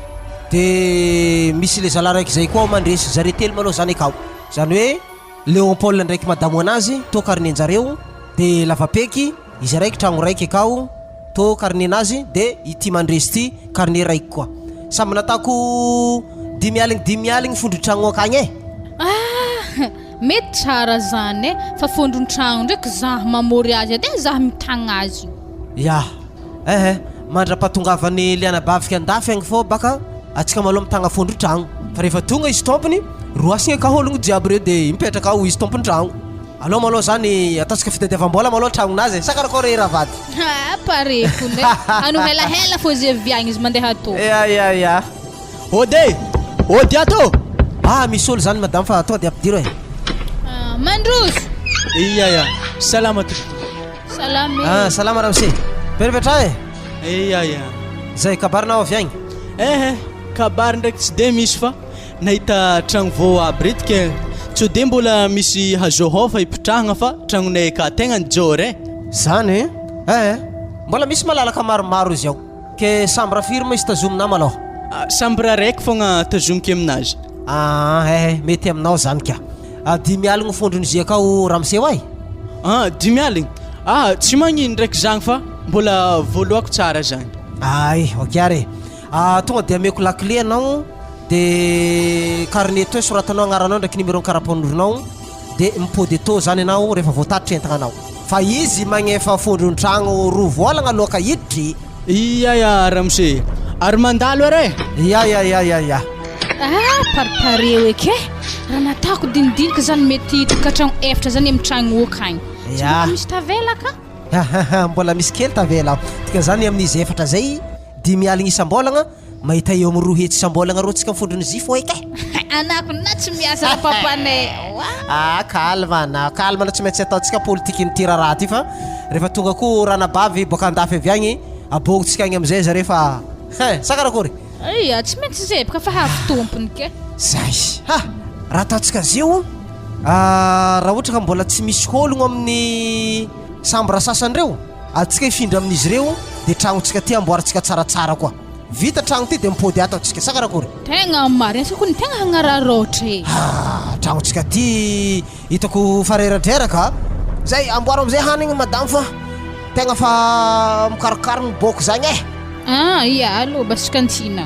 de misy le zala raiky zay koa mandresy zare telo malôha zany akao zany hoe Léon Paul ndraiky madamo anazy tô karnenjareo de lavapeky izy raiky tragno raiky akao tô karnenazy de ity mandresy ty karne raiky koa samby natako 10 aligny fondro tragno akagny e mety tsara zany e fa fondron-tragno ndraiky zah mamory azy ade zah mitagna azy ya mandra-patongavany le anabavika andafy agny fô baka atsika maloha mitagna fondron-tragno fa rehefa tonga izy tompony roasigna kahologno jiaby reo de mipetraka ao izy tompon-tragno aloha maloha zany ataontsika fitadiavam-bola maloha tragnonazy sa karakory raha vady pareko ndray ano helahela fô zay viagny izy mandeha atô ya ody ato misy olo zany madame fa tonga de ampidiro e mandroso iya salama to salama salama ramse perepetra e iya zay kabarinao avy agny kabary ndraiky tsy de misy fa nahita tragno vao aby reto ke tsy de mbola misy hazohao fa hipitrahagna fa tragnonay ka tegna nijory zany mbola misy malalaka maromaro izy ao ke samby raha firma izy tazomina malôha samby raha raiky fogna tazomiko aminazy mety aminao zany ka 10 aligny fondron'izy akao ramseo ay 10 aligny tsy magnino ndraiky zagny fa mbola voaloako tsara zagny ok are tonga de ameko lakle anao de carnet to soratanao agnaranao ndraiky numéro karapon'orinao de mipody to zany anao rehefa voatatitra entagna anao fa izy magnefa fondron-tragno roa volagna aloha ka hiditry iya ramse ary mandalo are ya paripareo eky raha natako dinidinika zany mety hitaka tragno efatra zany amin'ny tragno akagny misy tavela ka mbola misy kely tavela tika zany amin'izy efatra zay 10 aligny isam-bolagna mahita eo amin'ny 2 hetsy isam-bolagna rô tsika fondrony zy fô eky anako na tsy miasa ra papanay kalma na tsy maintsy ataontsika politiky ny tira raha ty fa rehefa tonga ko ranabavy boka andafy avy agny abogotsika agny amizay zare fa sa karakory tsy maintsy zay baka fa havy tompony ke zay raha ataontsika zio raha ohatra ka mbola tsy misy ologno amin'ny samby raha sasan'ireo atsika hifindra amin'izy ireo de tragnotsika ty amboarantsika tsaratsara koa vita tragno ty de mipody ataontsika sa karakory tegna marina sa kony tegna hagnararotra tragnotsika ty hitako fareradraraka zay amboaro amizay hanigny madamo fa tegna fa mikarokarogny boko zagny ia aloha basika antsina